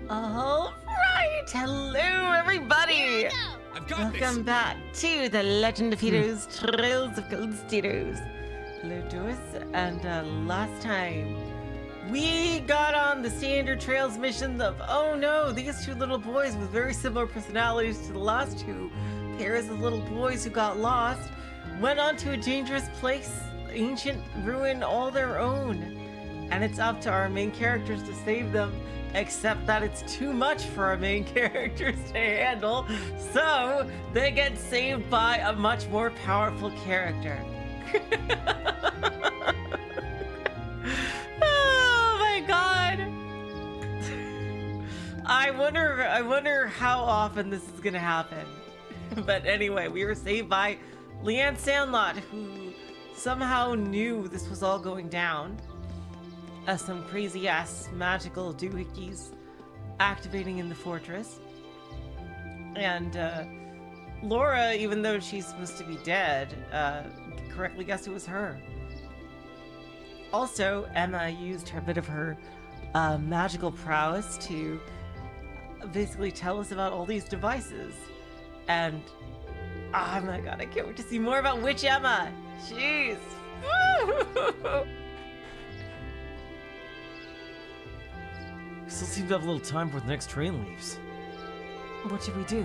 All right, hello everybody. I've got Welcome back to the Legend of Heroes Trails of Gold Steedos. Hello, Doris. And last time, we got on the standard Trails missions of, oh no, these two little boys with very similar personalities to the last two pairs of little boys who got lost, went on to a dangerous place, ancient ruin all their own. And it's up to our main characters to save them. Except that it's too much for our main characters to handle, so they get saved by a much more powerful character. Oh my god! I wonder how often this is gonna happen. But anyway, we were saved by Leanne Sandlot, who somehow knew this was all going down. Some crazy ass magical doohickeys activating in the fortress. And Laura, even though she's supposed to be dead, correctly guessed it was her. Also, Emma used a bit of her magical prowess to basically tell us about all these devices. And oh my god, I can't wait to see more about Witch Emma. Jeez. Still seem to have a little time before the next train leaves. What should we do?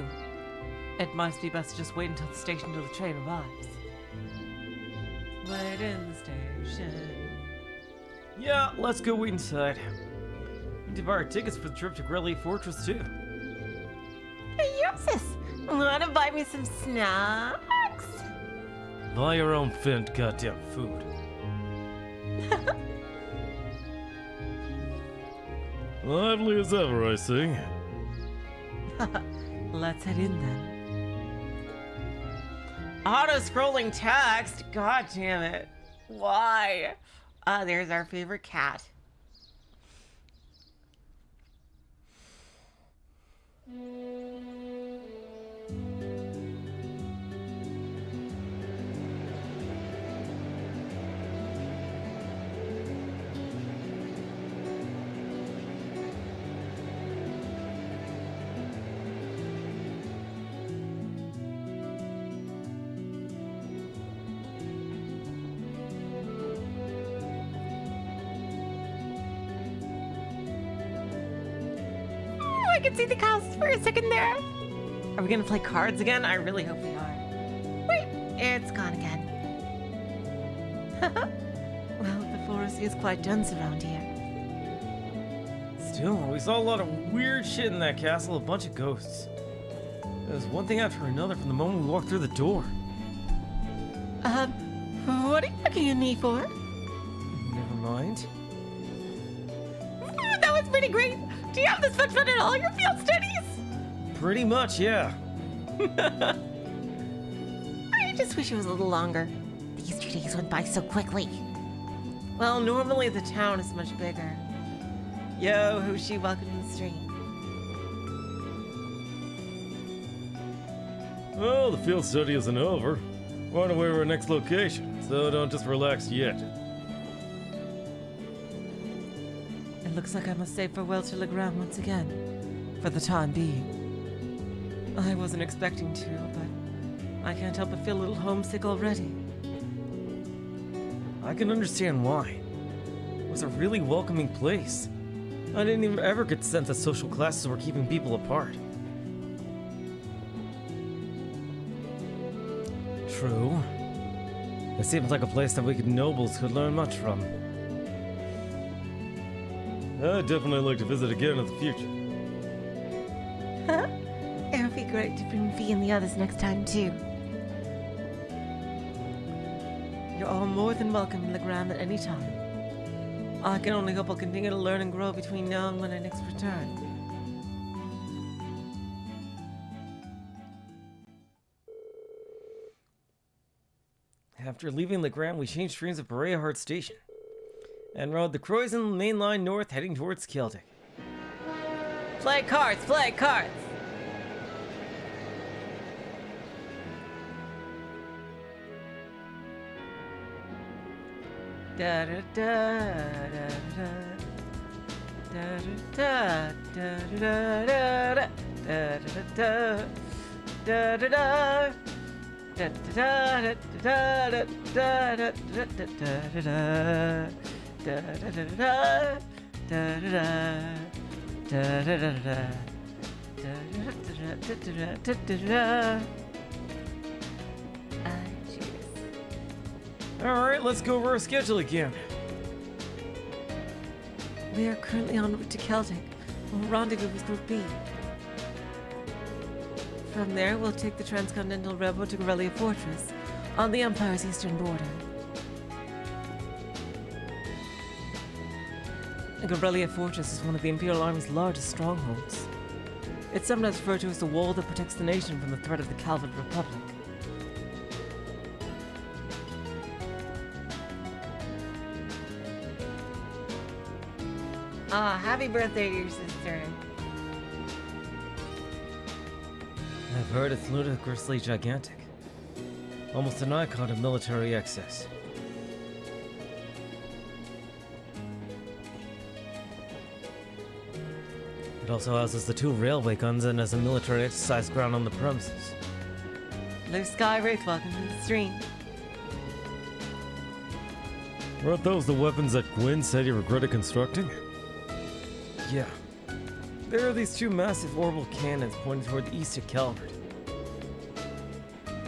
It might be best to just wait until the station till the train arrives. Wait in the station. Yeah, let's go wait inside. We need to buy our tickets for the trip to Garrelia Fortress too. Hey, Yosis! Wanna buy me some snacks? Buy your own fent goddamn food. Lively as ever, I see. Let's head in then. Auto-scrolling text? God damn it. Why? There's our favorite cat. I can see the cows for a second there. Are we gonna play cards again? I really hope we are. Wait, it's gone again. Well, the forest is quite dense around here. Still, we saw a lot of weird shit in that castle, a bunch of ghosts. It was one thing after another from the moment we walked through the door. What are you looking at me for? Never mind. That was pretty great. Do you have this much fun in all your field studies? Pretty much, yeah. I just wish it was a little longer. These 2 days went by so quickly. Well, normally the town is much bigger. Yo, Hoshi, welcome to the stream. Well, the field study isn't over. We're on our way to our next location, so don't just relax yet. It looks like I must say farewell to Legram once again, for the time being. I wasn't expecting to, but I can't help but feel a little homesick already. I can understand why. It was a really welcoming place. I didn't even ever get the sense that social classes were keeping people apart. True. It seems like a place that we nobles could learn much from. I'd definitely like to visit again in the future. It would be great to bring V and the others next time, too. You're all more than welcome, Legram, at any time. I can only hope I'll continue to learn and grow between now and when I next return. After leaving Legram, we changed trains at Berea Station and rode the Croydon main line north, heading towards Celdic. Play cards, play cards! Da da da da da. Alright, let's go over our schedule again. We are currently en route to Celdic. We'll rendezvous with Group B. From there, we'll take the transcontinental railroad to Garrelia Fortress, on the Empire's eastern border. Garrelia Fortress is one of the Imperial Army's largest strongholds. It's sometimes referred to as the wall that protects the nation from the threat of the Calvin Republic. Ah, happy birthday to your sister. I've heard it's ludicrously gigantic. Almost an icon of military excess. It also houses the 2 railway guns and has a military exercise ground on the premises. Blue Sky Wraith, welcome to the stream. Weren't those the weapons that Gwyn said he regretted constructing? Yeah. There are these 2 massive orbital cannons pointing toward the east of Calvert.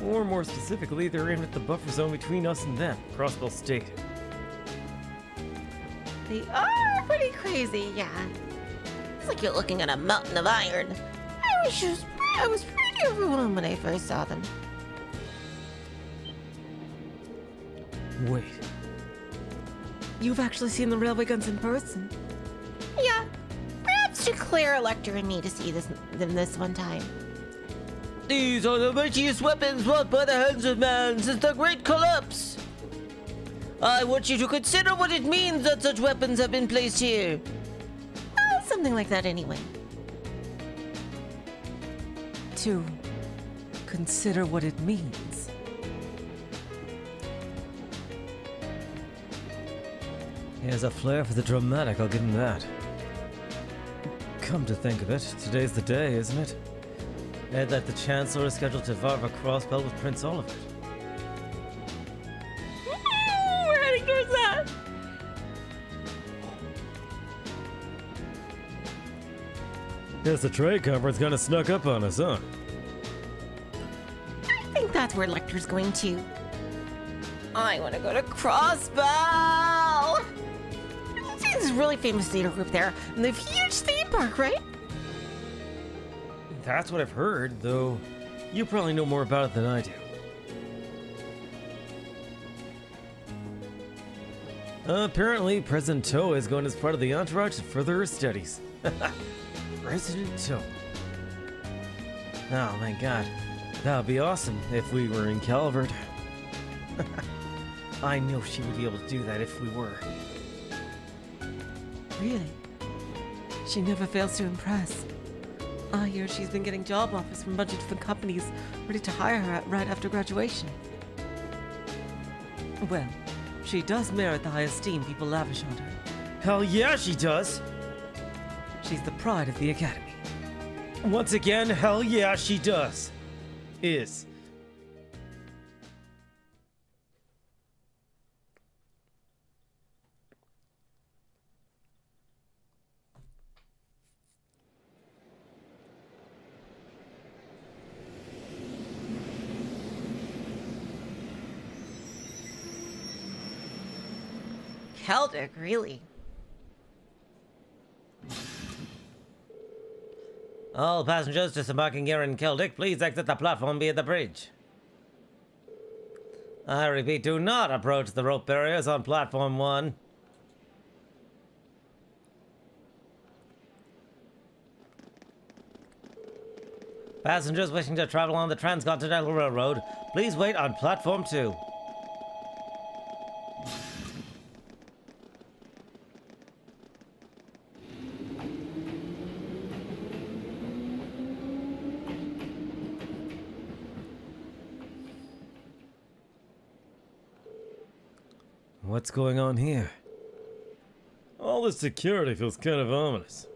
Or more specifically, they're aimed at the buffer zone between us and them, Crossbell State. They are pretty crazy, yeah. It's like you're looking at a mountain of iron. I was pretty overwhelmed when I first saw them. Wait. You've actually seen the railway guns in person? Yeah. Perhaps to clear Elector and me to see them this one time. These are the mightiest weapons wrought by the hands of man since the Great Collapse. I want you to consider what it means that such weapons have been placed here. Something like that anyway. To consider what it means. He has a flair for the dramatic, I'll give him that. Come to think of it, today's the day, isn't it? And that the Chancellor is scheduled to vow a crossbell with Prince Oliver. We're heading towards that. Yes, the trade conference kind of snuck up on us, huh? I think that's where Lecter's going to. I want to go to Crossbell. There's this really famous theater group there, and they have a huge theme park, right? That's what I've heard, though you probably know more about it than I do. Apparently, President Toa is going as part of the entourage to further her studies. President Toa. Oh my god, that would be awesome if we were in Calvert. I know she would be able to do that if we were. Really? She never fails to impress. I hear she's been getting job offers from a bunch of different companies ready to hire her right after graduation. Well, she does merit the high esteem people lavish on her. Hell yeah, she does! She's the pride of the Academy. Once again, hell yeah, she does. Is. Celdic, really? All passengers disembarking here in Celdic, please exit the platform via the bridge. I repeat, do not approach the rope barriers on platform 1. Passengers wishing to travel on the Transcontinental Railroad, please wait on platform 2. What's going on here? Oh, All this security feels kind of ominous.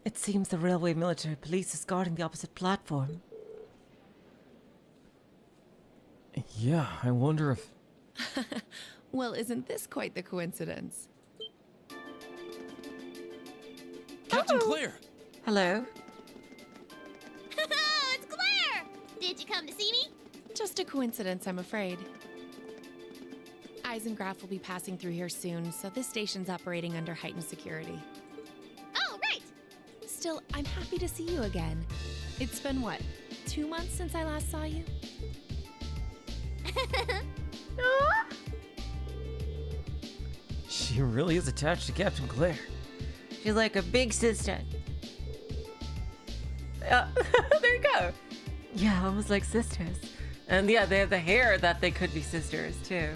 It seems the railway military police is guarding the opposite platform. Yeah, I wonder if... Well, isn't this quite the coincidence? Captain Claire! Hello? It's Claire! Did you come to see me? Just a coincidence, I'm afraid. Eisengraf will be passing through here soon, so this station's operating under heightened security. Oh, right! Still, I'm happy to see you again. It's been, what, 2 months since I last saw you? She really is attached to Captain Claire. She's like a big sister. There you go. Yeah, almost like sisters. And yeah, they have the hair that they could be sisters too.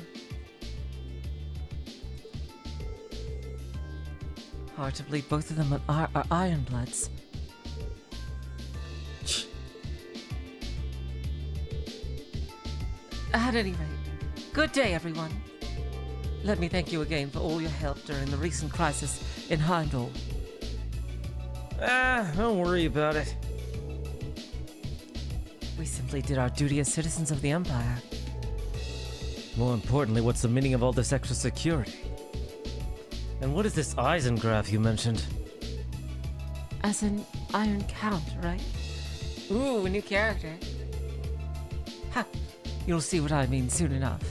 Hard to believe both of them are Iron Bloods. At any rate, good day, everyone. Let me thank you again for all your help during the recent crisis in Heimdall. Don't worry about it. We simply did our duty as citizens of the Empire. More importantly, what's the meaning of all this extra security? And what is this Eisengraf you mentioned? As in Iron Count, right? Ooh, a new character. Ha! You'll see what I mean soon enough.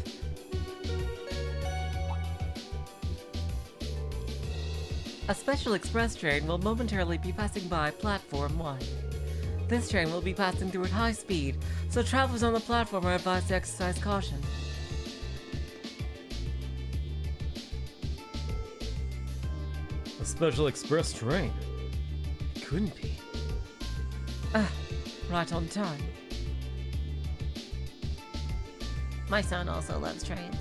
A special express train will momentarily be passing by Platform 1. This train will be passing through at high speed, so travelers on the platform are advised to exercise caution. A special express train? Couldn't be. Right on time. My son also loves trains.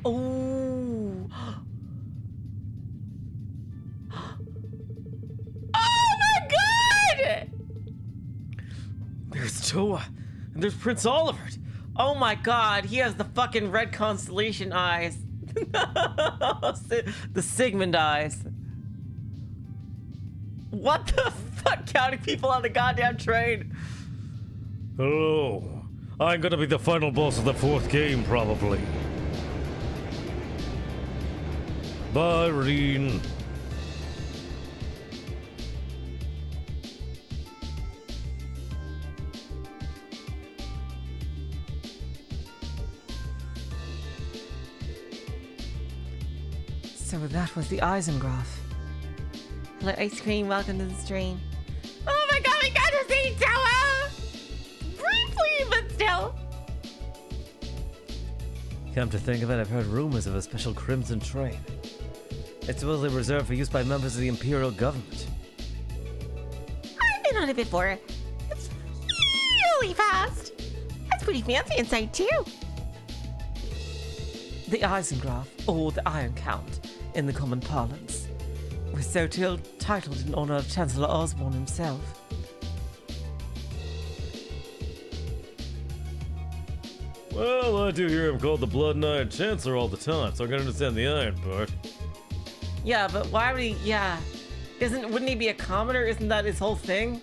Oh. Oh my god! There's Toa, and there's Prince Oliver. Oh my god, he has the fucking red constellation eyes. The Sigmund eyes. What the fuck, counting people on the goddamn train? Hello. I'm gonna be the final boss of the 4th game, probably. Bye, Reen. So that was the Eisengraf. Hello, ice cream. Welcome to the stream. Oh my god, we got to see Toa! Briefly, but still. Come to think of it, I've heard rumors of a special Crimson train. It's supposedly reserved for use by members of the Imperial government. I've been on it before. It's really fast. That's pretty fancy inside, too. The Eisengraf, or the Iron Count, in the common parlance, was so titled in honor of Chancellor Osborne himself. Well, I do hear him called the Blood and Iron Chancellor all the time, so I can understand the iron part. Yeah, but why would he? Yeah, wouldn't he be a commoner? Isn't that his whole thing,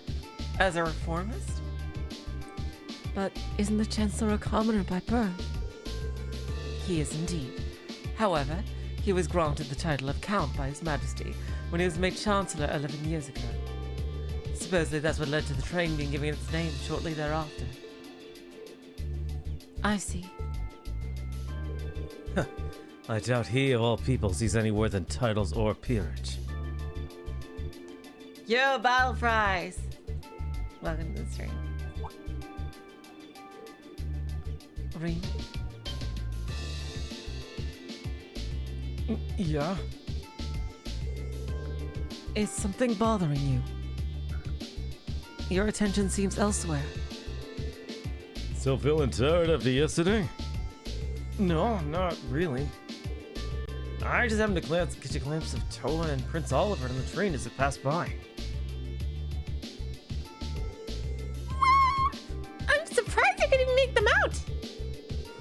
as a reformist? But isn't the Chancellor a commoner by birth? He is indeed. However, he was granted the title of Count by His Majesty when he was made Chancellor 11 years ago. Supposedly that's what led to the train being given its name shortly thereafter. I see. I doubt he, of all people, sees any worth in titles or peerage. Yo, Battle Fries! Welcome to the stream. Ring. Yeah? Is something bothering you? Your attention seems elsewhere. Still feeling tired after yesterday? No, not really. I just happened to catch a glimpse of Toa and Prince Oliver on the train as it passed by.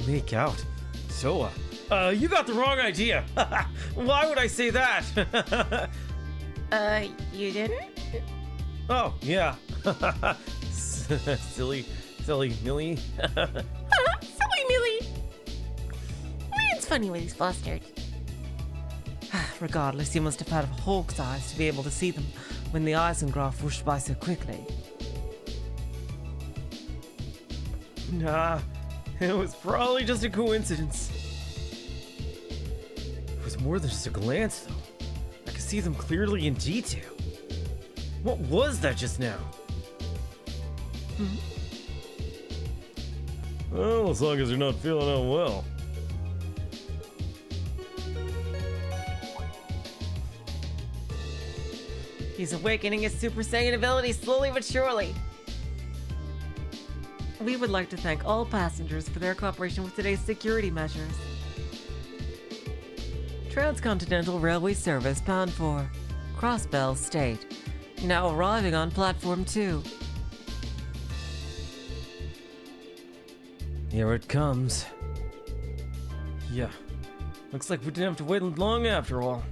Make out? So, you got the wrong idea. Why would I say that? You didn't? Oh, yeah. Silly Millie. Silly Millie. It's funny when he's flustered. Regardless, you must have had hawk's eyes to be able to see them when the Eisengraf rushed by so quickly. Nah, it was probably just a coincidence. It was more than just a glance, though. I could see them clearly in detail. What was that just now? Well, as long as you're not feeling unwell. He's awakening his Super Saiyan ability slowly but surely. We would like to thank all passengers for their cooperation with today's security measures. Transcontinental Railway Service bound for Crossbell State, now arriving on Platform 2. Here it comes. Yeah, looks like we didn't have to wait long after all.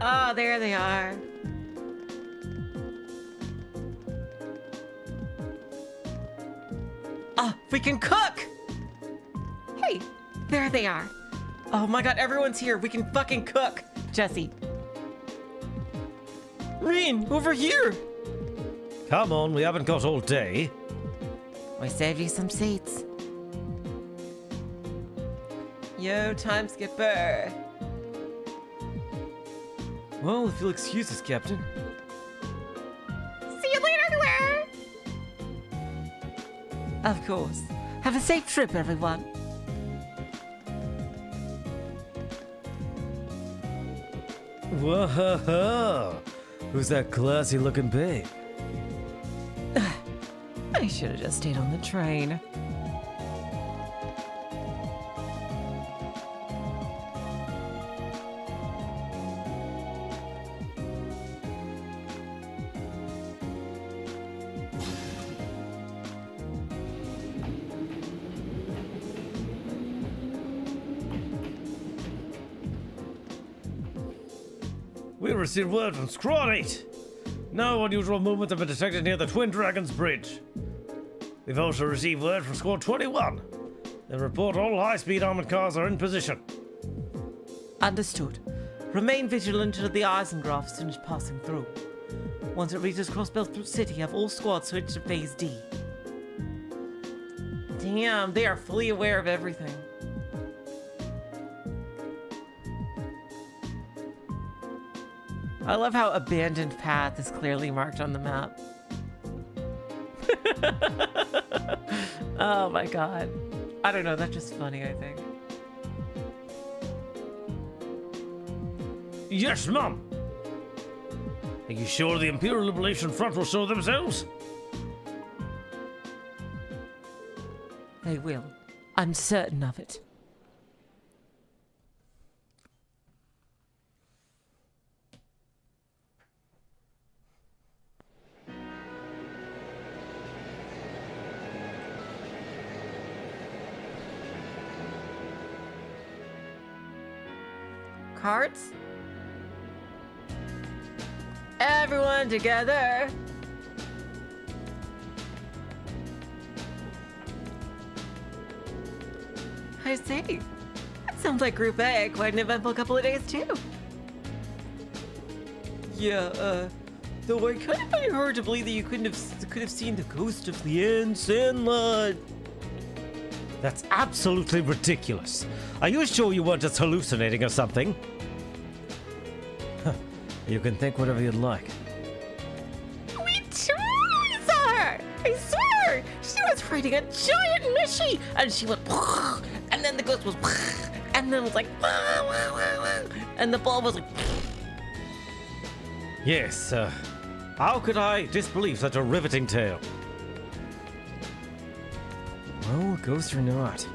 Oh, there they are. Ah, we can cook! Hey, there they are. Oh my god, everyone's here. We can fucking cook. Jesse. Reen, over here! Come on, we haven't got all day. We saved you some seats. Yo, time skipper. Well, if you'll excuse us, Captain. See you later, Claire. Of course. Have a safe trip, everyone. Whoa! Who's that classy looking babe? I should have just stayed on the train. We received word from Squad 8. No unusual movements have been detected near the Twin Dragons Bridge. We've also received word from Squad 21. They report all high-speed armored cars are in position. Understood. Remain vigilant until the Eisengraf finish passing through. Once it reaches Crossbell City, have all squads switch to Phase D. Damn, they are fully aware of everything. I love how abandoned path is clearly marked on the map. Oh my god. I don't know, that's just funny, I think. Yes, Mum! Are you sure the Imperial Liberation Front will show themselves? They will. I'm certain of it. Cards? Everyone together! I see. That sounds like Group A. Quite an eventful couple of days, too. Yeah, though I kind of find it hard to believe that you could have seen the ghost of Leanne Sandlot. That's absolutely ridiculous. Are you sure you weren't just hallucinating or something? Huh. You can think whatever you'd like. We totally saw her. I swear, she was creating a giant Mishy, and she went, and then the ghost was, and then was like, and the ball was like. Yes, how could I disbelieve such a riveting tale? Well, ghost or not,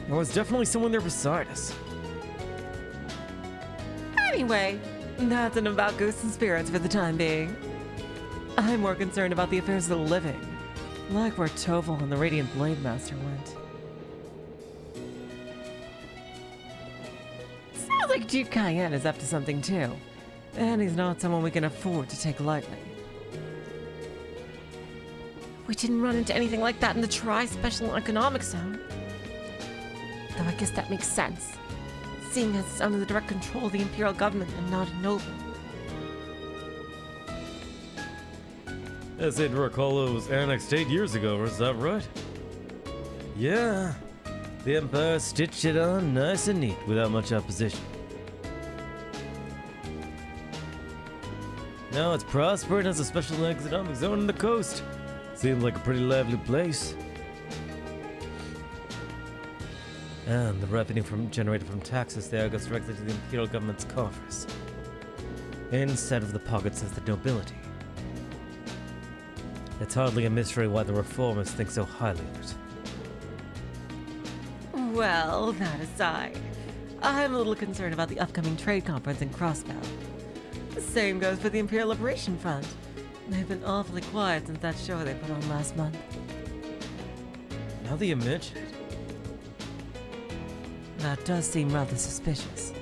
there was definitely someone there beside us. Anyway, that's enough about ghosts and spirits for the time being. I'm more concerned about the affairs of the living, like where Toval and the Radiant Blade Master went. Sounds like Duke Cayenne is up to something too, and he's not someone we can afford to take lightly. We didn't run into anything like that in the Tri-Special Economic Zone. Though I guess that makes sense, seeing as it's under the direct control of the Imperial government and not a noble. I seem to recall it was annexed 8 years ago, is that right? Yeah. The Empire stitched it on nice and neat without much opposition. Now it's prospering as a special economic zone on the coast. Seems like a pretty lively place. And the revenue generated from taxes there goes directly to the Imperial government's coffers, instead of the pockets of the nobility. It's hardly a mystery why the reformers think so highly of it. Well, that aside, I'm a little concerned about the upcoming trade conference in Crossbell. The same goes for the Imperial Liberation Front. They've been awfully quiet since that show they put on last month. Now that you mention it, That does seem rather suspicious.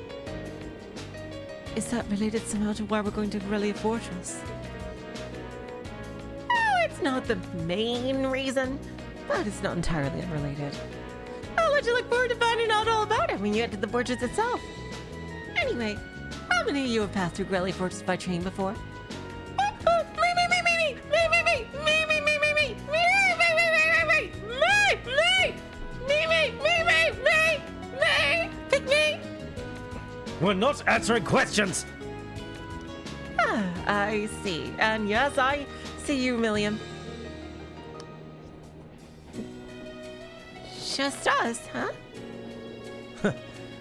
Is that related somehow to why we're going to Garrelia Fortress? Oh, it's not the main reason, but it's not entirely unrelated. I'll let you look forward to finding out all about it when you get to the fortress itself. Anyway, how many of you have passed through Garrelia Fortress by train before? we're not answering questions! Ah, I see. And yes, I see you, Milliam. Just us, huh?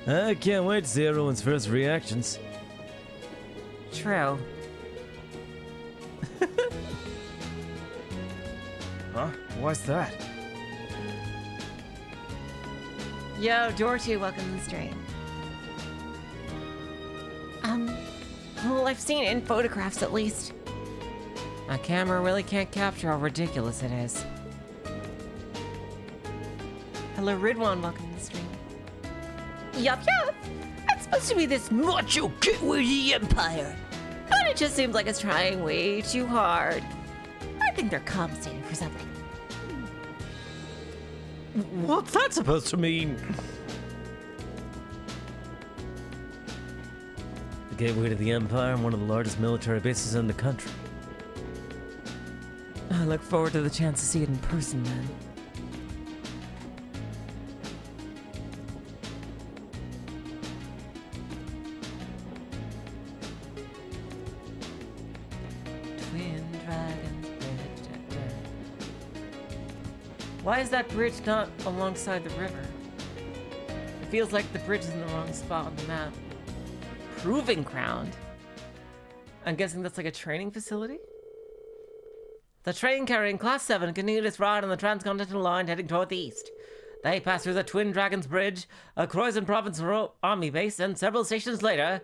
I can't wait to see everyone's first reactions. True. Huh? Why's that? Yo, Dorothy, welcome to the stream. Well, I've seen it in photographs at least. My camera really can't capture how ridiculous it is. Hello, Ridwan, welcome to the stream. Yup. It's supposed to be this macho gateway to the Empire. But it just seems like it's trying way too hard. I think they're compensating for something. What's that supposed to mean? The gateway to the Empire and one of the largest military bases in the country. I look forward to the chance to see it in person then. Twin Dragons Bridge. Why is that bridge not alongside the river? It feels like the bridge is in the wrong spot on the map. Proving ground? I'm guessing that's like a training facility? The train carrying Class 7 continued its ride on the transcontinental line heading toward the east. They passed through the Twin Dragons Bridge, a Croydon Province army base, and several stations later,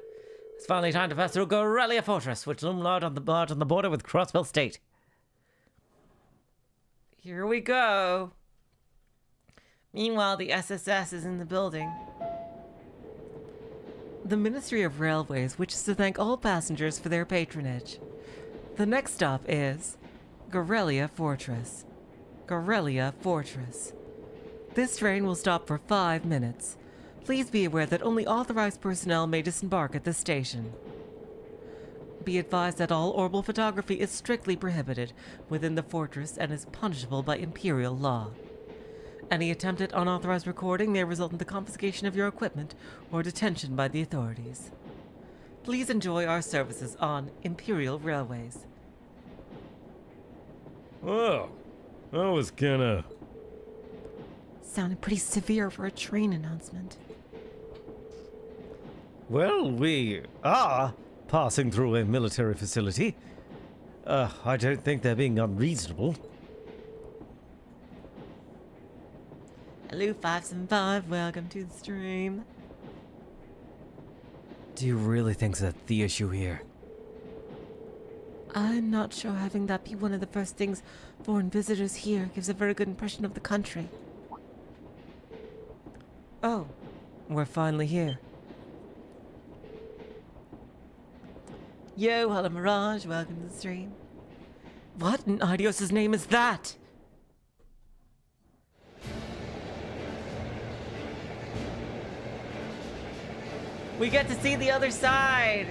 it's finally time to pass through Garrelia Fortress, which loomed large on the border with Crossbell State. Here we go. Meanwhile, the SSS is in the building. The Ministry of Railways wishes to thank all passengers for their patronage. The next stop is Garrelia Fortress. Garrelia Fortress. This train will stop for 5 minutes. Please be aware that only authorized personnel may disembark at this station. Be advised that all orbital photography is strictly prohibited within the fortress and is punishable by imperial law. Any attempt at unauthorized recording may result in the confiscation of your equipment or detention by the authorities. Please enjoy our services on Imperial Railways. Oh, I was gonna... Sounded pretty severe for a train announcement. Well, we are passing through a military facility. I don't think they're being unreasonable. Hello, 575. Welcome to the stream. Do you really think that's the issue here? I'm not sure having that be one of the first things foreign visitors here gives a very good impression of the country. Oh, we're finally here. Yo, hello Mirage, welcome to the stream. What in Idios' name is that? We get to see the other side!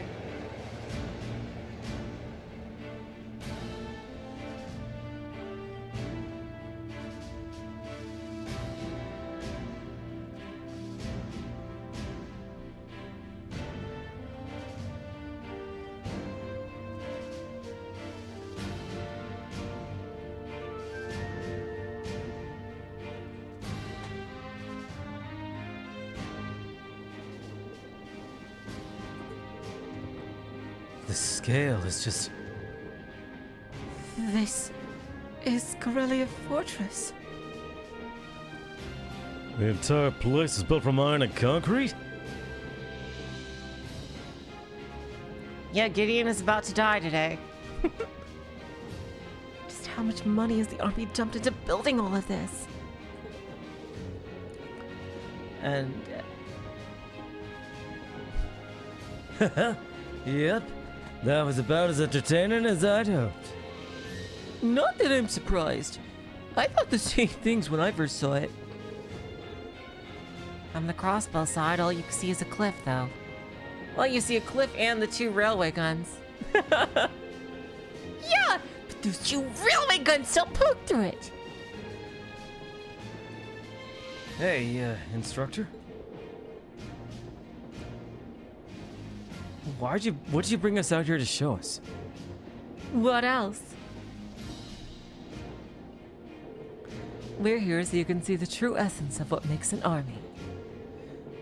The scale is just... This is Garrelia Fortress. The entire place is built from iron and concrete? Yeah, Gideon is about to die today. Just how much money has the army dumped into building all of this? And... Yep. That was about as entertaining as I'd hoped. Not that I'm surprised. I thought the same things when I first saw it. On the crossbow side, all you can see is a cliff, though. Well, you see a cliff and the 2 railway guns. Yeah, but those 2 railway guns still poke through it. Hey, instructor? What'd you bring us out here to show us? What else? We're here so you can see the true essence of what makes an army.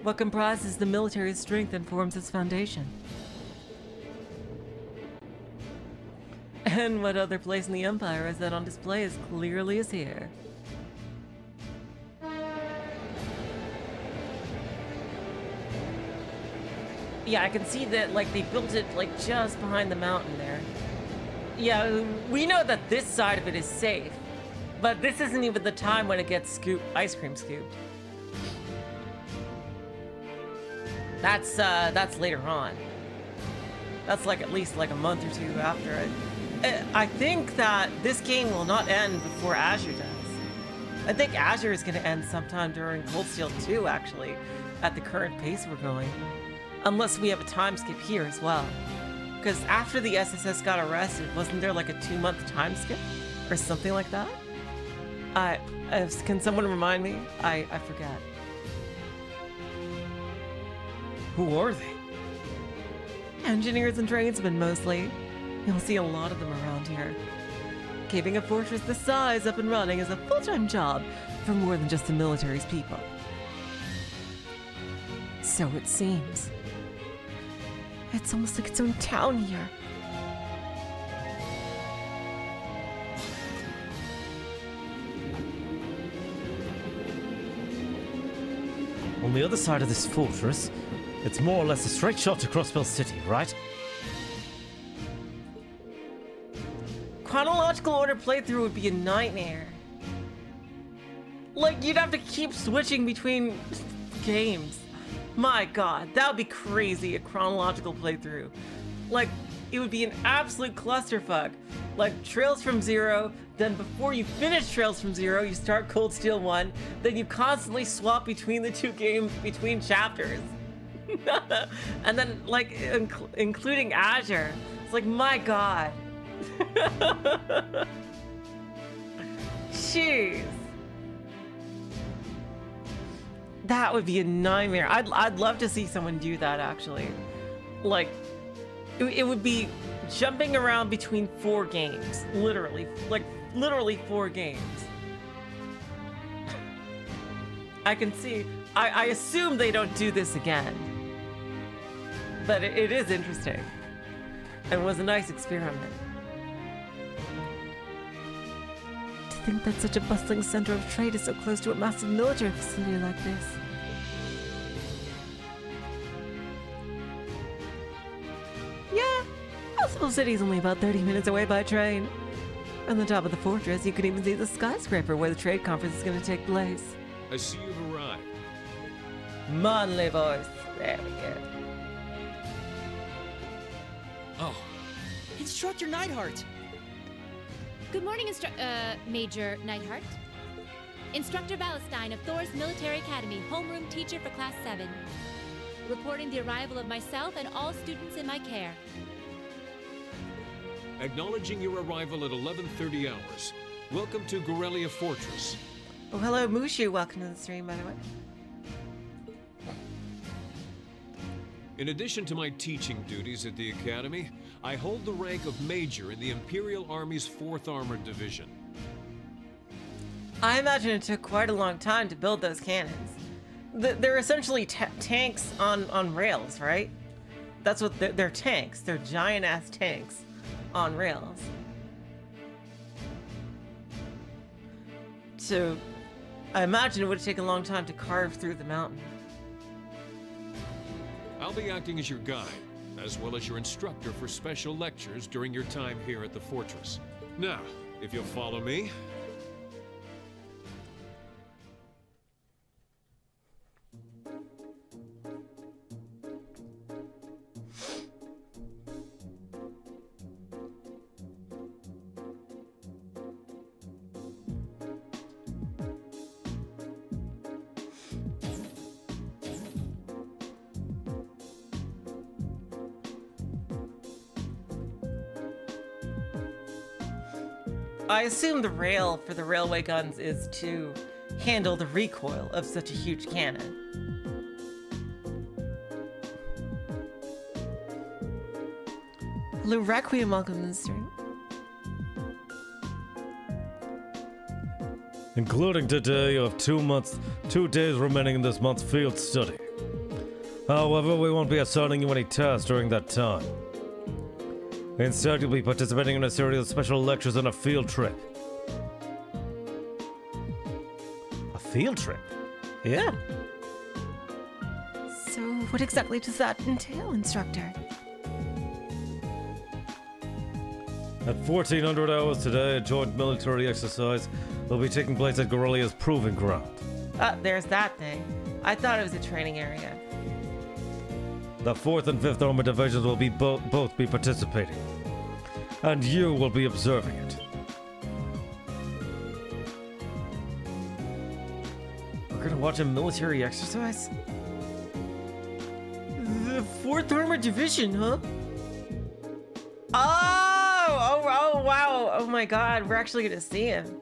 What comprises the military's strength and forms its foundation. And what other place in the Empire is that on display as clearly as here. Yeah, I can see that, like, they built it, like, just behind the mountain there. Yeah, we know that this side of it is safe, but this isn't even the time when it gets ice cream scooped. That's later on. That's, like, at least, like, a month or 2 after it. I think that this game will not end before Azure does. I think Azure is going to end sometime during Cold Steel 2, actually, at the current pace we're going. Unless we have a time skip here as well. Because after the SSS got arrested, wasn't there like a 2-month time skip? Or something like that? Can someone remind me? I forget. Who are they? Engineers and tradesmen mostly. You'll see a lot of them around here. Keeping a fortress this size up and running is a full-time job for more than just the military's people. So it seems. It's almost like its own town here. On the other side of this fortress, it's more or less a straight shot to Crossbell City, right? Chronological order playthrough would be a nightmare. Like, you'd have to keep switching between games. My god, that would be crazy, a chronological playthrough. Like, it would be an absolute clusterfuck. Like, Trails from Zero, then before you finish Trails from Zero, you start Cold Steel 1, then you constantly swap between the 2 games, between chapters. And then, like, including Azure. It's like, my god. Jeez. That would be a nightmare. I'd love to see someone do that, actually. Like, it would be jumping around between 4 games. Literally. Like, literally 4 games. I can see. I assume they don't do this again. But it is interesting. And was a nice experiment. To think that such a bustling center of trade is so close to a massive military facility like this. Yeah, Possible City's only about 30 minutes away by train. On the top of the fortress, you can even see the skyscraper where the trade conference is going to take place. I see you've arrived. Manly voice. There we go. Oh, Instructor Neidhart! Good morning, Major Neidhart. Instructor Valestein of Thor's Military Academy, homeroom teacher for Class 7. Reporting the arrival of myself and all students in my care. acknowledging your arrival at 11:30 hours. Welcome to Garrelia Fortress. Oh, hello, Mushu. Welcome to the stream, by the way. In addition to my teaching duties at the Academy, I hold the rank of Major in the Imperial Army's 4th Armored Division. I imagine it took quite a long time to build those cannons. They're essentially tanks on rails, right? That's what they're tanks. They're giant-ass tanks on rails. So, I imagine it would take a long time to carve through the mountain. I'll be acting as your guide, as well as your instructor for special lectures during your time here at the fortress. Now, if you'll follow me. I assume the rail for the railway guns is to handle the recoil of such a huge cannon. Hello, Requiem, welcome to the stream. Including today, you have 2 days remaining in this month's field study. However, we won't be assigning you any tasks during that time. Instead, you'll be participating in a series of special lectures and a field trip. A field trip? Yeah. So, what exactly does that entail, instructor? At 1400 hours today, a joint military exercise will be taking place at Garrelia's Proving Ground. There's that thing. I thought it was a training area. The 4th and 5th Armored Divisions will be both be participating. And you will be observing it. We're gonna watch a military exercise? The 4th Armored Division, huh? Oh, wow. Oh my god, we're actually gonna see him.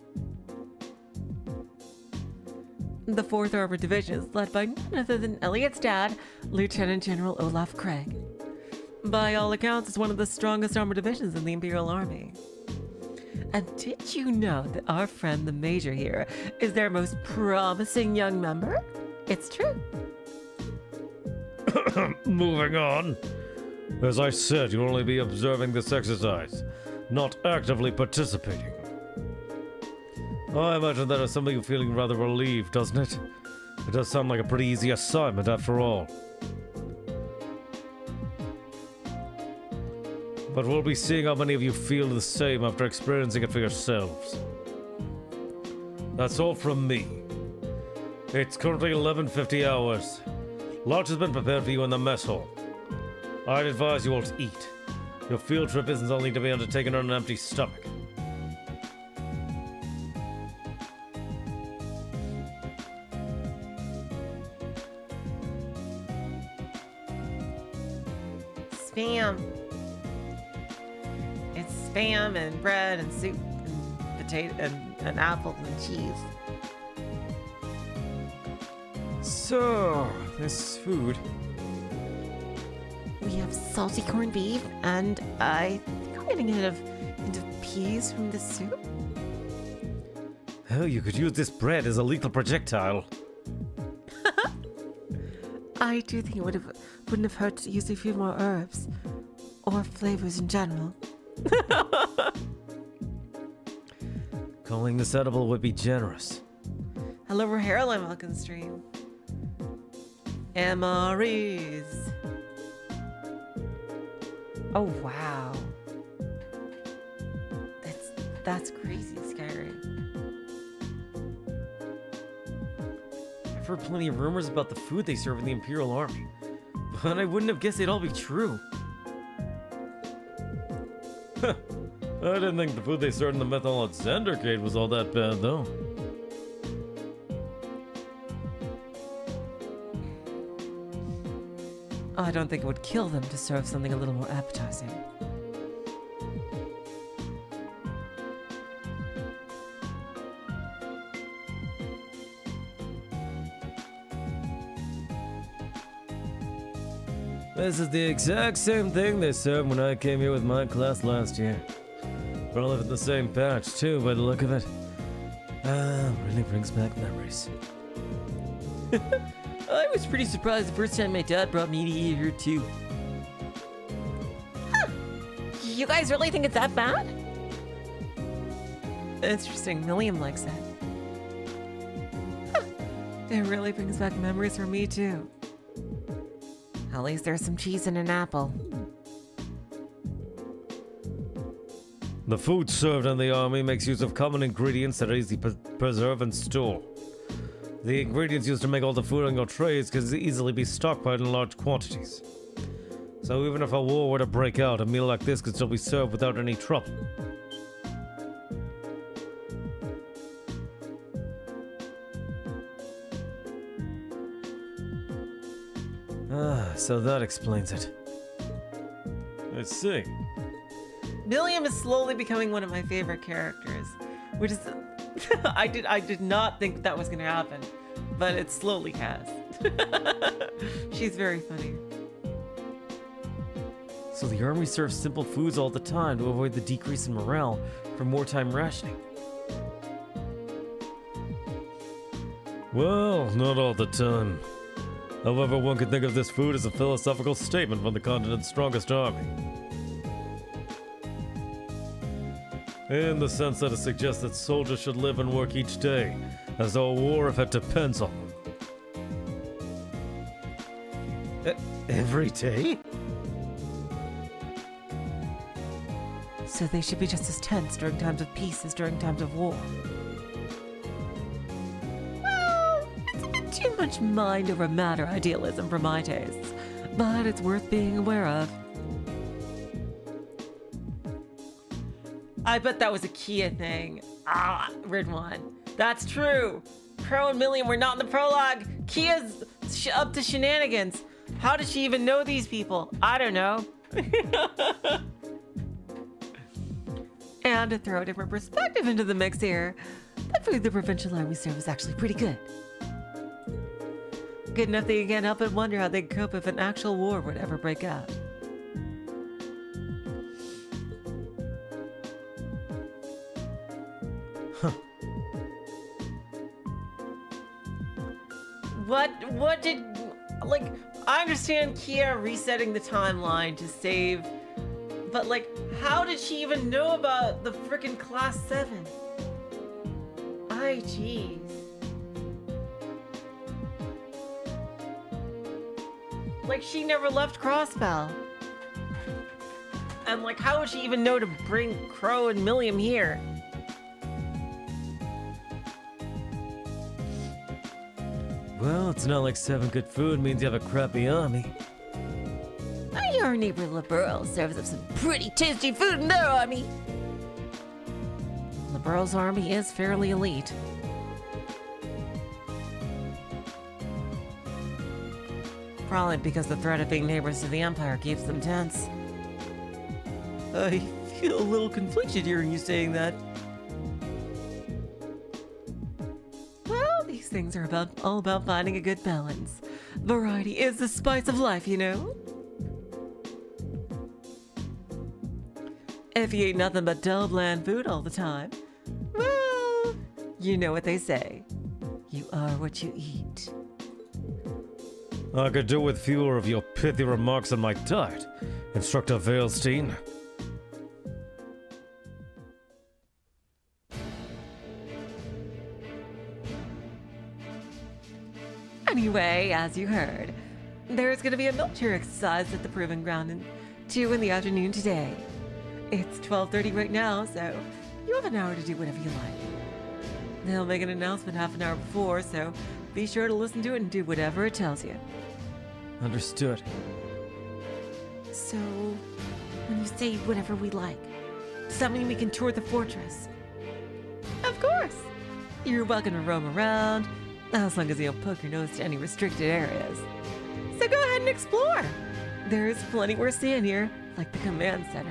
The 4th Armored Division is led by none other than Elliot's dad, Lieutenant General Olaf Craig. By all accounts, it's one of the strongest armored divisions in the Imperial Army. And did you know that our friend the Major here is their most promising young member? It's true. Moving on. As I said, you'll only be observing this exercise, not actively participating. I imagine that is something you're feeling rather relieved, doesn't it? It does sound like a pretty easy assignment after all. But we'll be seeing how many of you feel the same after experiencing it for yourselves. That's all from me. It's currently 11:50 hours. Lunch has been prepared for you in the mess hall. I'd advise you all to eat. Your field trip isn't only to be undertaken on an empty stomach. Spam. It's spam and bread and soup and potato and apples and cheese. So, this food. We have salty corned beef, and I think I'm getting a hint of peas from the soup. Oh, you could use this bread as a lethal projectile. I do think it wouldn't have hurt to use a few more herbs. Or flavors in general. Calling this edible would be generous. Hello, we're hairline welcome stream. MREs. Oh wow. That's crazy scary. I've heard plenty of rumors about the food they serve in the Imperial Army, but I wouldn't have guessed they'd all be true. I didn't think the food they served in the Methyl Alexandercade was all that bad, though. I don't think it would kill them to serve something a little more appetizing. This is the exact same thing they served when I came here with my class last year. But I live in the same patch, too, by the look of it. Really brings back memories. I was pretty surprised the first time my dad brought me here too. You guys really think it's that bad? Interesting, Milliam likes it. It really brings back memories for me too. At least there's some cheese and an apple. The food served in the army makes use of common ingredients that are easy to preserve and store. The ingredients used to make all the food on your trays can easily be stockpiled in large quantities. So even if a war were to break out, a meal like this could still be served without any trouble. So that explains it. I see. Milliam is slowly becoming one of my favorite characters, which is I did not think that was gonna happen, but it slowly has. She's very funny. So the army serves simple foods all the time to avoid the decrease in morale from wartime rationing. Well, not all the time. However, one could think of this food as a philosophical statement from the continent's strongest army. In the sense that it suggests that soldiers should live and work each day, as though a war effort depends on them. Every day? So they should be just as tense during times of peace as during times of war. Well, it's a bit too much mind over matter idealism for my tastes, but it's worth being aware of. I bet that was a Kia thing. Ah, Ridwan. That's true. Crow and Milliam were not in the prologue. Kia's up to shenanigans. How did she even know these people? I don't know. And to throw a different perspective into the mix here, the food the Provincial Army served was actually pretty good. Good enough that you can't help but wonder how they'd cope if an actual war would ever break out. What did, like, I understand Kia resetting the timeline to save, but like, how did she even know about the frickin' Class 7? Jeez. Like, she never left Crossbell. And like, how would she even know to bring Crow and Milliam here? Well, it's not like 7 good food means you have a crappy army. Your neighbor Leburl serves up some pretty tasty food in their army. Leburl's army is fairly elite. Probably because the threat of being neighbors to the Empire keeps them tense. I feel a little conflicted hearing you saying that. Well, these things are all about finding a good balance. Variety is the spice of life, you know? If you eat nothing but dull, bland food all the time, well, you know what they say. You are what you eat. I could do with fewer of your pithy remarks on my diet, Instructor Veilstein. Anyway, as you heard, there's going to be a military exercise at the Proving Ground in 2 in the afternoon today. It's 12:30 right now, so you have an hour to do whatever you like. They'll make an announcement half an hour before, so be sure to listen to it and do whatever it tells you. Understood. So, when you say whatever we like, does that mean we can tour the fortress? Of course! You're welcome to roam around, as long as you don't poke your nose to any restricted areas. So go ahead and explore! There's plenty worth seeing here, like the command center.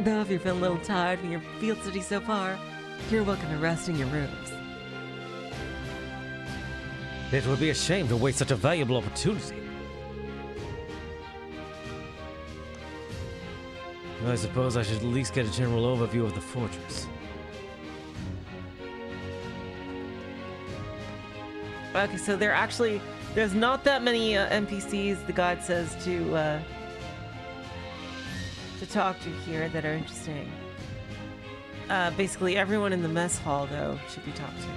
Though if you're feeling a little tired from your field study so far, you're welcome to rest in your rooms. It would be a shame to waste such a valuable opportunity. I suppose I should at least get a general overview of the fortress. Okay, so there's not that many NPCs, the guide says, to talk to here that are interesting. Basically everyone in the mess hall, though, should be talked to.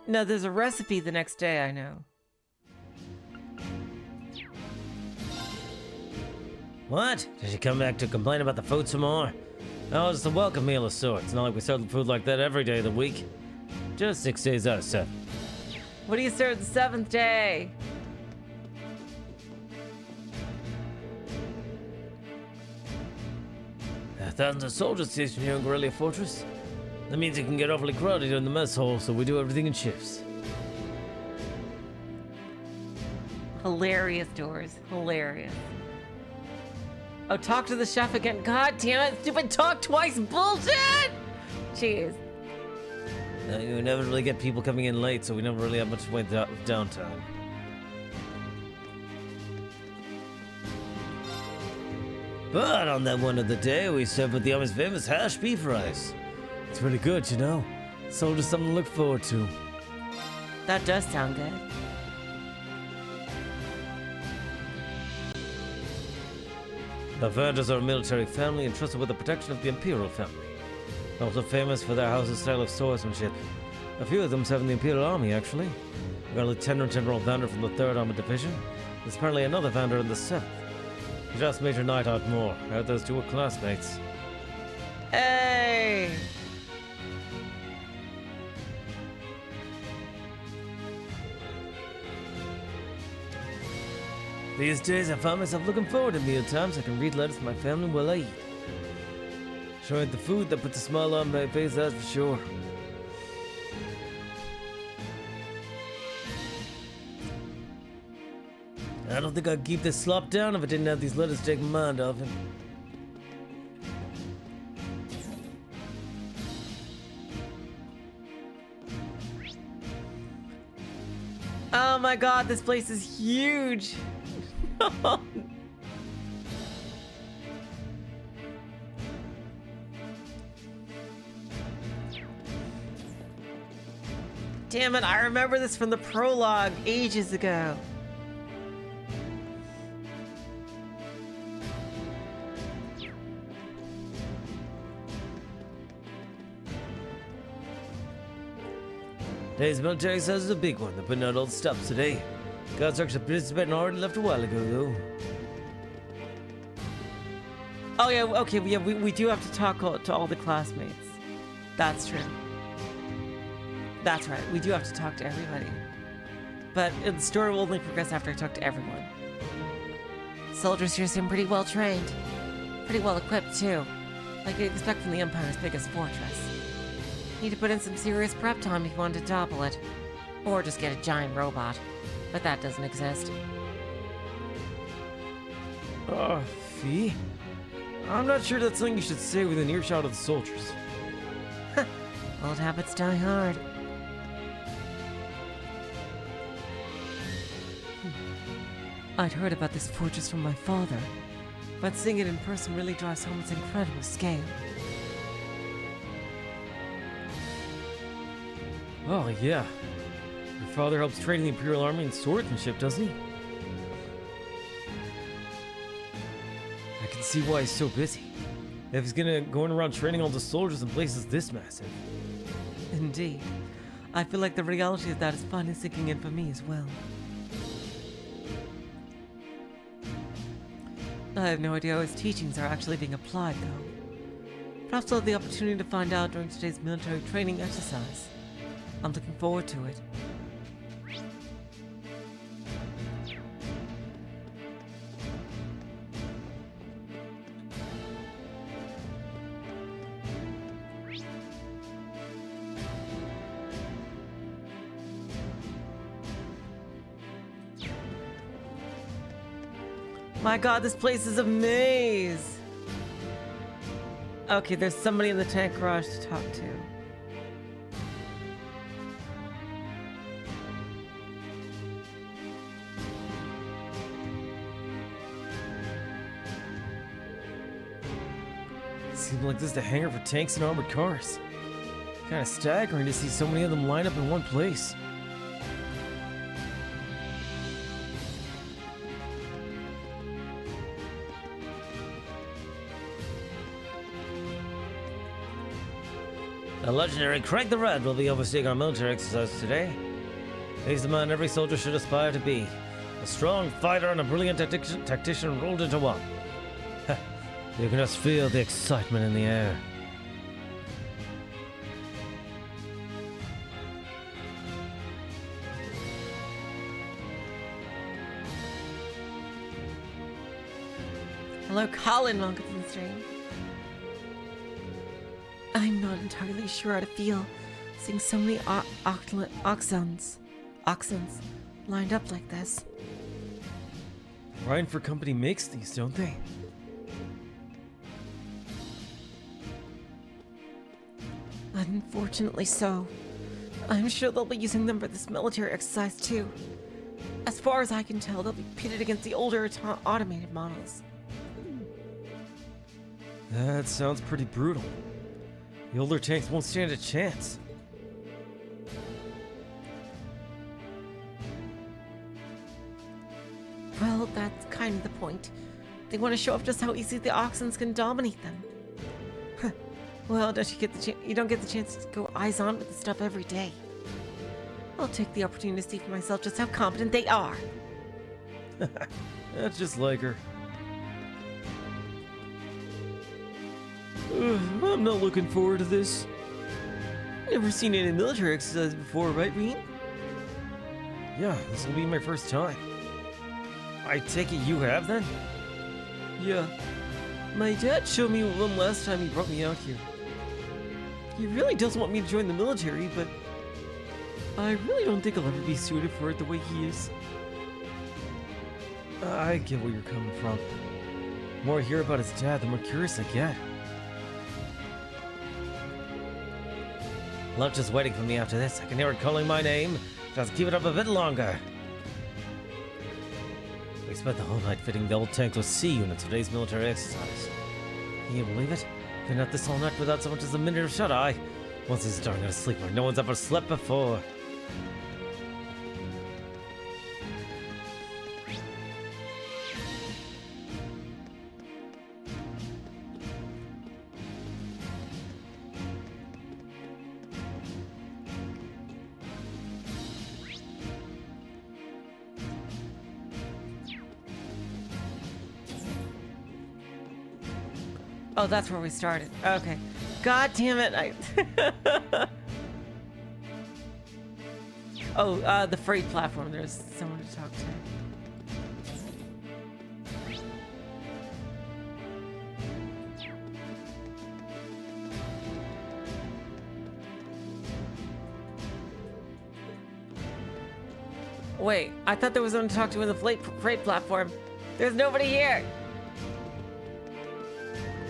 No, there's a recipe the next day, I know. What? Did she come back to complain about the food some more? Oh, it's a welcome meal of sorts. Not like we serve food like that every day of the week. Just 6 days out of 7. What do you serve the 7th day? Thousands of soldiers stationed here in Garrelia Fortress. That means it can get awfully crowded in the mess hall, so we do everything in shifts. Hilarious, Doors. Hilarious. Oh, talk to the chef again. God damn it. Stupid talk twice bullshit! Jeez. You never really get people coming in late, so we never really have much downtime. But on that one other day, we served with the Army's famous hash beef rice. It's really good, you know. Soldiers something to look forward to. That does sound good. The Vandals are a military family entrusted with the protection of the Imperial family. Also famous for their house's style of swordsmanship. A few of them serve in the Imperial Army, actually. We got a Lieutenant General Vander from the 3rd Armored Division. There's apparently another Vander in the 7th. He just Major Neidhart Moore. I heard those two were classmates. Hey! These days, I find myself looking forward to mealtimes. I can read letters to my family while I eat. Sure ain't the food that puts a smile on my face, that's for sure. I don't think I'd keep this slop down if I didn't have these letters to take my mind off him. Oh my god, this place is huge! Damn it, I remember this from the prologue ages ago. Today's military exercise is a big one. They're putting out all the stops today. God's actually participating already left a while ago, though. Oh yeah, okay, yeah, we do have to talk to all the classmates. That's true. That's right, we do have to talk to everybody. But the story will only progress after I talk to everyone. Soldiers here seem pretty well trained. Pretty well equipped, too. Like you'd expect from the Empire's biggest fortress. Need to put in some serious prep time if you want to topple it. Or just get a giant robot. But that doesn't exist. Fee? I'm not sure that's something you should say within earshot of the soldiers. Old habits die hard. I'd heard about this fortress from my father, but seeing it in person really drives home its incredible scale. Oh, yeah. Your father helps train the Imperial Army in swordsmanship, doesn't he? I can see why he's so busy. If he's going around training all the soldiers in places this massive. Indeed. I feel like the reality of that is finally sinking in for me as well. I have no idea how his teachings are actually being applied, though. Perhaps I'll have the opportunity to find out during today's military training exercise. I'm looking forward to it. My god, this place is a maze! Okay, there's somebody in the tank garage to talk to. Seems like this is the hangar for tanks and armored cars. Kind of staggering to see so many of them line up in one place. The legendary Craig the Red will be overseeing our military exercise today. He's the man every soldier should aspire to be. A strong fighter and a brilliant tactician rolled into one. You can just feel the excitement in the air. Hello, Colin. Welcome to the stream. I'm not entirely sure how to feel seeing so many oxons lined up like this. Ryan Company makes these, don't they? Unfortunately so. I'm sure they'll be using them for this military exercise too. As far as I can tell, they'll be pitted against the older automated models. That sounds pretty brutal. The older tanks won't stand a chance. Well, that's kind of the point. They want to show off just how easy the Oxons can dominate them. Well, you don't get the chance to go eyes on with the stuff every day. I'll take the opportunity to see for myself just how competent they are. That's just like her. I'm not looking forward to this. Never seen any military exercise before, right, Reen? Yeah, this will be my first time. I take it you have then? Yeah. My dad showed me one last time he brought me out here. He really does want me to join the military, but I really don't think I'll ever be suited for it the way he is. I get where you're coming from. The more I hear about his dad, the more curious I get. Lunch is waiting for me after this. I can hear it calling my name. Just keep it up a bit longer. We spent the whole night fitting the old tanks with C units for today's military exercise. Can you believe it? Been at this all night without so much as a minute of shut-eye. Once he's starting to sleep where no one's ever slept before. Oh, that's where we started. Okay. God damn it. The freight platform. There's someone to talk to. Wait, I thought there was someone to talk to in the freight platform. There's nobody here.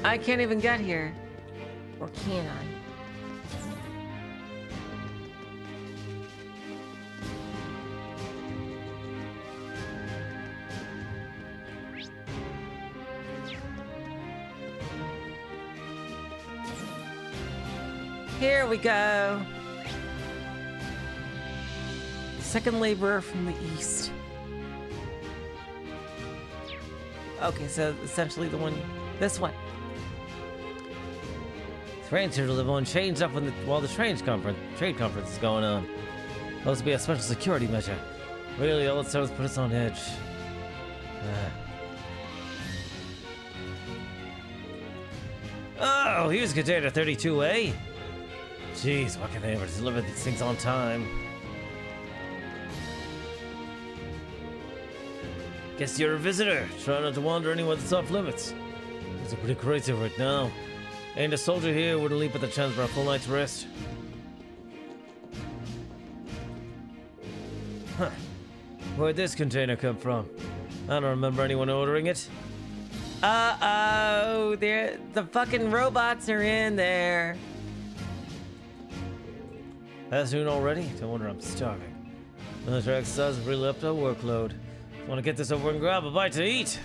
I can't even get here. Or can I? Here we go. Second laborer from the east. Okay, so essentially the one, this one. Trains here to live on chains up while the trade conference is going on. Supposed to be a special security measure. Really, all it does is put us on edge. Oh, here's container 32A. Jeez, why can't they ever deliver these things on time? Guess you're a visitor. Try not to wander anywhere that's off limits. It's pretty crazy right now. Ain't a soldier here wouldn't leap at the chance for a full night's rest. Huh. Where'd this container come from? I don't remember anyone ordering it. Uh-oh, the fucking robots are in there. That's noon already? Don't wonder I'm starving. Military exercise has really upped our workload. Want to get this over and grab a bite to eat?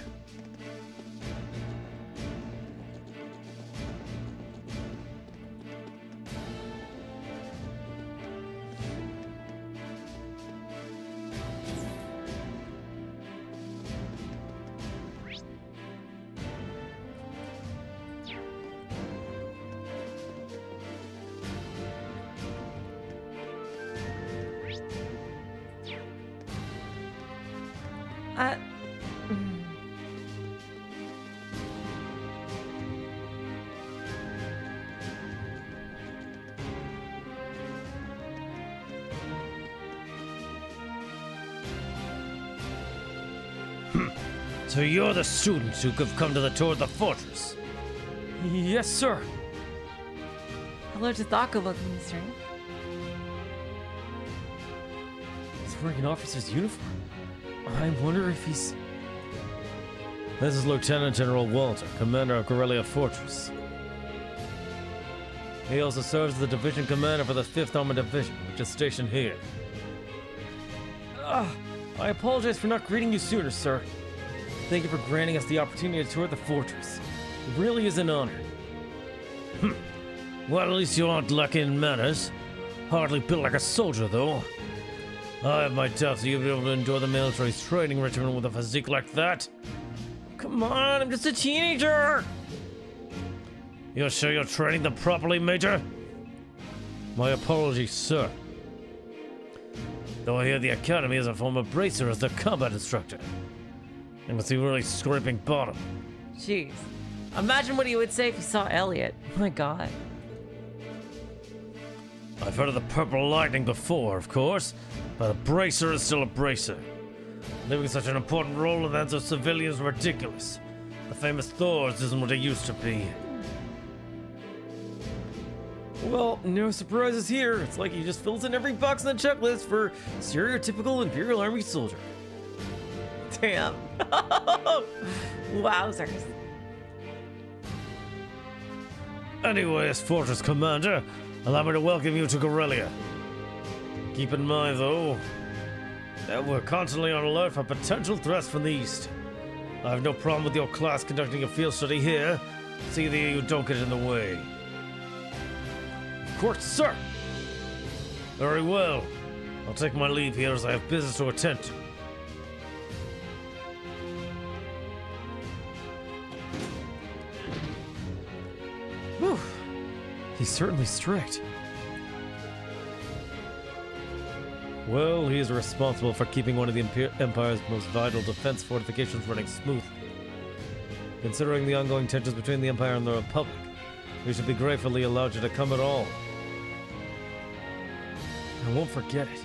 So you're the students who have come to the tour of the fortress? Yes, sir. Hello to Thaka, welcome, Mr. He's wearing an officer's uniform. I wonder if he's... This is Lieutenant General Walter, commander of Garrelia Fortress. He also serves as the division commander for the 5th Armored Division, which is stationed here. I apologize for not greeting you sooner, sir. Thank you for granting us the opportunity to tour the fortress. It really is an honor. Well, at least you aren't lacking in manners. Hardly built like a soldier, though. I have my doubts that you'll be able to endure the military's training regimen with a physique like that. Come on, I'm just a teenager! You're sure you're training them properly, Major? My apologies, sir. Though I hear the Academy has a former bracer as their combat instructor. They must be really scraping bottom. Jeez. Imagine what he would say if he saw Elliot. Oh my god. I've heard of the Purple Lightning before, of course, but a bracer is still a bracer. Leaving such an important role in the hands of civilians is ridiculous. The famous Thors isn't what it used to be. Well, no surprises here. It's like he just fills in every box on the checklist for stereotypical Imperial Army soldier. Damn. Wowzers. Anyway, as Fortress Commander, allow me to welcome you to Garrelia. Keep in mind, though, that we're constantly on alert for potential threats from the east. I have no problem with your class conducting a field study here. See that you don't get in the way. Of course, sir. Very well. I'll take my leave here as I have business to attend to. Whew. He's certainly strict. Well, he is responsible for keeping one of the Empire's most vital defense fortifications running smoothly. Considering the ongoing tensions between the Empire and the Republic, we should be grateful he allowed you to come at all. I won't forget it.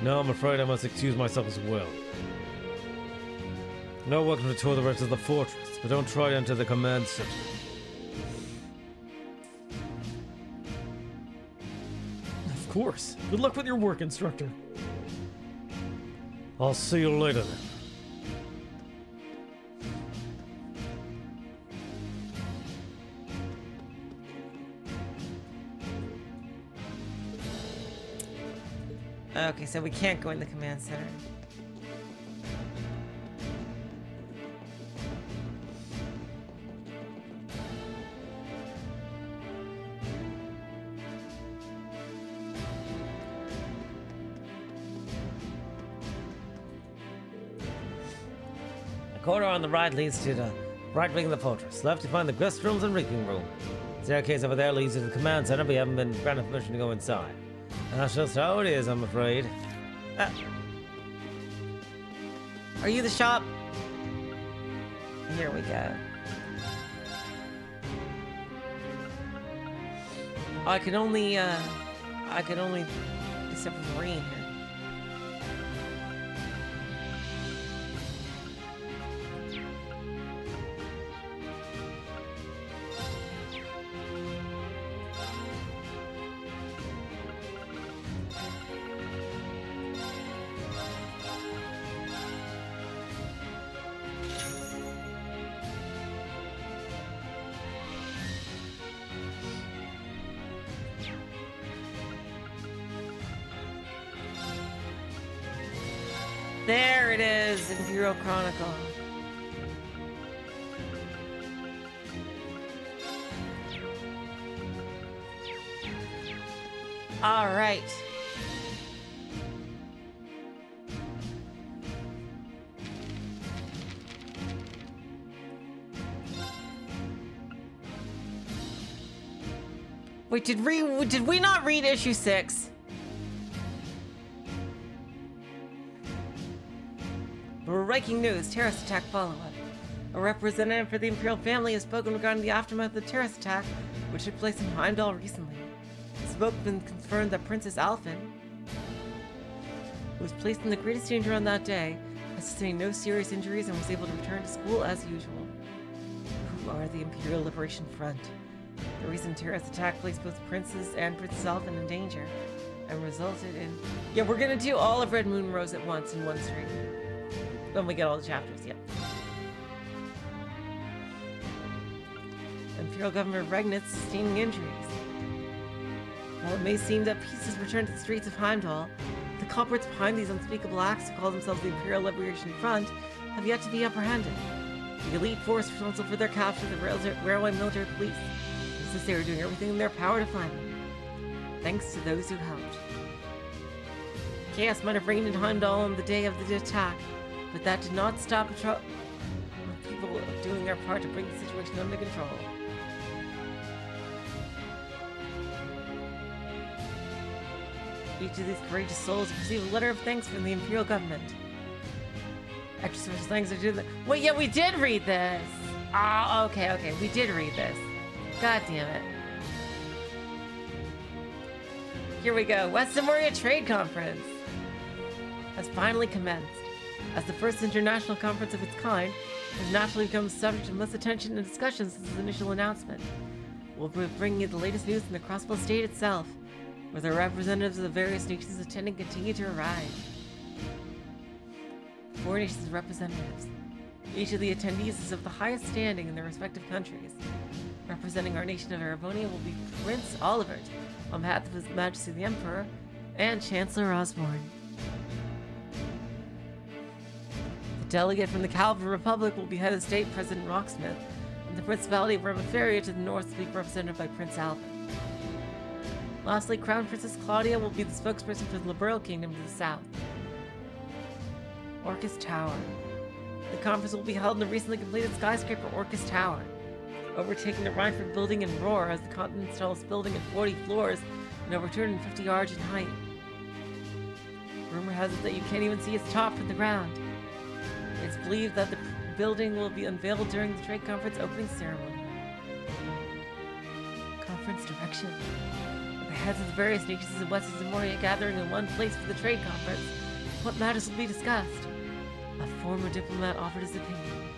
Now I'm afraid I must excuse myself as well. Now welcome to tour the rest of the fortress, but don't try to enter the command center. Of course. Good luck with your work, instructor. I'll see you later then. Okay, so we can't go in the command center. The corridor on the right leads to the right wing of the fortress. Left, you find the guest rooms and reaping room. Staircase over there leads to the command center, but you haven't been granted permission to go inside. That's just how it is, I'm afraid. Are you the shop? Here we go. I can only do stuff with Marine here. There it is, Imperial Chronicle. All right. Wait, did we not read issue 6? Breaking news, terrorist attack follow-up. A representative for the Imperial family has spoken regarding the aftermath of the terrorist attack, which took place in Heimdall recently. The spokesman confirmed that Princess Alphen, who was placed in the greatest danger on that day, has sustained no serious injuries and was able to return to school as usual. Who are the Imperial Liberation Front? The recent terrorist attack placed both Princess and Princess Alphen in danger, and resulted in... Yeah, we're gonna do all of Red Moon Rose at once in one stream. When we get all the chapters, yep. Imperial Governor Regnitz sustaining injuries. While it may seem that peace has returned to the streets of Heimdall, the culprits behind these unspeakable acts, who call themselves the Imperial Liberation Front, have yet to be apprehended. The elite force responsible for their capture, the railway military police, says they are doing everything in their power to find them. Thanks to those who helped. Chaos might have reigned in Heimdall on the day of the attack, but that did not stop people doing their part to bring the situation under control. Each of these courageous souls received a letter of thanks from the Imperial government. Extra special thanks are due to the... Wait, yeah, we did read this! Ah, okay, we did read this. God damn it. Here we go. West Samoria Trade Conference has finally commenced. As the first international conference of its kind, it has naturally become subject to much attention and discussion since its initial announcement. We'll be bringing you the latest news from the Crossbow State itself, where the representatives of the various nations attending continue to arrive. 4 nations of representatives. Each of the attendees is of the highest standing in their respective countries. Representing our nation of Erebonia will be Prince Olivert, on behalf of His Majesty the Emperor, and Chancellor Osborne. Delegate from the Calvin Republic will be head of state President Rocksmith, and the Principality of Remiferia to the north will be represented by Prince Alvin. Lastly, Crown Princess Claudia will be the spokesperson for the Liberal Kingdom to the south. Orcus Tower. The conference will be held in the recently completed skyscraper Orcus Tower, overtaking the Rhineford building in Roar as the continent's tallest building at 40 floors and over 250 yards in height. Rumor has it that you can't even see its top from the ground. It's believed that the building will be unveiled during the trade conference opening ceremony. Conference direction. With the heads of the various nations of West Zamoria gathering in one place for the trade conference, what matters will be discussed? A former diplomat offered his opinion.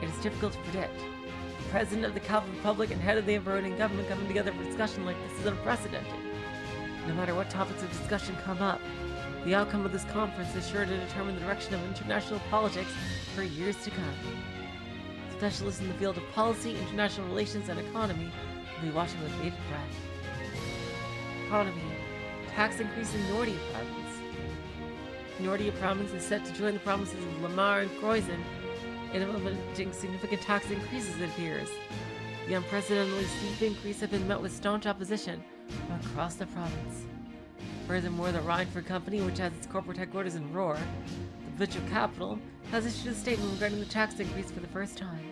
It is difficult to predict. The president of the Calvin Republic and head of the Emperonian government coming together for discussion like this is unprecedented. No matter what topics of discussion come up, the outcome of this conference is sure to determine the direction of international politics for years to come. Specialists in the field of policy, international relations, and economy will be watching with bated breath. Economy. Tax increase in Nordia province. Nordia province is set to join the provinces of Lamar and Croizen in implementing significant tax increases, it appears. The unprecedentedly steep increase have been met with staunch opposition across the province. Furthermore, the Rhineford Company, which has its corporate headquarters in Roar, the provincial capital, has issued a statement regarding the tax increase for the first time.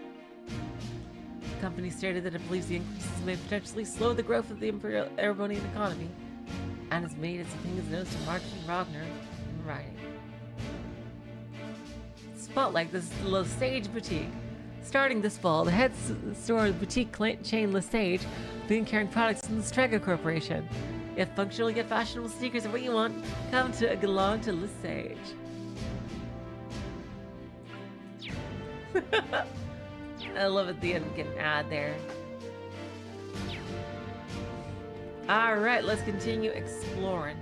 The company stated that it believes the increases may potentially slow the growth of the Imperial Erebonian economy, and has made its opinions known to Marquis Ragnar in writing. Spotlight, this is the Lesage Boutique. Starting this fall, the head store of the boutique chain Lesage will begin carrying products from the Strega Corporation. If functional yet fashionable sneakers are what you want, come to belong to Lesage. I love at the end get an ad there. Alright, let's continue exploring.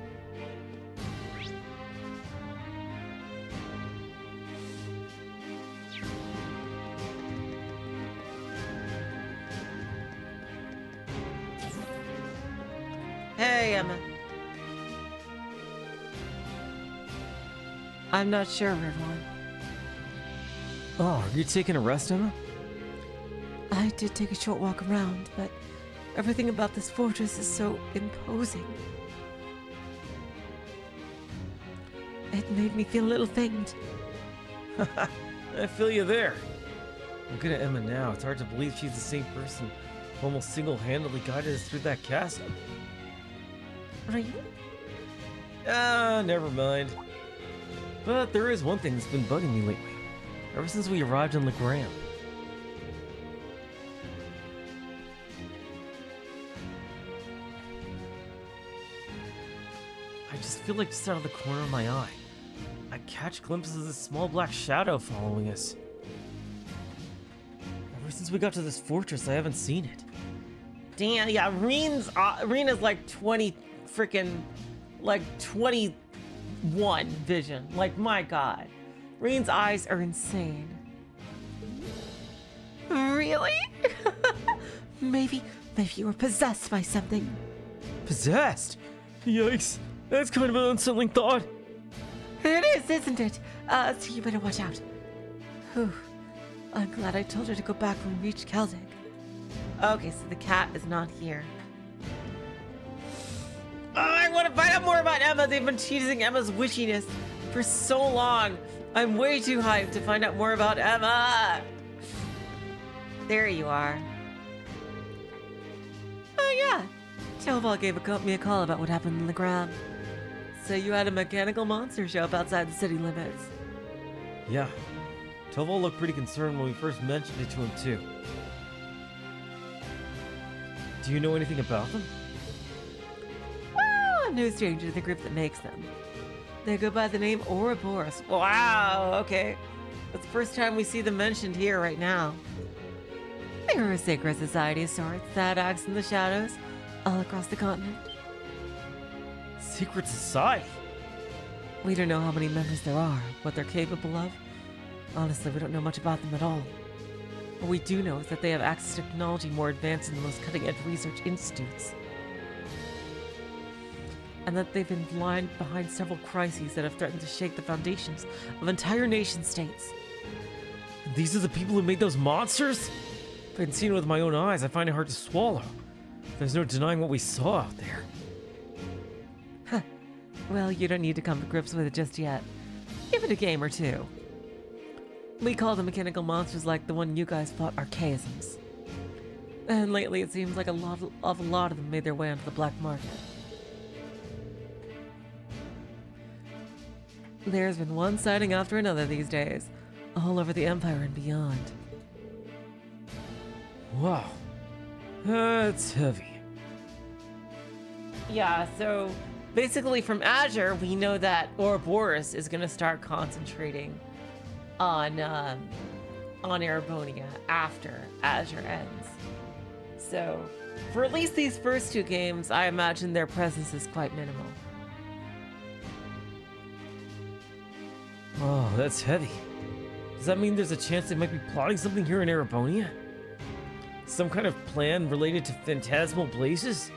Hey, Emma. I'm not sure, everyone. Oh, are you taking a rest, Emma? I did take a short walk around, but everything about this fortress is so imposing. It made me feel a little faint. I feel you there. Looking at Emma now, it's hard to believe she's the same person who almost single-handedly guided us through that castle. Really? Never mind. But there is one thing that's been bugging me lately. Ever since we arrived in Legram. I just feel like just out of the corner of my eye, I catch glimpses of this small black shadow following us. Ever since we got to this fortress, I haven't seen it. Damn, yeah, Rena's like 20 freaking, like 21 vision. Like, my god. Reen's eyes are insane. Really? maybe you were possessed by something. Possessed? Yikes. That's kind of an unsettling thought. It is, isn't it? So you better watch out. Whew. I'm glad I told her to go back when we reached Celdic. Okay, so the cat is not here. Oh, I want to find out more about Emma. They've been teasing Emma's witchiness for so long. I'm way too hyped to find out more about Emma. There you are. Oh yeah, Toval gave me a call about what happened in Legram. So you had a mechanical monster show up outside the city limits. Yeah. Toval looked pretty concerned when we first mentioned it to him too. Do you know anything about them? Well, I'm no stranger to the group that makes them. They go by the name Ouroboros. Wow, okay. That's the first time we see them mentioned here right now. They're a sacred society of sorts that acts in the shadows all across the continent. Secret society? We don't know how many members there are, what they're capable of. Honestly, we don't know much about them at all. What we do know is that they have access to technology more advanced than the most cutting-edge research institutes. And that they've been lying behind several crises that have threatened to shake the foundations of entire nation-states. These are the people who made those monsters? If I hadn't seen it with my own eyes, I find it hard to swallow. There's no denying what we saw out there. Huh. Well, you don't need to come to grips with it just yet. Give it a game or two. We call the mechanical monsters like the one you guys fought archaisms. And lately it seems like a lot of them made their way onto the black market. There's been one sighting after another these days, all over the Empire and beyond. Wow. That's heavy. Yeah, so basically from Azure, we know that Ouroboros is going to start concentrating on Erebonia after Azure ends. So for at least these first two games, I imagine their presence is quite minimal. Oh, that's heavy. Does that mean there's a chance they might be plotting something here in Erebonia? Some kind of plan related to phantasmal places?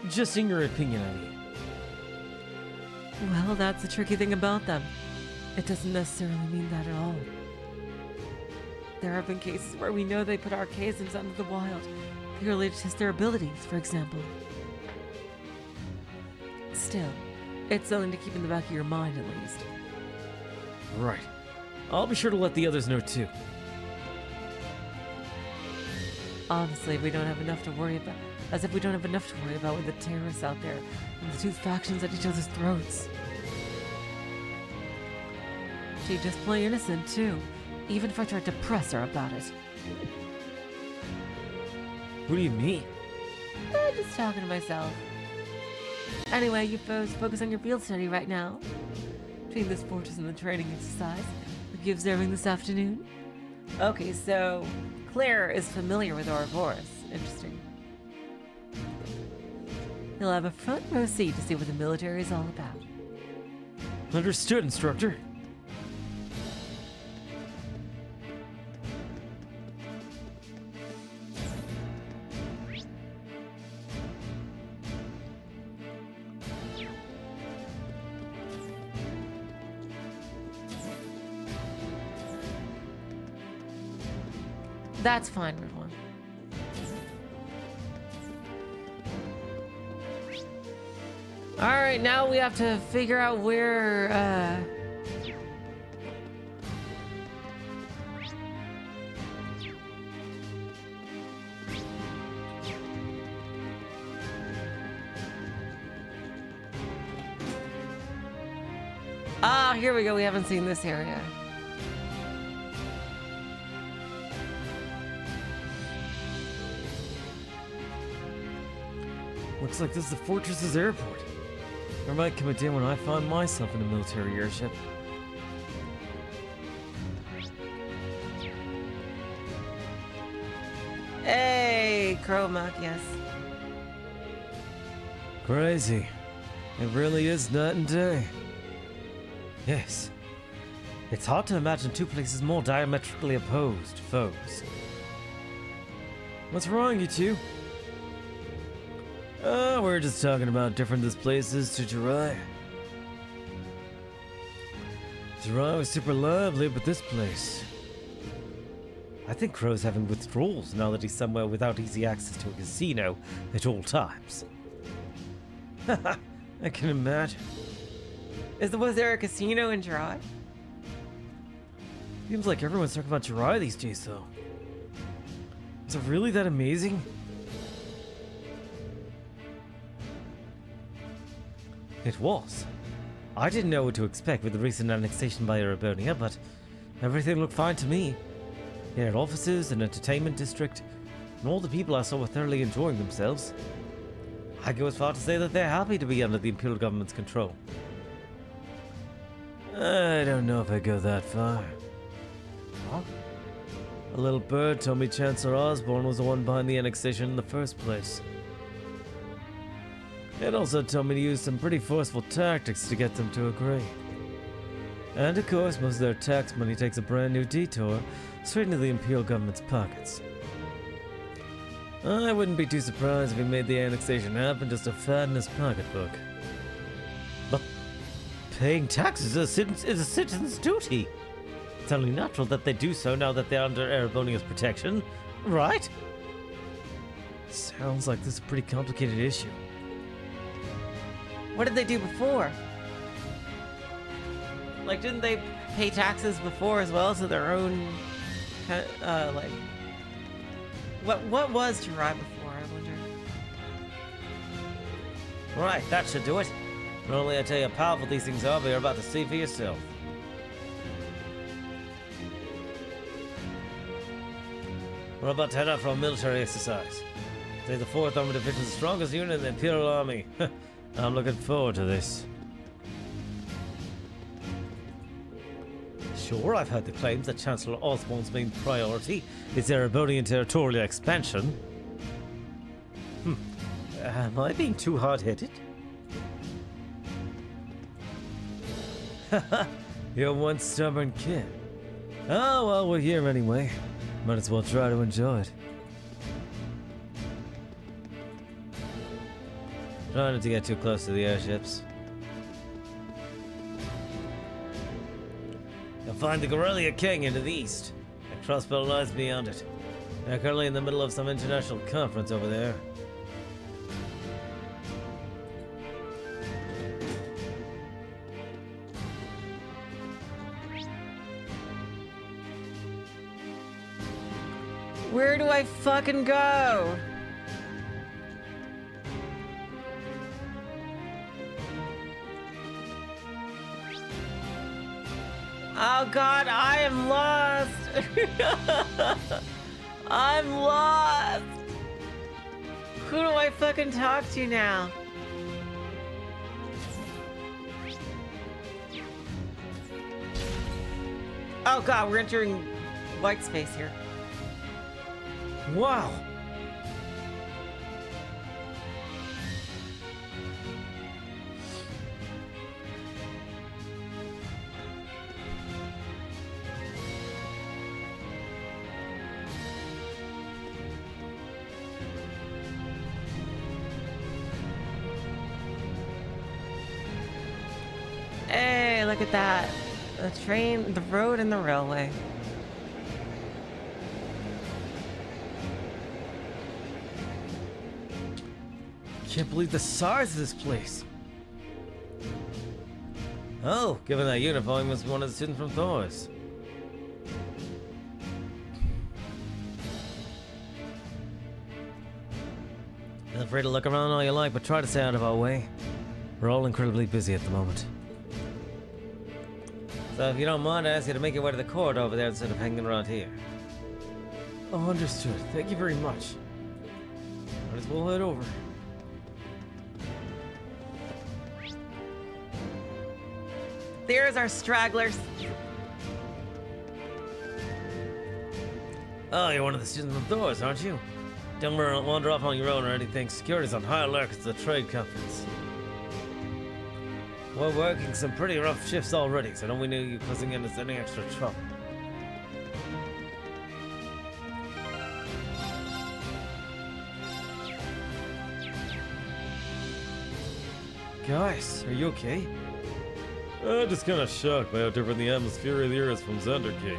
Just in your opinion, I mean. Well, that's the tricky thing about them. It doesn't necessarily mean that at all. There have been cases where we know they put archaisms out into the wild, purely to test their abilities, for example. Still, it's something to keep in the back of your mind at least. Right. I'll be sure to let the others know too. Honestly, we don't have enough to worry about. As if we don't have enough to worry about with the terrorists out there and the two factions at each other's throats. She'd just play innocent too, even if I tried to press her about it. What do you mean? I'm just talking to myself. Anyway, you folks focus on your field study right now. Between this fortress and the training exercise we'll be observing this afternoon. Okay, so Claire is familiar with Ouroboros. Interesting. He'll have a front row seat to see what the military is all about. Understood, instructor. That's fine, Route 1. Alright, now we have to figure out where, Ah, here we go. We haven't seen this area. Looks like this is the fortress's airport. There might come a day when I find myself in a military airship. Hey, Cromac, yes. Crazy. It really is night and day. Yes. It's hard to imagine two places more diametrically opposed foes. What's wrong, you two? We're just talking about different this place is to Jirai. Jirai was super lively, but this place... I think Crow's having withdrawals now that he's somewhere without easy access to a casino at all times. I can imagine. Was there a casino in Jirai? Seems like everyone's talking about Jirai these days, though. Is it really that amazing? It was. I didn't know what to expect with the recent annexation by Ouroboros, but everything looked fine to me. It had offices, an entertainment district, and all the people I saw were thoroughly enjoying themselves. I go as far to say that they're happy to be under the Imperial government's control. I don't know if I go that far. Huh? A little bird told me Chancellor Osborne was the one behind the annexation in the first place. It also told me to use some pretty forceful tactics to get them to agree. And of course, most of their tax money takes a brand new detour straight into the Imperial government's pockets. I wouldn't be too surprised if he made the annexation happen just to fatten his pocketbook. But paying taxes is a citizen's duty. It's only natural that they do so now that they're under Ouroboros' protection, right? Sounds like this is a pretty complicated issue. What did they do before? Like, didn't they pay taxes before as well to their own, like... What was Jirai before, I wonder? Right, that should do it. Not only I tell you how powerful these things are, but you're about to see for yourself. We're about to head out for a military exercise. Say the 4th Armored Division's the strongest unit in the Imperial Army. I'm looking forward to this. Sure, I've heard the claims that Chancellor Osborne's main priority is Ouroboros territorial expansion. Am I being too hard-headed? You're one stubborn kid. Oh, well, we're here anyway. Might as well try to enjoy it. Try not to get too close to the airships. You'll find the Garrelia Canyon to the east. A crossbow lies beyond it. They're currently in the middle of some international conference over there. Where do I fucking go? Oh god, I am lost. I'm lost. Who do I fucking talk to now? Oh god, we're entering white space here. Wow! Hey, look at that. The train, the road, and the railway. Can't believe the size of this place. Oh, given that uniform, you must be one of the students from Thor's. Feel free to look around all you like, but try to stay out of our way. We're all incredibly busy at the moment. So if you don't mind, I ask you to make your way to the court over there instead of hanging around here. Oh, understood. Thank you very much. Might as well head over. There's our stragglers. Oh, you're one of the students from Thor's, aren't you? Don't wander off on your own or anything. Security's on high alert. It's the trade conference. We're working some pretty rough shifts already, so don't we need you causing us any extra trouble. Guys, are you okay? Just kind of shocked by how different the atmosphere here is from Zendergate.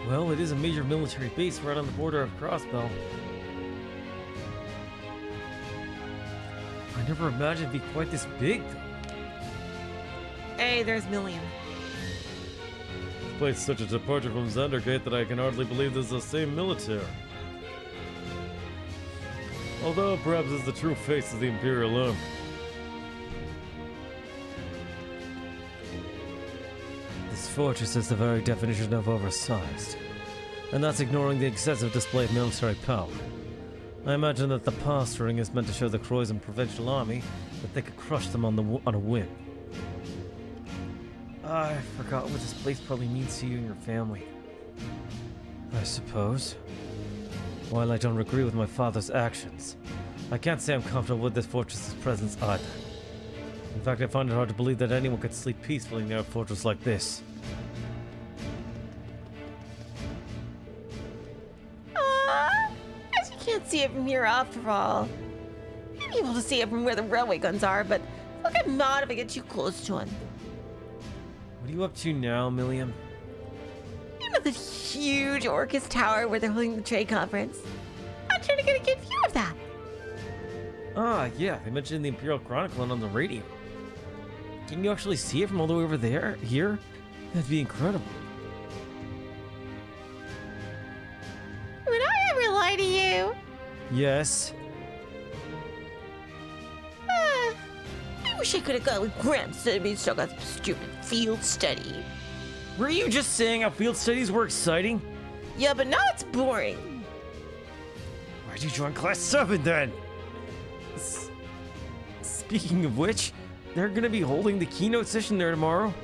Well, it is a major military base right on the border of Crossbell. I never imagined it'd be quite this big, though. Hey, there's Million. This place is such a departure from Zendergate that I can hardly believe this is the same military. Although perhaps it's the true face of the Imperial Army. This fortress is the very definition of oversized. And that's ignoring the excessive display of military power. I imagine that the posturing is meant to show the Croydon Provincial Army that they could crush them on a whim. I forgot what this place probably means to you and your family. I suppose. While I don't agree with my father's actions, I can't say I'm comfortable with this fortress's presence either. In fact, I find it hard to believe that anyone could sleep peacefully near a fortress like this. Guess you can't see it from here after all. You'd be able to see it from where the railway guns are, but look at Maud if I get too close to him. What are you up to now, Milliam? You know the huge Orcus Tower where they're holding the trade conference? I'm trying to get a good view of that. Ah, yeah, they mentioned in the Imperial Chronicle and on the radio. Can you actually see it from all the way over there? Here? That'd be incredible. Would I ever lie to you? Yes. I wish I could have gone with Gramps instead of being stuck on some stupid field study. Were you just saying how field studies were exciting? Yeah, but now it's boring. Why'd you join Class 7 then? Speaking of which, they're gonna be holding the keynote session there tomorrow.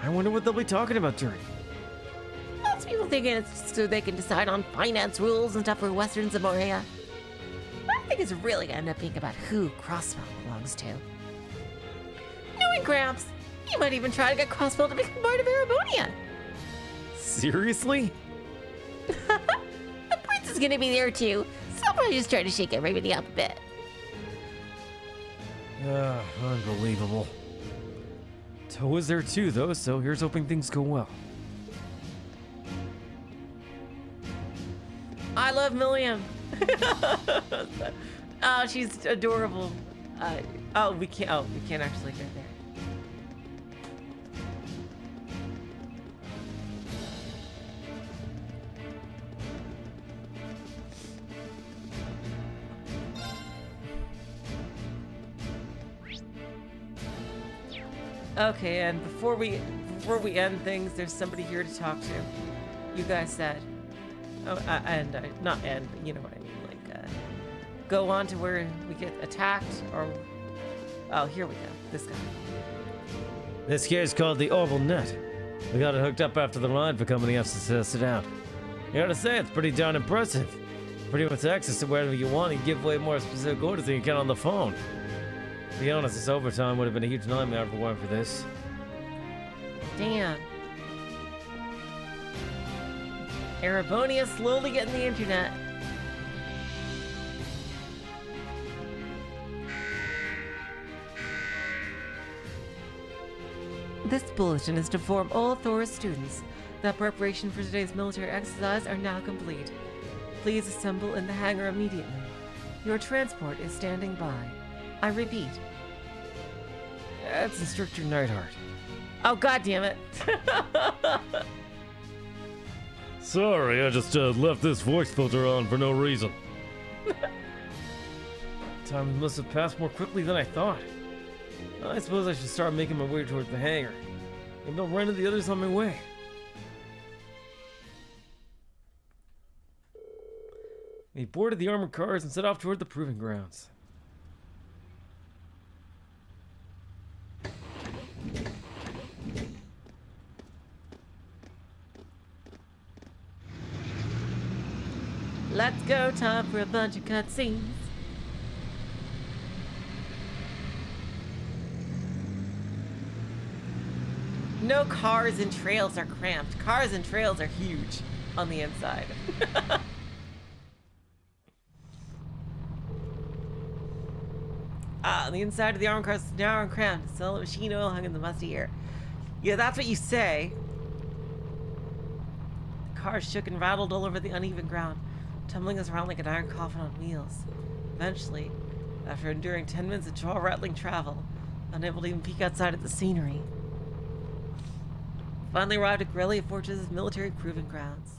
I wonder what they'll be talking about during. Lots of people thinking it's so they can decide on finance rules and stuff for Western Zamoria. But I think it's really gonna end up being about who Crossbell belongs to. Knowing Gramps, he might even try to get Crossbell to become part of Arabonia. Seriously? The prince is gonna be there too, so I'll probably just try to shake everybody up a bit. Unbelievable. Toe is there too, though, so here's hoping things go well. I love Milliam. Oh, she's adorable. We can't actually get there. Okay, and before we end things, there's somebody here to talk to. You guys said, not end, but you know what I mean, like go on to where we get attacked, or here we go. This guy. This here is called the Orbital Net. We got it hooked up after the ride for company has to test it out. You gotta say, it's pretty darn impressive. Pretty much access to wherever you want. You give way more specific orders than you can on the phone. To be honest, this overtime would have been a huge nightmare if it weren't for this. Damn. Arabonia slowly getting the internet. This bulletin is to inform all Thoris students that preparation for today's military exercise are now complete. Please assemble in the hangar immediately. Your transport is standing by. I repeat. That's Instructor Neidhart. Oh, god damn it. Sorry, I just left this voice filter on for no reason. Time must have passed more quickly than I thought. I suppose I should start making my way towards the hangar. Maybe I'll run into the others on my way. We boarded the armored cars and set off toward the proving grounds. Let's go, time for a bunch of cutscenes. No, cars and trails are cramped. Cars and trails are huge on the inside. On the inside of the armored cars is narrow and cramped. The smell of machine oil hung in the musty air. Yeah, that's what you say. The cars shook and rattled all over the uneven ground, tumbling us around like an iron coffin on wheels. Eventually, after enduring 10 minutes of jaw-rattling travel, unable to even peek outside at the scenery, finally arrived at Garrelia Fortress's military proving grounds.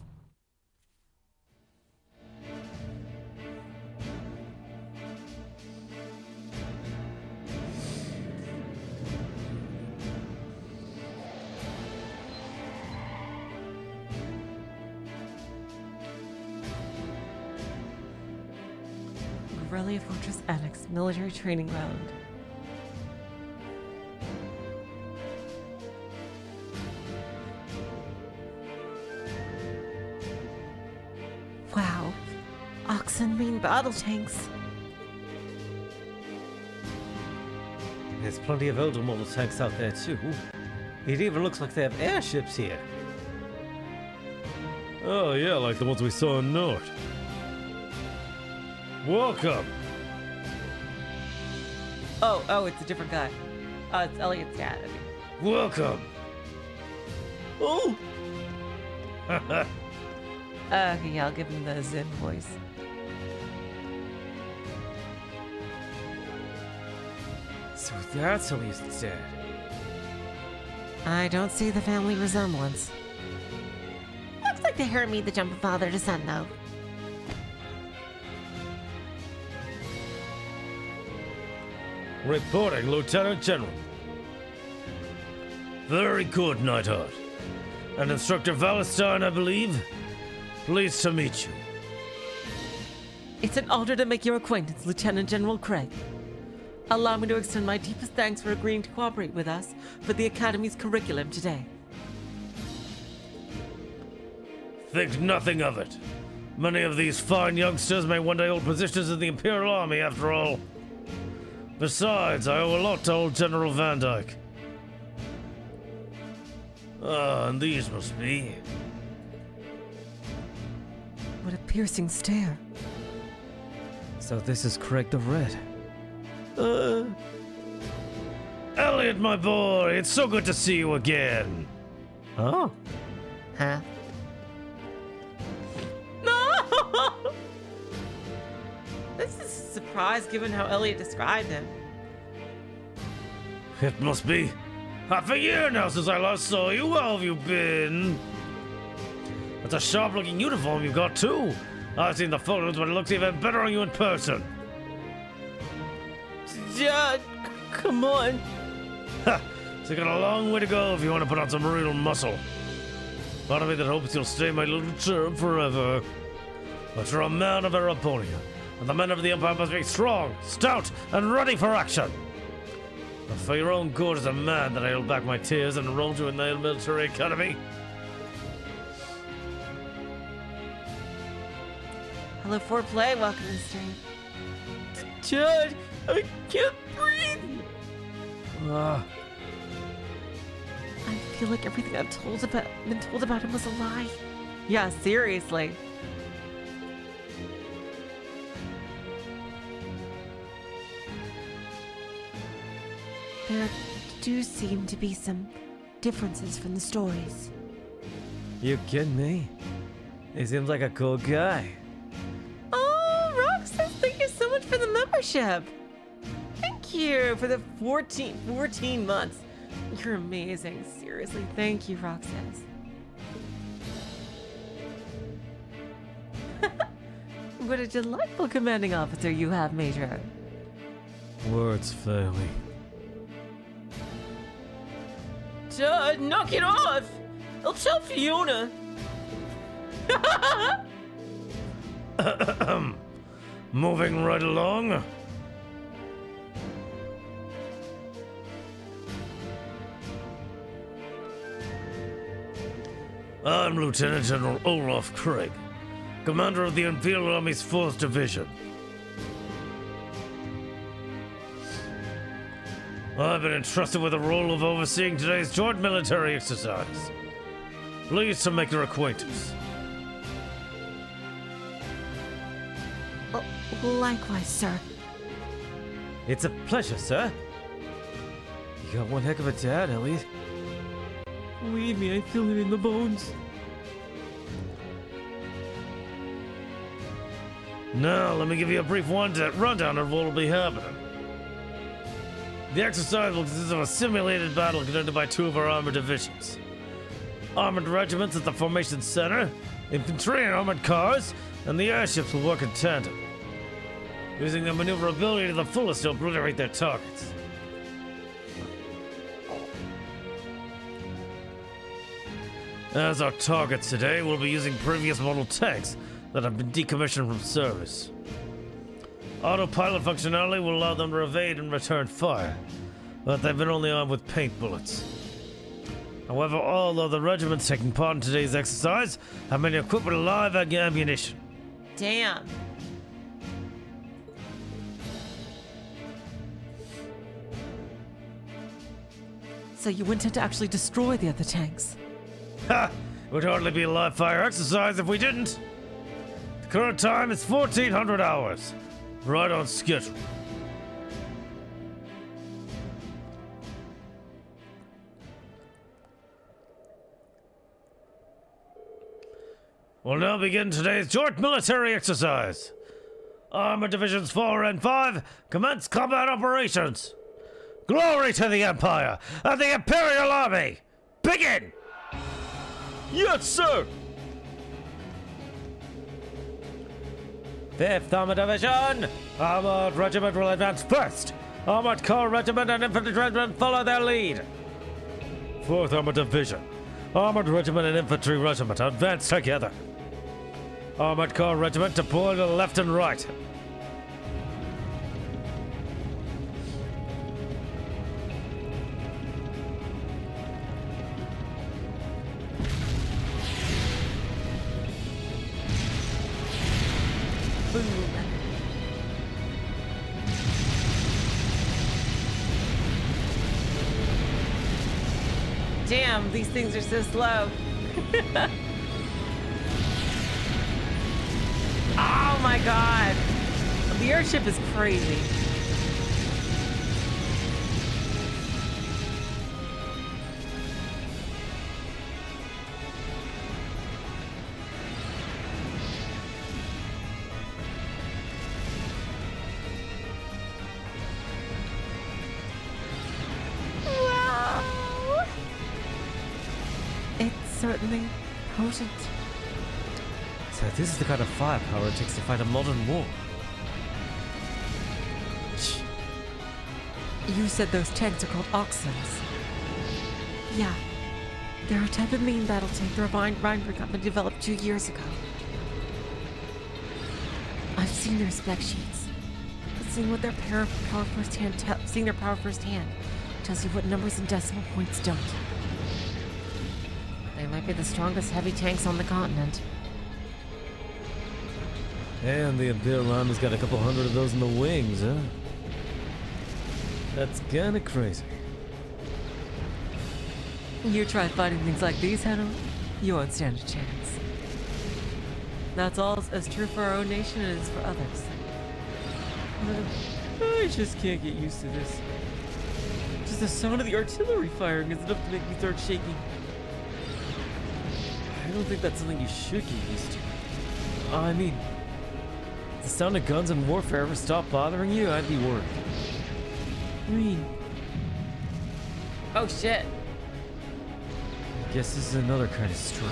Garrelia Fortress Annex military training ground. Wow, oxen main battle tanks. There's plenty of older model tanks out there too. It even looks like they have airships here. Oh yeah, like the ones we saw in Nord. Welcome! Oh, it's a different guy. It's Elliot's dad. I think. Welcome! Oh! Okay, yeah, I'll give him the Zen voice. So that's Elliot's dad. I don't see the family resemblance. Looks like the hair made the jump from father to son, though. Reporting, Lieutenant General. Very good, Neidhart. And Instructor Wallenstein, I believe. Pleased to meet you. It's an honor to make your acquaintance, Lieutenant General Craig. Allow me to extend my deepest thanks for agreeing to cooperate with us for the Academy's curriculum today. Think nothing of it. Many of these fine youngsters may one day hold positions in the Imperial Army, after all. Besides, I owe a lot to old General Van Dyke. Ah, and these must be. What a piercing stare. So this is Craig the Red. Elliot, my boy, it's so good to see you again. Oh, Huh? No! This is a surprise given how Elliot described him. It must be half a year now since I last saw you. How have you been? That's a sharp-looking uniform you've got, too. I've seen the photos, but it looks even better on you in person. Dad, come on. Ha! So you got a long way to go if you want to put on some real muscle. Part of me that hopes you'll stay my little cherub forever. But you're a man of Ouroboros, and the men of the Empire must be strong, stout, and ready for action. But for your own good as a man that I held back my tears and enrolled you in the military academy. Hello, foreplay. Welcome to the stream. Dad, I can't breathe. ah, I feel like everything I've been told about him was a lie. Yeah, seriously. There do seem to be some differences from the stories. you kidding me? He seems like a cool guy. Oh, Roxas, thank you so much for the membership. Thank you for the 14 months. You're amazing. Seriously, thank you, Roxas. What a delightful commanding officer you have, Major. Words fail me. Dad, knock it off! I'll tell Fiona. Moving right along. I'm Lieutenant General Olaf Craig, commander of the Imperial Army's 4th Division. I've been entrusted with the role of overseeing today's joint military exercise. Pleased to make your acquaintance. Oh, likewise, sir. It's a pleasure, sir. You got one heck of a dad, Elliot. Believe me, I feel it in the bones. Now, let me give you a brief rundown of what will be happening. The exercise will consist of a simulated battle conducted by 2 of our armored divisions. Armored regiments at the formation center, infantry and armored cars, and the airships will work in tandem, using their maneuverability to the fullest to obliterate their targets. As our targets today, we'll be using previous model tanks that have been decommissioned from service. Autopilot functionality will allow them to evade and return fire, but they've been only armed with paint bullets. However, all other regiments taking part in today's exercise have been equipped with live ammunition. Damn. So you intend to actually destroy the other tanks? Ha! It would hardly be a live fire exercise if we didn't. The current time is 1400 hours. Right on schedule. We'll now begin today's joint military exercise. Armored Divisions 4 and 5 commence combat operations. Glory to the Empire and the Imperial Army! Begin! Yes, sir! 5th Armored Division! Armored Regiment will advance first! Armored Corps Regiment and Infantry Regiment follow their lead! 4th Armored Division. Armored Regiment and Infantry Regiment advance together. Armored Corps Regiment deploy to the left and right. Damn, these things are so slow. Oh my god. The airship is crazy. certainly potent. So this is the kind of firepower it takes to fight a modern war. Shh. You said those tanks are called Oxens. Yeah. They're a type of main battle tank the Reinberg Company developed 2 years ago. I've seen their spec sheets. But seeing their power firsthand tells you what numbers and decimal points don't. They might be the strongest heavy tanks on the continent. And the Imperial Army's got a couple hundred of those in the wings, huh? That's kinda crazy. You try fighting things like these head on, you won't stand a chance. That's all as true for our own nation as it is for others. I just can't get used to this. Just the sound of the artillery firing is enough to make me start shaking. I don't think that's something you should get used to. I mean, if the sound of guns and warfare ever stopped bothering you, I'd be worried. I mean... Oh shit! I guess this is another kind of strike.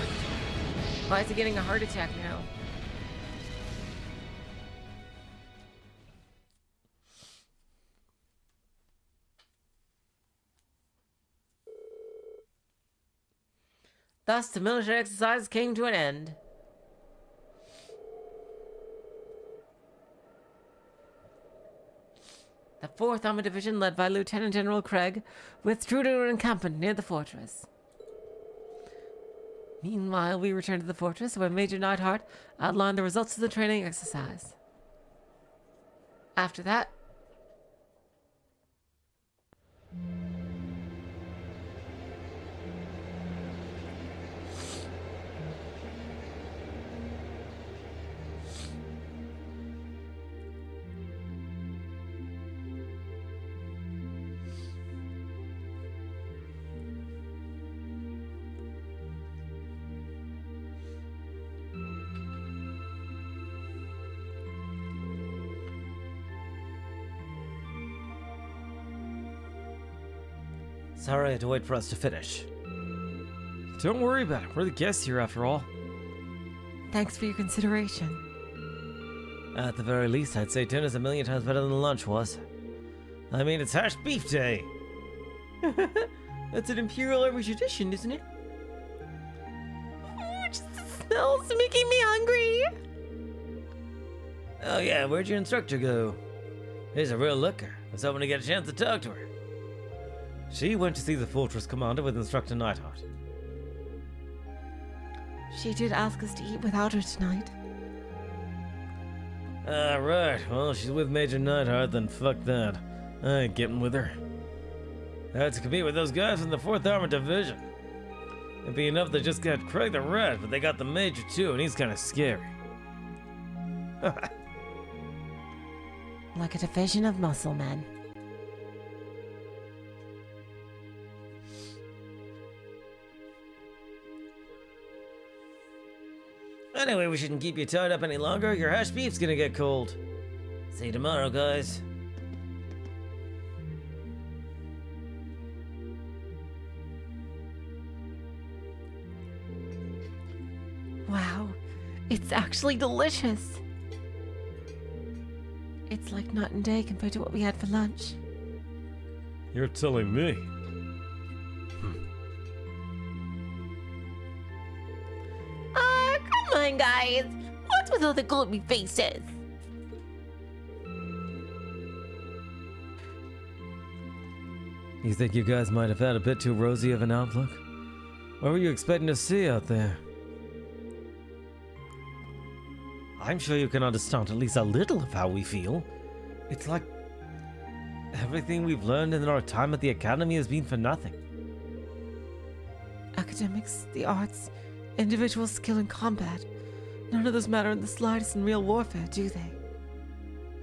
Why is he getting a heart attack now? Thus, the military exercise came to an end. The 4th Armored Division, led by Lieutenant General Craig, withdrew to an encampment near the fortress. Meanwhile, we returned to the fortress where Major Neidhart outlined the results of the training exercise. After that, Sorry I had to wait for us to finish. Don't worry about it. We're the guests here after all. thanks for your consideration. At the very least, I'd say dinner's a million times better than lunch was. I mean, it's hash beef day. That's an Imperial Army tradition, isn't it? Oh, just the smell's making me hungry. Oh yeah, where'd your instructor go? He's a real looker. I was hoping to get a chance to talk to her. She went to see the fortress commander with Instructor Neidhart. She did ask us to eat without her tonight. Ah, right. Well, she's with Major Neidhart, then fuck that. I ain't getting with her. I had to compete with those guys from the 4th Armored Division. It'd be enough they just got Craig the Red, but they got the Major too, and he's kind of scary. Like a division of muscle men. Anyway, we shouldn't keep you tied up any longer. Your hash beef's gonna get cold. See you tomorrow, guys. Wow, it's actually delicious. It's like night and day compared to what we had for lunch. You're telling me? Come on, guys. What's with all the gloomy faces? You think you guys might have had a bit too rosy of an outlook? What were you expecting to see out there? I'm sure you can understand at least a little of how we feel. It's like everything we've learned in our time at the academy has been for nothing. Academics, the arts, individual skill in combat. None of those matter in the slightest in real warfare, do they?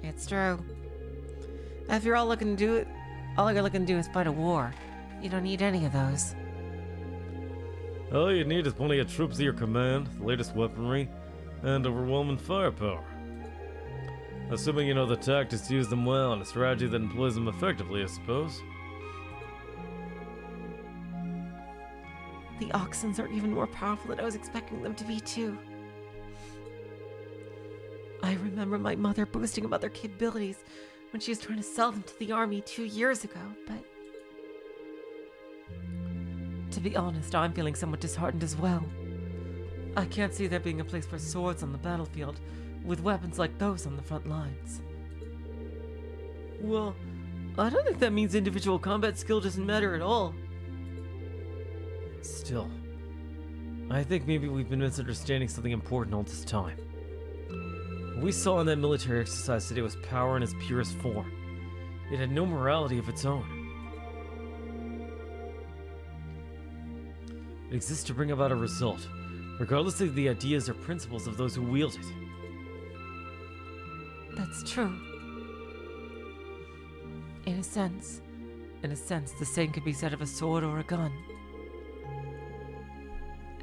It's true. If you're all you're looking to do is fight a war, you don't need any of those. All you need is plenty of troops at your command, the latest weaponry, and overwhelming firepower. Assuming you know the tactics to use them well and a strategy that employs them effectively, I suppose. The Oxens are even more powerful than I was expecting them to be, too. I remember my mother boasting about their capabilities when she was trying to sell them to the army 2 years ago, but... to be honest, I'm feeling somewhat disheartened as well. I can't see there being a place for swords on the battlefield with weapons like those on the front lines. Well, I don't think that means individual combat skill doesn't matter at all. Still, I think maybe we've been misunderstanding something important all this time. What we saw in that military exercise today was power in its purest form. It had no morality of its own. It exists to bring about a result, regardless of the ideas or principles of those who wield it. That's true. In a sense, the same could be said of a sword or a gun.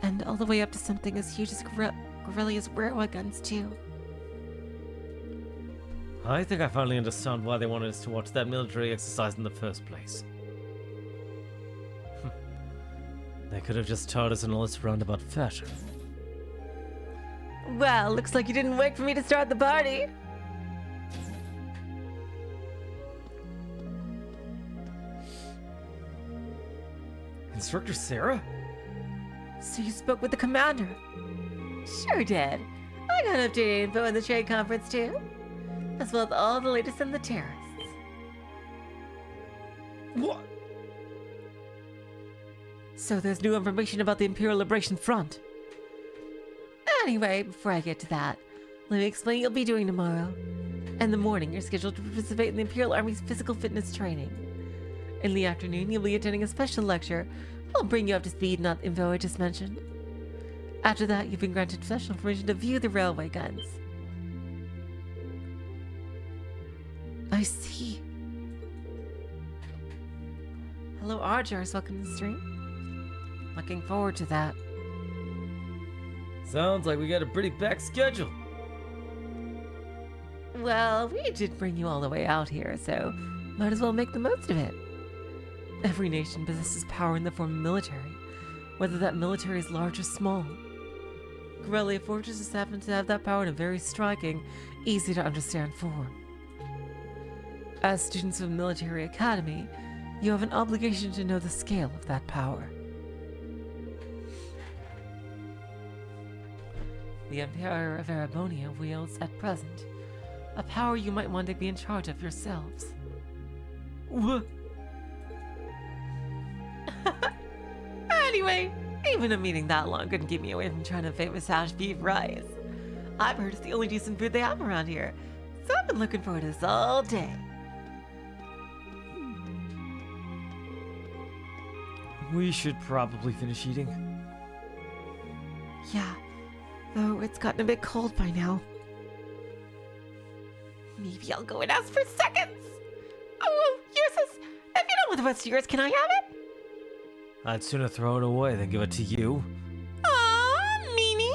And all the way up to something as huge as Garrelia's railway guns, too. I think I finally understand why they wanted us to watch that military exercise in the first place. They could have just taught us in a less roundabout fashion. Well, looks like you didn't wait for me to start the party. Instructor Sarah? So you spoke with the commander? Sure did. I got updated info in the trade conference too, as well as all the latest on the terrorists. What? So there's new information about the Imperial Liberation Front. Anyway, before I get to that, let me explain what you'll be doing tomorrow. In the morning, you're scheduled to participate in the Imperial Army's physical fitness training. In the afternoon, you'll be attending a special lecture. I'll bring you up to speed on the info I just mentioned. After that, you've been granted special permission to view the railway guns. I see. Hello, Arjars. Welcome to the stream. Looking forward to that. Sounds like we got a pretty packed schedule. Well, we did bring you all the way out here, so might as well make the most of it. Every nation possesses power in the form of military, whether that military is large or small. Garrelia fortresses happen to have that power in a very striking, easy to understand form. As students of a military academy, you have an obligation to know the scale of that power. The Emperor of Erebonia wields, at present, a power you might want to be in charge of yourselves. What? Anyway, even a meeting that long couldn't keep me away from trying to famous hash beef rice. I've heard it's the only decent food they have around here, so I've been looking forward to this all day. We should probably finish eating. Yeah, though it's gotten a bit cold by now. Maybe I'll go and ask for seconds. Oh, yours is... If you don't want the rest of yours, can I have it? I'd sooner throw it away than give it to you. Aw, meanie.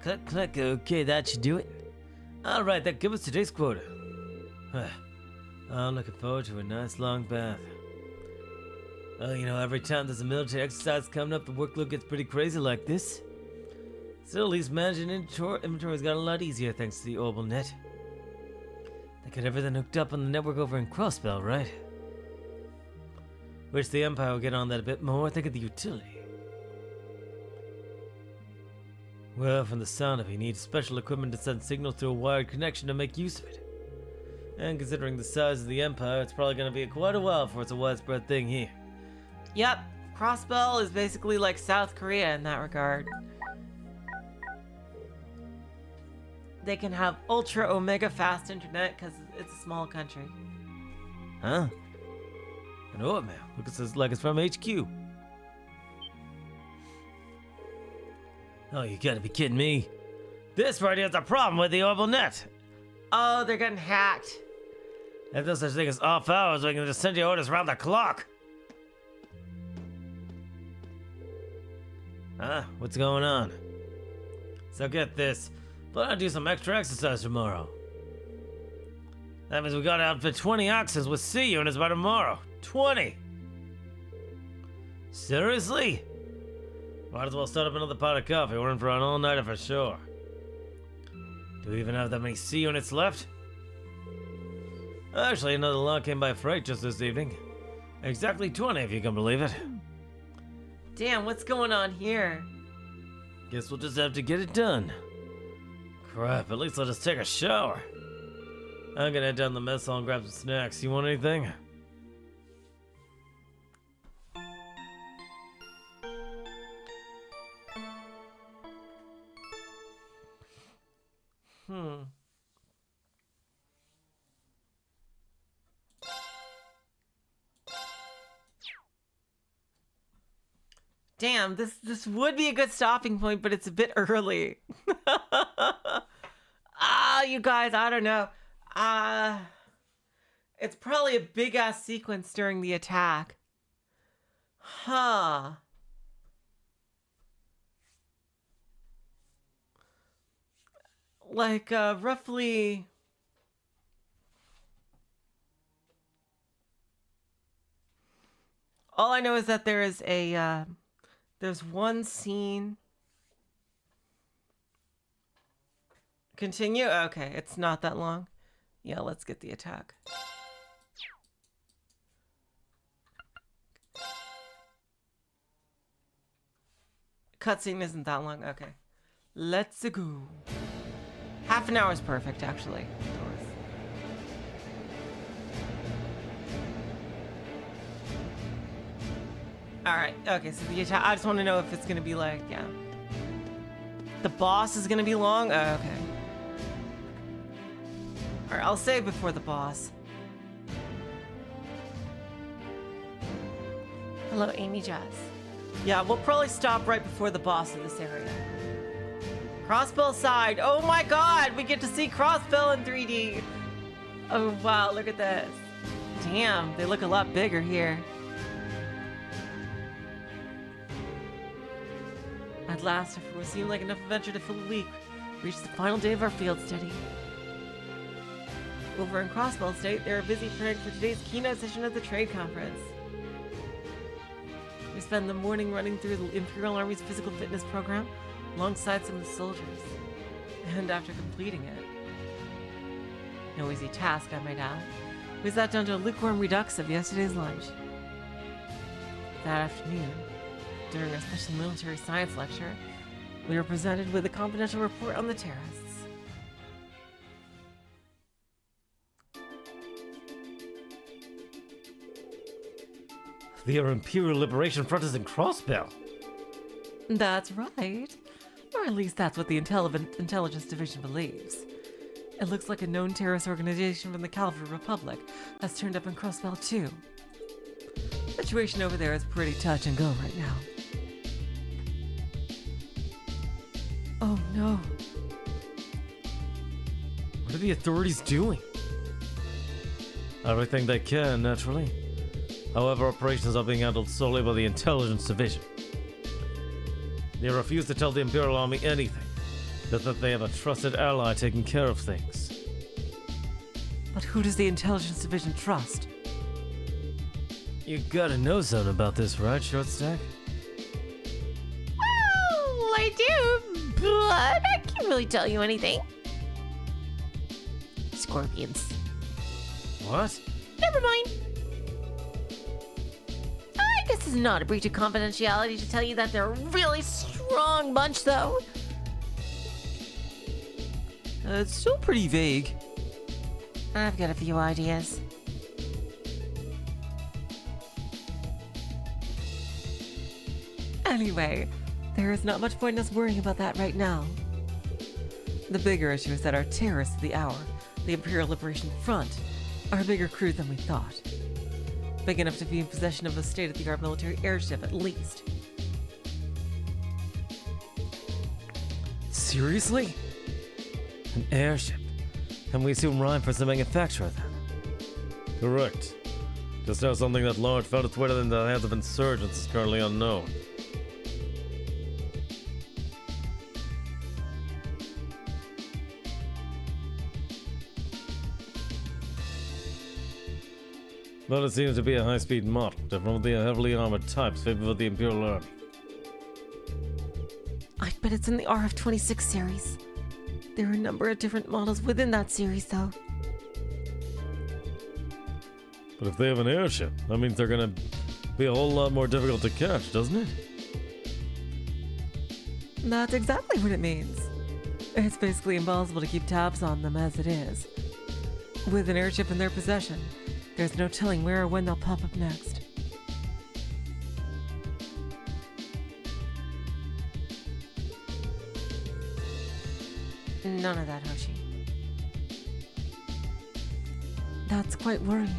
Click, click. Okay, that should do it. Alright, that gives us today's quota. I'm looking forward to a nice long bath. Well, you know, every time there's a military exercise coming up, the workload gets pretty crazy like this. Still, at least managing inventory's got a lot easier thanks to the orbital net. They got everything hooked up on the network over in Crossbell, right? Wish the Empire would get on that a bit more. Think of the utility. Well, from the sound of it, he needs special equipment to send signals through a wired connection to make use of it. And considering the size of the Empire, it's probably going to be quite a while before it's a widespread thing here. Yep, Crossbell is basically like South Korea in that regard. They can have ultra omega fast internet because it's a small country. Huh? I know it, man. Looks like it's from HQ. Oh, you gotta be kidding me. This radio has a problem with the orbital net. Oh, they're getting hacked. If there's such thing as off hours, we can just send you orders around the clock. Huh? What's going on? So get this. Plan on do some extra exercise tomorrow. That means we gotta outfit 20 oxens with sea units by tomorrow. 20! Seriously? Might as well start up another pot of coffee. We're in for an all-nighter for sure. Do we even have that many sea units left? Actually, another lot came by freight just this evening. Exactly 20, if you can believe it. Damn, what's going on here? Guess we'll just have to get it done. Crap, at least I'll just take a shower. I'm gonna head down the mess hall and grab some snacks. You want anything? Damn, this would be a good stopping point, but it's a bit early. You guys, I don't know. It's probably a big ass sequence during the attack. Huh. Like, roughly... All I know is that there is a, there's one scene. Continue? Okay, it's not that long. Yeah, let's get the attack. Cutscene isn't that long. Okay. Let's go. Half an hour is perfect, actually. Alright, okay, so the attack, I just want to know if it's going to be like, yeah. The boss is going to be long? Oh, okay. Alright, I'll say before the boss. Hello, Amy Jazz. Yeah, we'll probably stop right before the boss of this area. Crossbell side. Oh my god, we get to see Crossbell in 3D. Oh wow, look at this. Damn, they look a lot bigger here. At last, after what seemed like enough adventure to fill a week, we reached the final day of our field study. Over in Crossbell State, they are busy preparing for today's keynote session at the trade conference. We spend the morning running through the Imperial Army's physical fitness program alongside some of the soldiers. And after completing it, no easy task, I might add, we sat down to a lukewarm redux of yesterday's lunch. That afternoon, during our special military science lecture, we were presented with a confidential report on the terrorists. The Imperial Liberation Front is in Crossbell. That's right. Or at least that's what the Intelligence Division believes. It looks like a known terrorist organization from the Calvary Republic has turned up in Crossbell too. The situation over there is pretty touch and go right now. Oh no. What are the authorities doing? Everything they can, naturally. However, operations are being handled solely by the Intelligence Division. They refuse to tell the Imperial Army anything, just that they have a trusted ally taking care of things. But who does the Intelligence Division trust? You gotta know something about this, right, Shortstack? Well, I do, but I can't really tell you anything. Scorpions. What? Never mind. I guess it's not a breach of confidentiality to tell you that they're a really strong bunch, though. It's still pretty vague. I've got a few ideas. Anyway, there is not much point in us worrying about that right now. The bigger issue is that our terrorists of the hour, the Imperial Liberation Front, are a bigger crew than we thought. Big enough to be in possession of a state-of-the-art military airship, at least. Seriously? An airship? Can we assume rhyme for the manufacturer then? Correct. Just how something that large found its way in the hands of insurgents is currently unknown. But it seems to be a high-speed model, different from the heavily armored types favored by the Imperial Army. I bet it's in the RF-26 series. There are a number of different models within that series, though. But if they have an airship, that means they're gonna be a whole lot more difficult to catch, doesn't it? That's exactly what it means. It's basically impossible to keep tabs on them as it is. With an airship in their possession, there's no telling where or when they'll pop up next. None of that, Hoshi. That's quite worrying.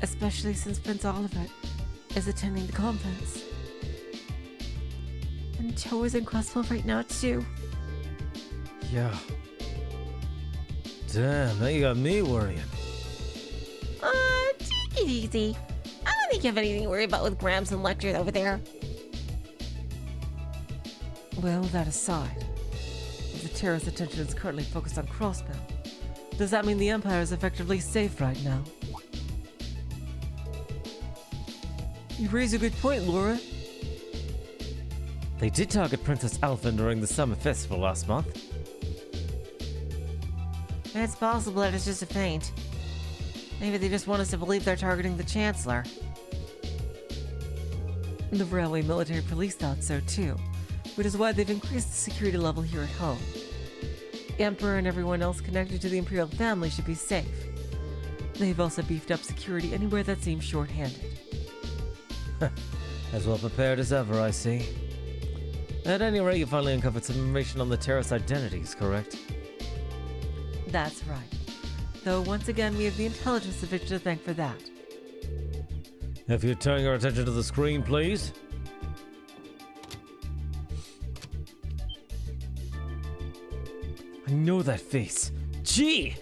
Especially since Prince Oliver is attending the conference. And Joe is in Crossville right now, too. Yeah. Damn, now you got me worrying. Take it easy. I don't think you have anything to worry about with Grams and Lecter over there. Well, that aside, if the terrorist attention is currently focused on Crossbell, does that mean the Empire is effectively safe right now? You raise a good point, Laura. They did target Princess Alphen during the summer festival last month. It's possible that it's just a feint. Maybe they just want us to believe they're targeting the Chancellor. The Railway Military Police thought so too, which is why they've increased the security level here at home. Emperor and everyone else connected to the Imperial family should be safe. They've also beefed up security anywhere that seems short-handed. As well prepared as ever, I see. At any rate, you finally uncovered some information on the terrorist identities, correct? That's right. Though once again, we have the intelligence division to thank for that. If you're turning our attention to the screen, please. I know that face. Gee!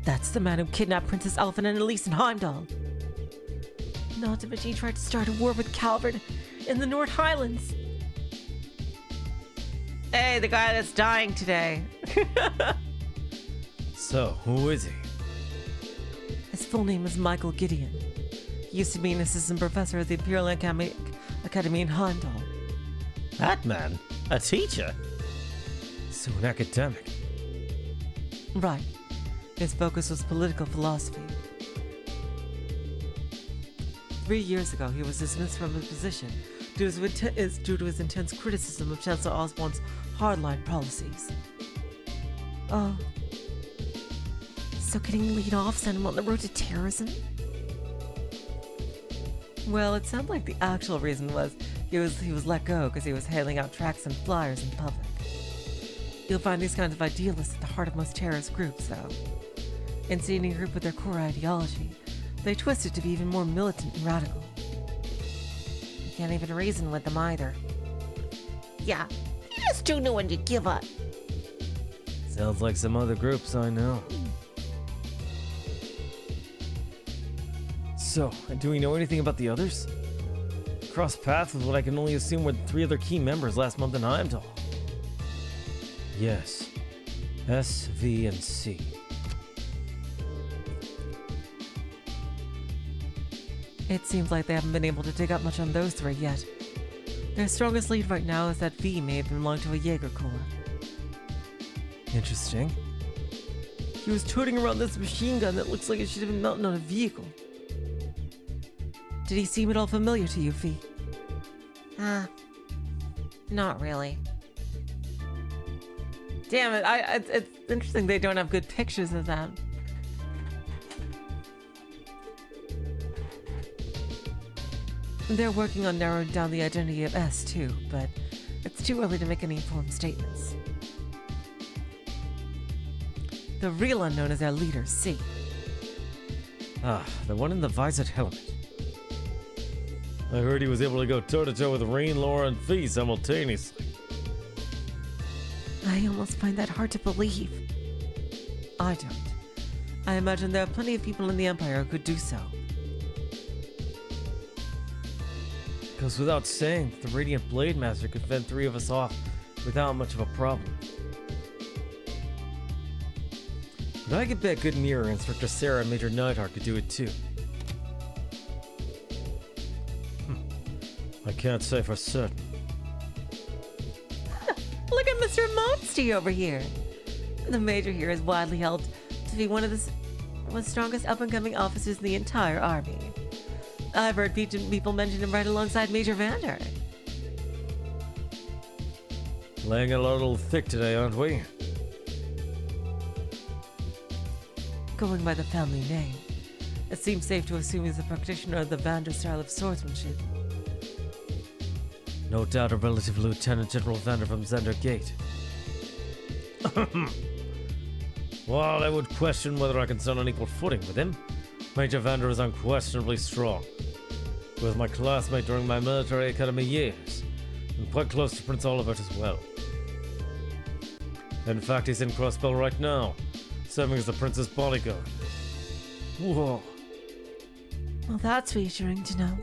That's the man who kidnapped Princess Alphen and Elise in Heimdall. Not to mention he tried to start a war with Calvert in the North Highlands. Hey, the guy that's dying today. So, who is he? His full name is Michael Gideon. He used to be an assistant professor at the Imperial Academy in Heimdall. That man? A teacher? So an academic. Right. His focus was political philosophy. 3 years ago, he was dismissed from his position due to his intense criticism of Chancellor Osborne's hardline policies. Oh. So getting laid off sent him on the road to terrorism? Well, it sounded like the actual reason was he was let go because he was handing out tracts and flyers in public. You'll find these kinds of idealists at the heart of most terrorist groups, though. In seeing a group with their core ideology, they twist it to be even more militant and radical. You can't even reason with them either. Yeah, you're just too new and you give up. Sounds like some other groups I know. So, do we know anything about the others? Cross paths with what I can only assume were 3 other key members last month in Heimdall. Yes. S, V, and C. It seems like they haven't been able to dig up much on those 3 yet. Their strongest lead right now is that V may have belonged to a Jaeger Corps. Interesting. He was toting around this machine gun that looks like it should have been mounted on a vehicle. Did he seem at all familiar to you, V? Not really. Damn it, it's interesting they don't have good pictures of them. They're working on narrowing down the identity of S too, but it's too early to make any informed statements. The real unknown is their leader, C. Ah, the one in the visored helmet. I heard he was able to go toe-to-toe with Rain, Laura, and Fee simultaneously. I almost find that hard to believe. I don't. I imagine there are plenty of people in the Empire who could do so. Goes without saying, the Radiant Blade Master could fend 3 of us off without much of a problem. But I could bet good mirror Instructor Sarah and Major Neidhart could do it too. I can't say for certain. Look at Mr. Monsty over here. The Major here is widely held to be one of the strongest up-and-coming officers in the entire army. I've heard people mention him right alongside Major Vander. Laying it a little thick today, aren't we? Going by the family name, it seems safe to assume he's a practitioner of the Vander style of swordsmanship. No doubt a relative Lieutenant General Vander from Zender Gate. While I would question whether I can stand on equal footing with him, Major Vander is unquestionably strong. He was my classmate during my military academy years, and quite close to Prince Olivert as well. In fact, he's in Crossbell right now, serving as the Prince's bodyguard. Whoa. Well, that's reassuring to know.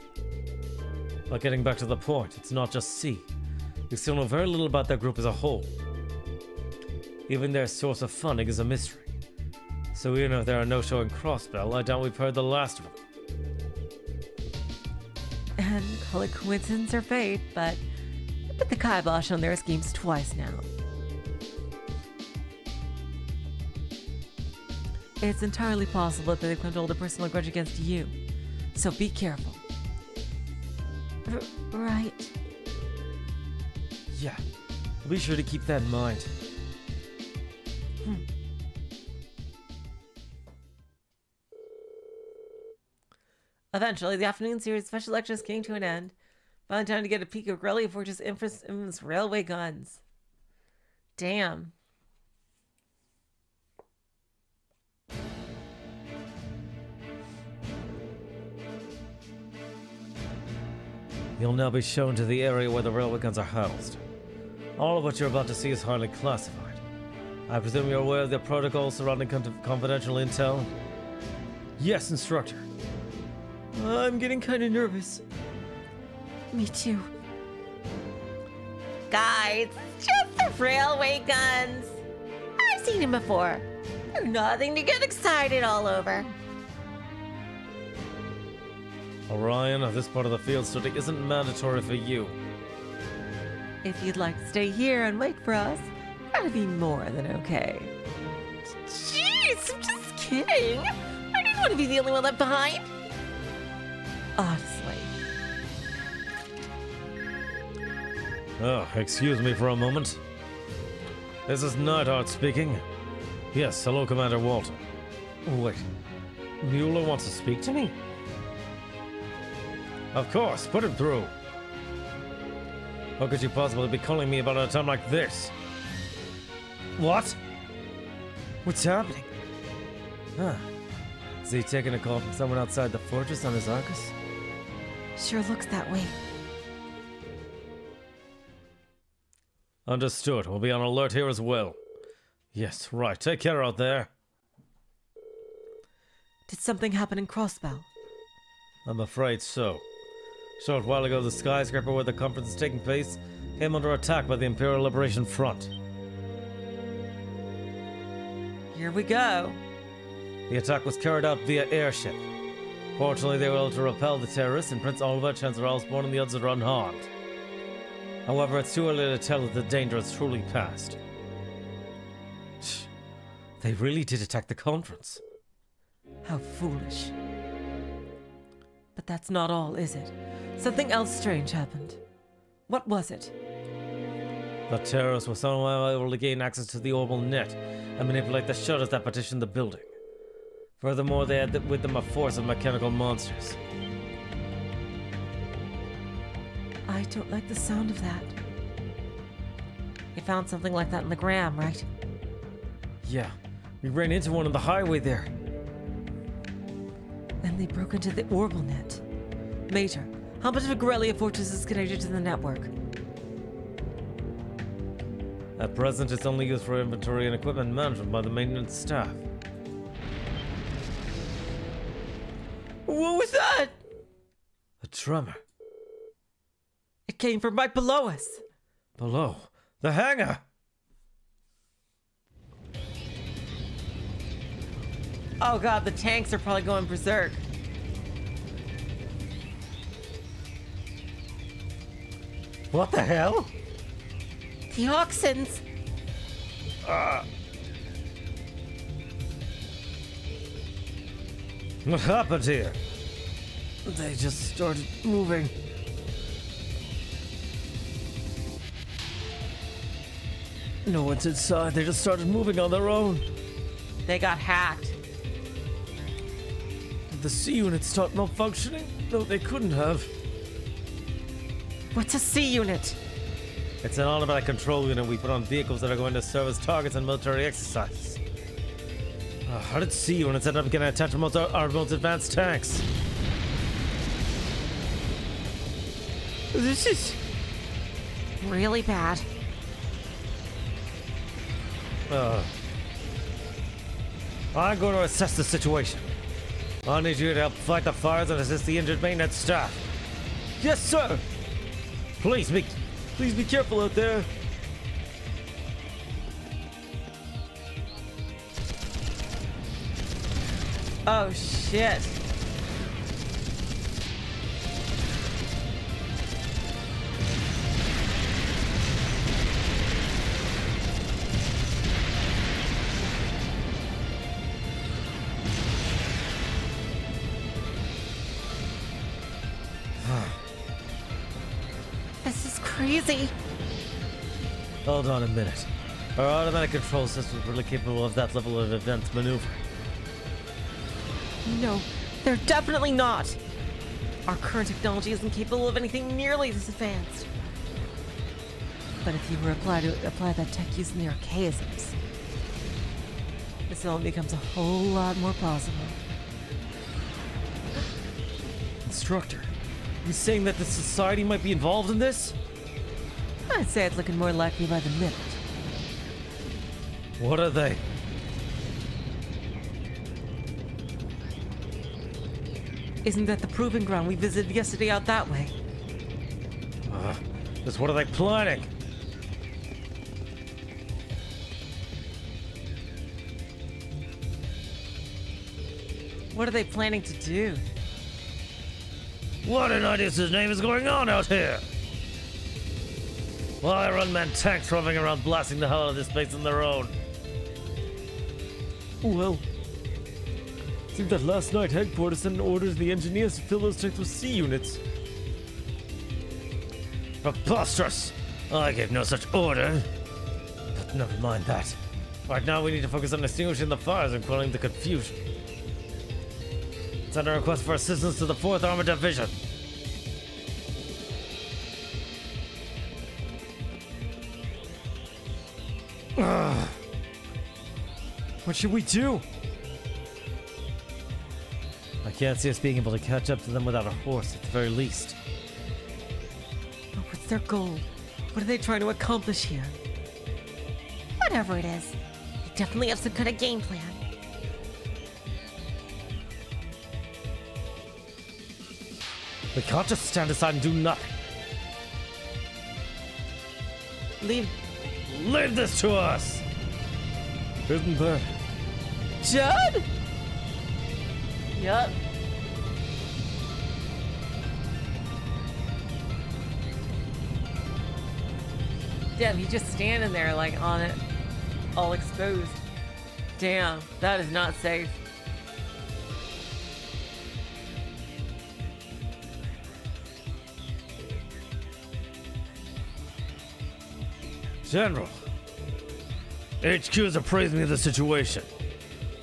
But getting back to the point, it's not just C. We still know very little about that group as a whole. Even their source of funding is a mystery. So even if there are no show in Crossbell, I doubt we've heard the last of them. And call it coincidence or fate, but I put the kibosh on their schemes twice now. It's entirely possible that they've come to hold a personal grudge against you, so be careful. Right. Yeah, I'll be sure to keep that in mind. Eventually, the afternoon series special lectures came to an end. Finally time to get a peek of Garrelia Forge's infamous railway guns. Damn. You'll now be shown to the area where the railway guns are housed. All of what you're about to see is highly classified. I presume you're aware of the protocols surrounding confidential intel? Yes, Instructor. I'm getting kind of nervous. Me too. Guys, it's just the railway guns. I've seen them before. They're nothing to get excited all over. Orion, this part of the field study isn't mandatory for you. If you'd like to stay here and wait for us, that'd be more than okay. Jeez, I'm just kidding. I didn't want to be the only one left behind. Honestly. Oh, excuse me for a moment. This is Neidhart speaking. Yes, hello, Commander Walter. Wait, Mueller wants to speak to me? Of course, put him through. How could you possibly be calling me about a time like this? What? What's happening? Huh. Is he taking a call from someone outside the fortress on his Arcus? Sure looks that way. Understood. We'll be on alert here as well. Yes, right. Take care out there. Did something happen in Crossbell? I'm afraid so. Short while ago, the skyscraper where the conference is taking place came under attack by the Imperial Liberation Front. Here we go. The attack was carried out via airship. Fortunately, they were able to repel the terrorists, and Prince Olivert, Chancellor Osborne, and the others are unharmed. However, it's too early to tell if the danger has truly passed. They really did attack the conference. How foolish. But that's not all, is it? Something else strange happened. What was it? The terrorists were somehow able to gain access to the orbital net and manipulate the shutters that partitioned the building. Furthermore, they had with them a force of mechanical monsters. I don't like the sound of that. You found something like that in Legram, right? Yeah, we ran into one on the highway there. Then they broke into the orbital net. Major, how much of Garrelia Fortress is connected to the network? At present, it's only used for inventory and equipment management by the maintenance staff. What was that? A tremor. It came from right below us. Below. The hangar! Oh god, the tanks are probably going berserk. What the hell? The Oxens. What happened here? They just started moving. No one's inside. They just started moving on their own. They got hacked. Did the C unit start malfunctioning? No, they couldn't have. What's a C unit? It's an automatic control unit we put on vehicles that are going to serve as targets in military exercises. How did C units end up getting attached to our most advanced tanks? This is Really bad. I'm going to assess the situation. I need you to help fight the fires and assist the injured maintenance staff. Yes, sir. Please be careful out there. Oh shit. This is crazy. Hold on a minute. Our automatic control system is really capable of that level of advanced maneuver. No, they're definitely not. Our current technology isn't capable of anything nearly this advanced. But if you were to apply that tech using the archaisms, this all becomes a whole lot more possible. Instructor, are you saying that the society might be involved in this? I'd say it's looking more likely by the minute. What are they? Isn't that the proving ground we visited yesterday out that way? Just what are they planning? What are they planning to do? What in Idiot's name is going on out here? Why are unmanned tanks roving around blasting the hell out of this place on their own? Well, seems that last night headquarters sent orders to the engineers to fill those tanks with C units. Preposterous! I gave no such order. But never mind that. Right now we need to focus on extinguishing the fires and quelling the confusion. Send a request for assistance to the 4th Armored Division. What should we do? I can't see us being able to catch up to them without a horse, at the very least. But what's their goal? What are they trying to accomplish here? Whatever it is, they definitely have some kind of game plan. We can't just stand aside and do nothing. Leave Leave this to us! Isn't that? Judd? Yup. Damn, he's just standing there like on it, all exposed. Damn, that is not safe. General, HQ has appraised me of the situation.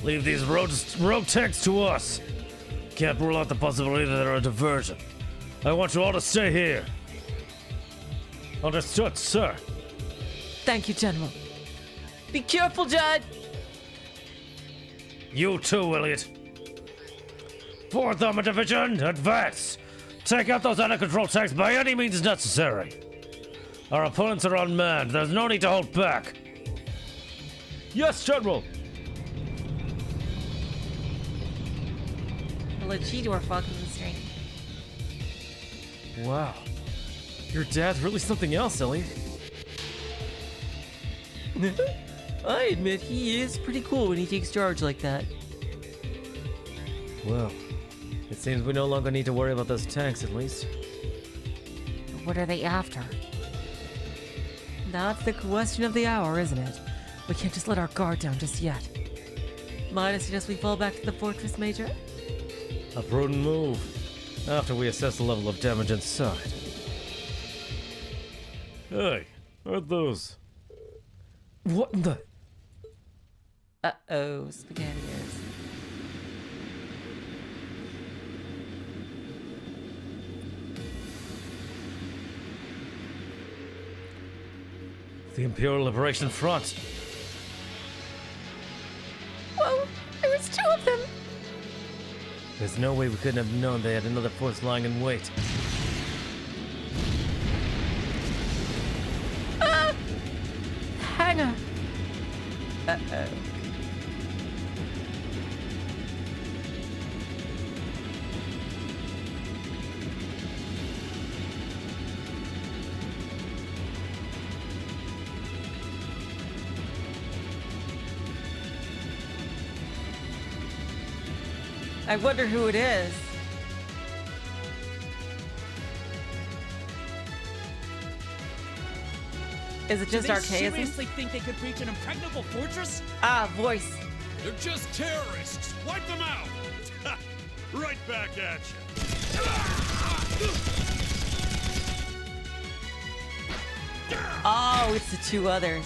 Leave these rogue tanks to us. Can't rule out the possibility that they're a diversion. I want you all to stay here. Understood, sir. Thank you, General. Be careful, Judd! You too, Elliot. 4th Armored Division, advance! Take out those out-of-control tanks by any means necessary. Our opponents are unmanned. There's no need to hold back. Yes, General. The Luchador fucking the string. Wow. Your dad's really something else, Elliot. I admit he is pretty cool when he takes charge like that. Well, it seems we no longer need to worry about those tanks, at least. What are they after? That's the question of the hour, isn't it? We can't just let our guard down just yet. Might I suggest we fall back to the fortress, Major? A prudent move. After we assess the level of damage inside. Hey, aren't those? What in the? Uh-oh, SpaghettiOs. The Imperial Liberation Front. Whoa, there's 2 of them. There's no way we couldn't have known they had another force lying in wait. Hang on. Uh-oh. I wonder who it is. Is it just Do they Archaism? seriously think they could breach an impregnable fortress? Ah, voice. They're just terrorists. Wipe them out. Right back at you. Oh, it's the 2 others.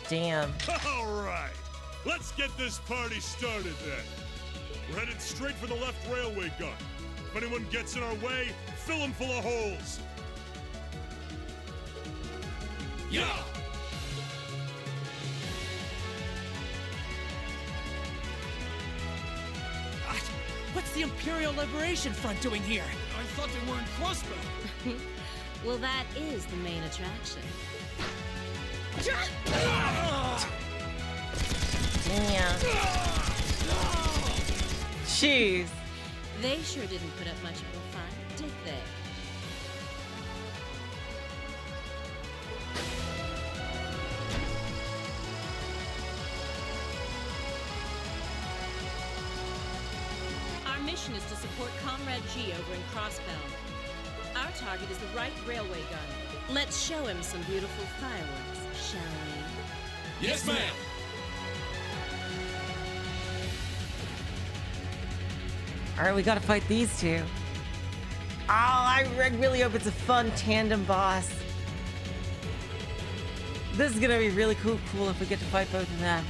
Damn. All right. Let's get this party started then. We're headed straight for the left railway gun. If anyone gets in our way, fill them full of holes. Yeah. What's the Imperial Liberation Front doing here? I thought they were in Crossbow. Well, that is the main attraction. Damn. Jeez. They sure didn't put up much of a fight, did they? Our mission is to support Comrade G over in Crossbell. Our target is the right railway gun. Let's show him some beautiful fireworks, shall we? Yes, ma'am. Alright, we gotta fight these 2. Oh, I really hope it's a fun tandem boss. This is gonna be really cool if we get to fight both of them.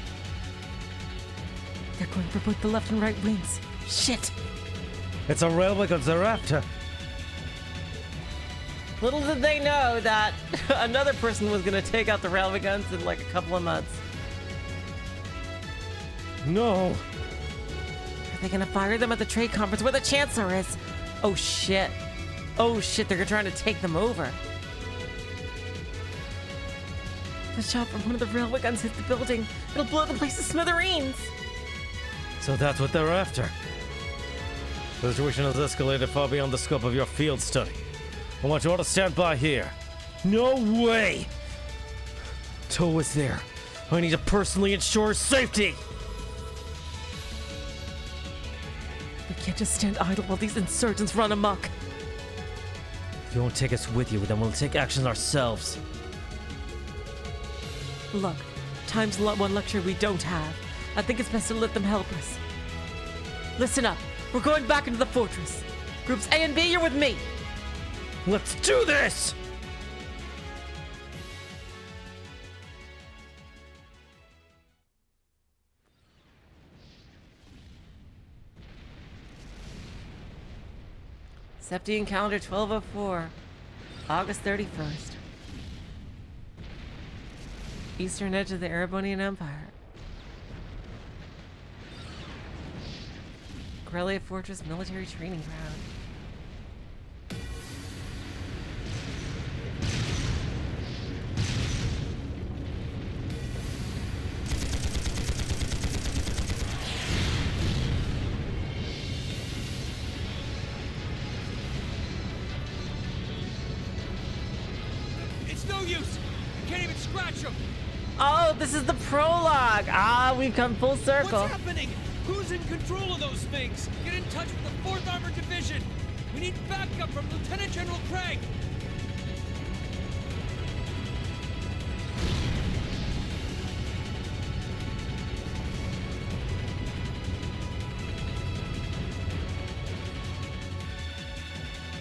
They're going for both the left and right wings. Shit. It's a railway guns they're after. Little did they know that another person was gonna take out the railway guns in like a couple of months. No. Are they gonna fire them at the trade conference where the Chancellor is? Oh shit. Oh shit, they're trying to take them over. The shot from one of the railway guns hit the building. It'll blow the place to smithereens. So that's what they're after. The situation has escalated far beyond the scope of your field study. I want you all to stand by here. No way! Toe is there. I need to personally ensure safety! We can't just stand idle while these insurgents run amok. If you won't take us with you, then we'll take action ourselves. Look, time's one luxury we don't have. I think it's best to let them help us. Listen up. We're going back into the fortress. Groups A and B, you're with me. Let's do this! Septian calendar 1204, August 31st. Eastern edge of the Erebonian Empire. Garrelia Fortress military training ground. It's no use! Can't even scratch him! Oh, this is the prologue. Ah, we've come full circle. What's happening? Who's in control of those things? Get in touch with the 4th Armored Division! We need backup from Lieutenant General Craig!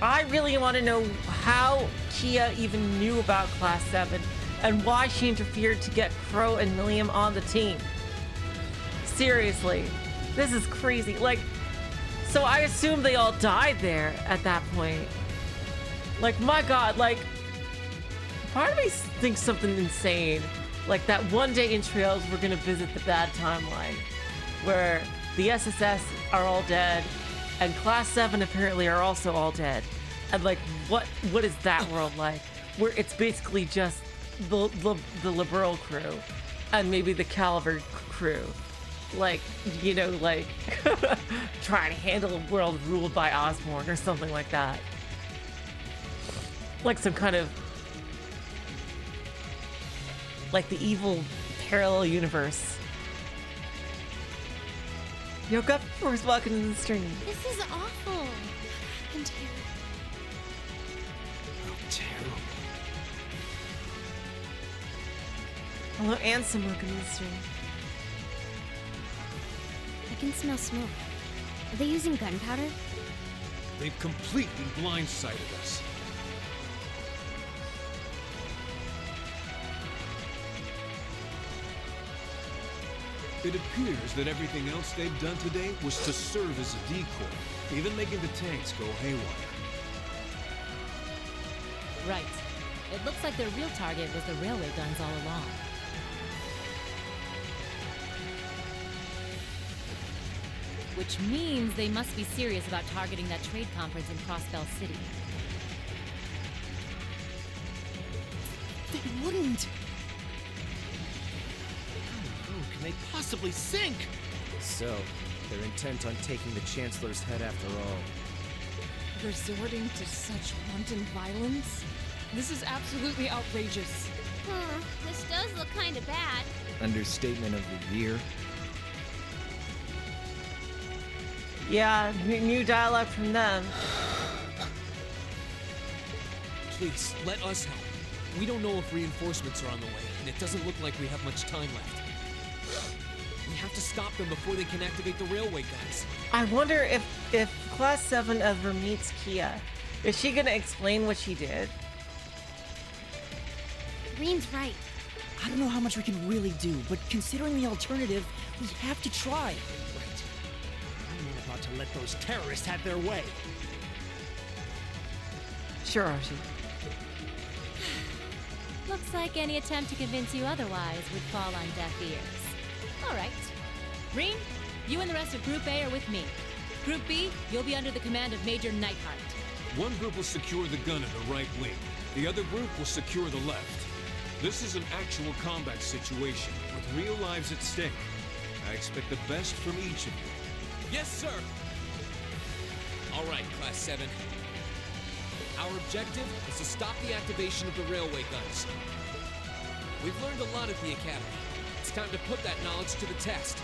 I really want to know how Kia even knew about Class 7 and why she interfered to get Crow and William on the team. Seriously, this is crazy. Like, so I assume they all died there at that point. Like, my God, like, part of me thinks something insane. Like that one day in Trails, we're gonna visit the bad timeline where the SSS are all dead and Class 7 apparently are also all dead. And like, what is that world like? Where it's basically just the Liberal crew and maybe the Caliber crew. Like, you know, like trying to handle a world ruled by Osborne or something like that. Like some kind of, like the evil parallel universe. Yo, Gup, first welcome to the stream. This is awful. What happened here? Terrible. Hello, Ansem, welcome to the stream. I can smell smoke. Are they using gunpowder? They've completely blindsided us. It appears that everything else they've done today was to serve as a decoy, even making the tanks go haywire. Right. It looks like their real target was the railway guns all along. Which means they must be serious about targeting that trade conference in Crossbell City. They wouldn't! How low can they possibly sink? So, they're intent on taking the Chancellor's head after all. Resorting to such wanton violence? This is absolutely outrageous. This does look kinda bad. Understatement of the year. Yeah, new dialogue from them. Please, let us help. We don't know if reinforcements are on the way, and it doesn't look like we have much time left. We have to stop them before they can activate the railway guns. I wonder if Class 7 ever meets Kia. Is she gonna explain what she did? Green's right. I don't know how much we can really do, but considering the alternative, we have to try. Right. I'm not about to let those terrorists have their way. Sure, Archie. Looks like any attempt to convince you otherwise would fall on deaf ears. All right. Reen, you and the rest of Group A are with me. Group B, you'll be under the command of Major Neidhart. One group will secure the gun in the right wing. The other group will secure the left. This is an actual combat situation with real lives at stake. I expect the best from each of you. Yes, sir! All right, Class 7. Our objective is to stop the activation of the railway guns. We've learned a lot at the Academy. It's time to put that knowledge to the test.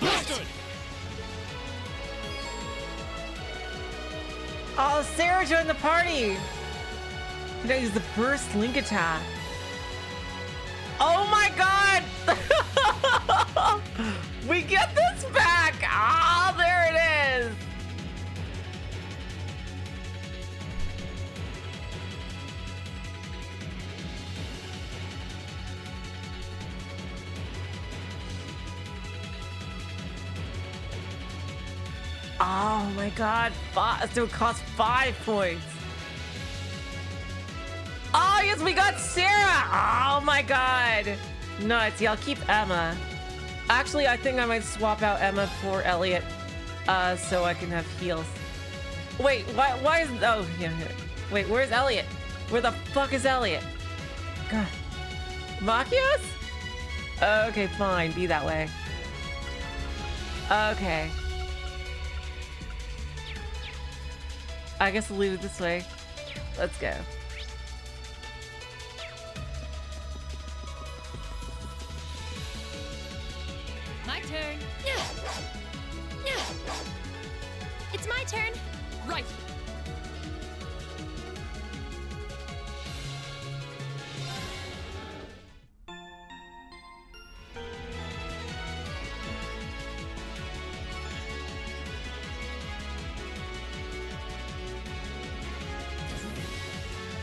Good! Oh, Sarah joined the party! I'm gonna use the burst link attack. Oh my god! We get this back! Ah, there it is! Oh my god, so it costs 5 points. Oh yes, we got Sarah! Oh my god. Nuts, yeah, I'll keep Emma. Actually, I think I might swap out Emma for Elliot, so I can have heals. Wait, why is... Oh, yeah. Wait, where's Elliot? Where the fuck is Elliot? God. Machios? Okay, fine. Be that way. Okay. I guess we'll leave it this way. Let's go. My turn. It's my turn. Right.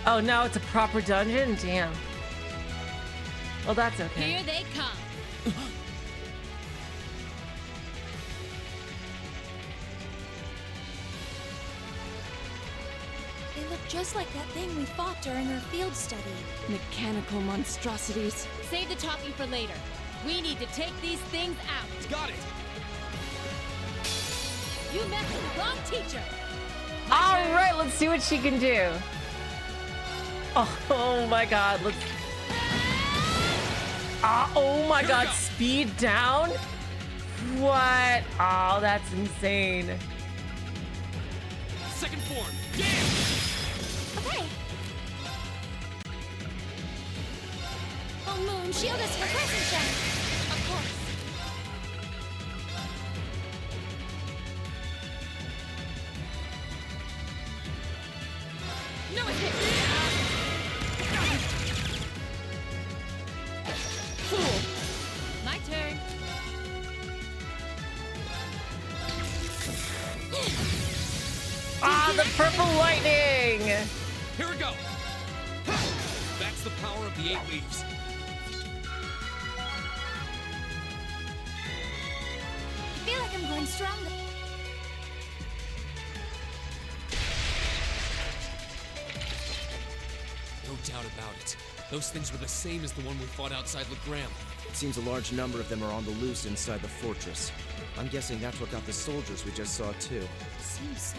Oh, now it's a proper dungeon? Damn. Well, that's okay. Here they come. They look just like that thing we fought during our field study. Mechanical monstrosities. Save the talking for later. We need to take these things out. Got it! You met with the wrong teacher. All right, let's see what she can do. Oh my god, let's... oh my god, speed down? What? Oh, that's insane. Second form. Okay. Oh, Moon, shield us for crescent shot. Of course. No escape. Fool. My turn. Ah, the purple lightning! Here we go. That's the power of the 8 leaves. I feel like I'm going stronger. No doubt about it. Those things were the same as the one we fought outside Legram. It seems a large number of them are on the loose inside the fortress. I'm guessing that's what got the soldiers we just saw too. Seems so.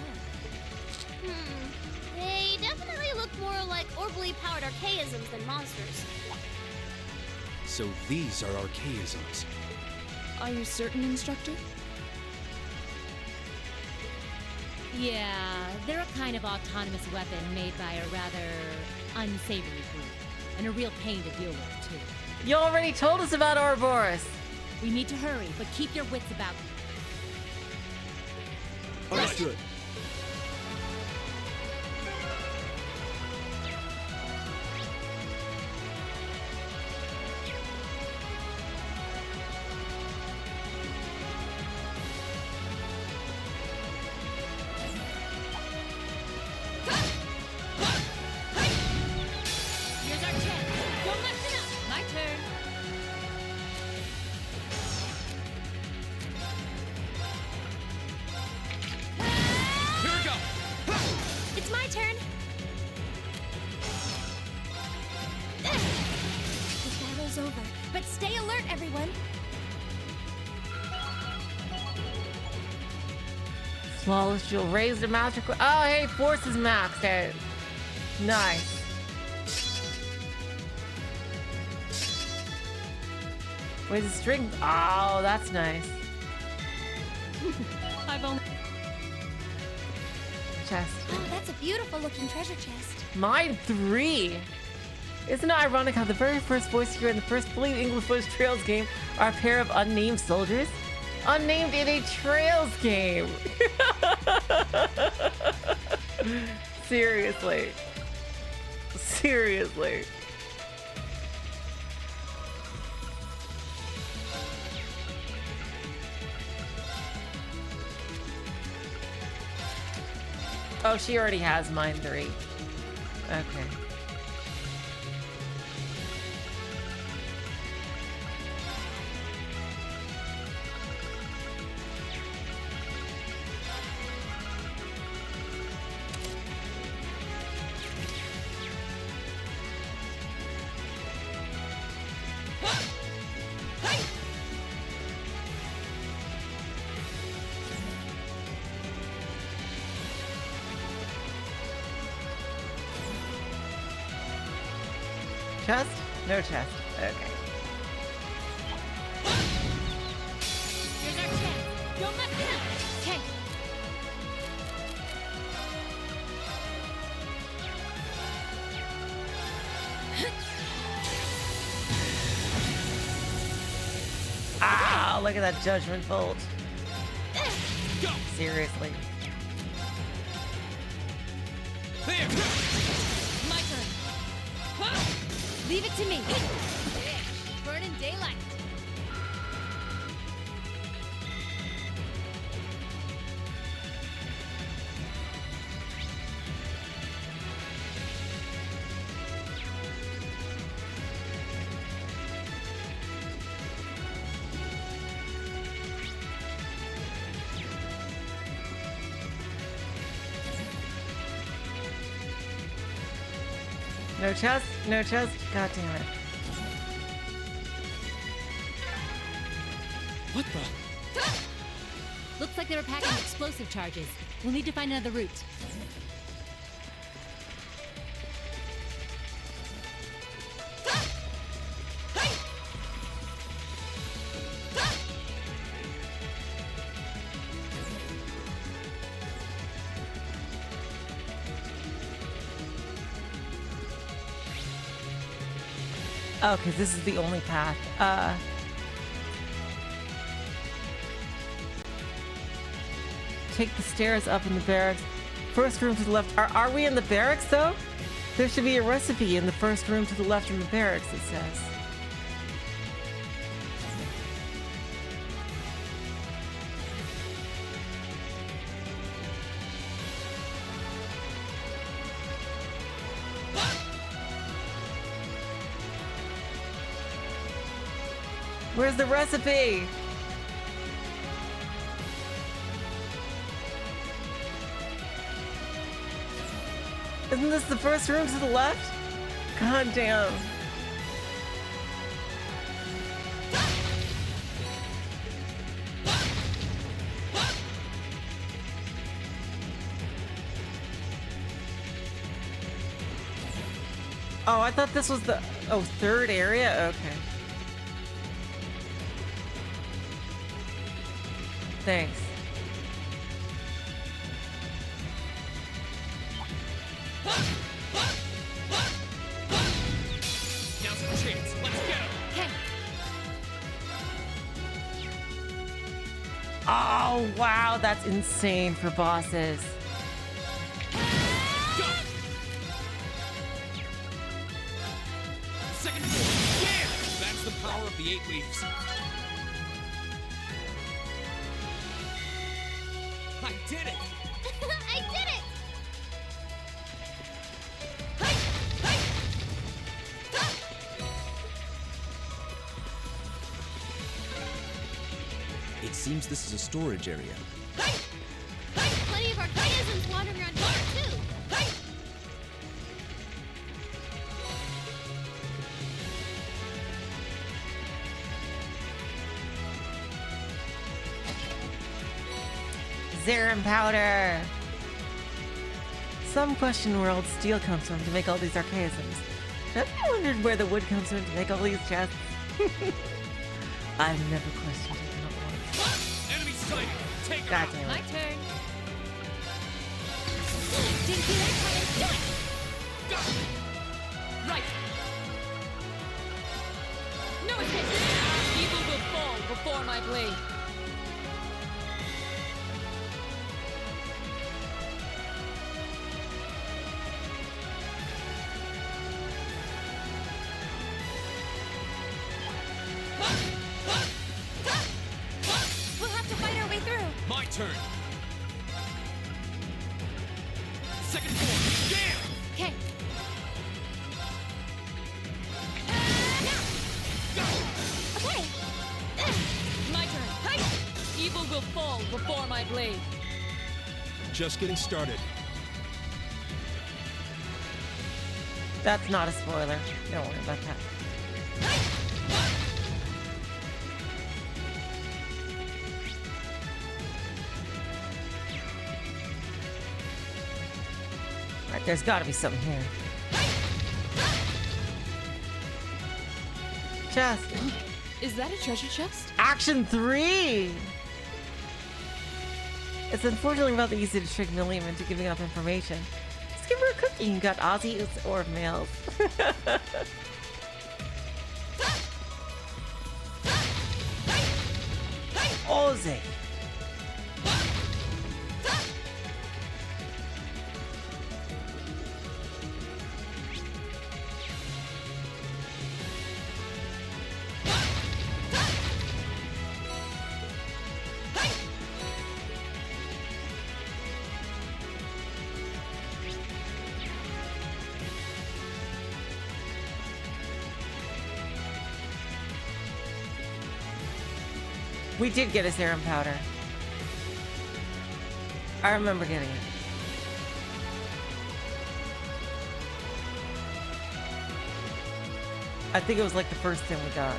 They definitely look more like orbally powered archaisms than monsters. So these are archaisms. Are you certain, Instructor? Yeah, they're a kind of autonomous weapon made by a rather unsavory group. And a real pain to deal with, too. You already told us about Ouroboros. We need to hurry, but keep your wits about you. Understood. Here's our chance. Don't mess it up. My turn. Here we go. It's my turn. The battle's over, but stay alert, everyone. Flawless jewel. Raise the master... Oh, hey, force is maxed out. Nice. Where's the string? Oh, that's nice. I've only... Chest. Oh, that's a beautiful looking treasure chest. Mine 3. Isn't it ironic how the very first voice here in the first fully English voice Trails game are a pair of unnamed soldiers? Unnamed in a Trails game. Seriously. Seriously. Oh, she already has mine 3. Okay. Chest? No chest. Okay. Here's our chance. Don't mess it up. Okay. Ah, look at that judgment bolt. Go! Seriously. There! My turn. Leave it to me. Burn in daylight. No chest? No chest? God damn it. What the? Looks like they were packing explosive charges. We'll need to find another route. Oh, because this is the only path. Take the stairs up in the barracks. First room to the left. Are we in the barracks, though? There should be a recipe in the first room to the left in the barracks, it says. Where's the recipe? Isn't this the first room to the left? God damn. Oh, I thought this was the third area? Okay. Thanks. Now's our chance. Let's get him. Okay. Oh, wow, that's insane for bosses. Go! Second floor. Yeah! That's the power of the 8 leaves. I did it! I did it! It seems this is a storage area. Plenty of archaisms wandering around here, too. Zerum powder. Some question where old steel comes from to make all these archaisms. Have you wondered where the wood comes from to make all these chests? I've never questioned it not once. Enemy sighted! Take her God out! damn My it. turn. Didn't see that coming. Do it! Go! Right. No escape. Evil will fall before my blade. We'll have to fight our way through. My turn. Second floor. Damn! Okay. Okay. My turn. Hey! Evil will fall before my blade. Just getting started. That's not a spoiler. Don't worry about that. Alright, there's gotta be something here. chest. Is that a treasure chest? Action 3! It's unfortunately rather easy to trick Milliam into giving up information. Just give her a cookie. You got Aussies or males. Aussie. We did get a serum powder. I remember getting it. I think it was like the first thing we got.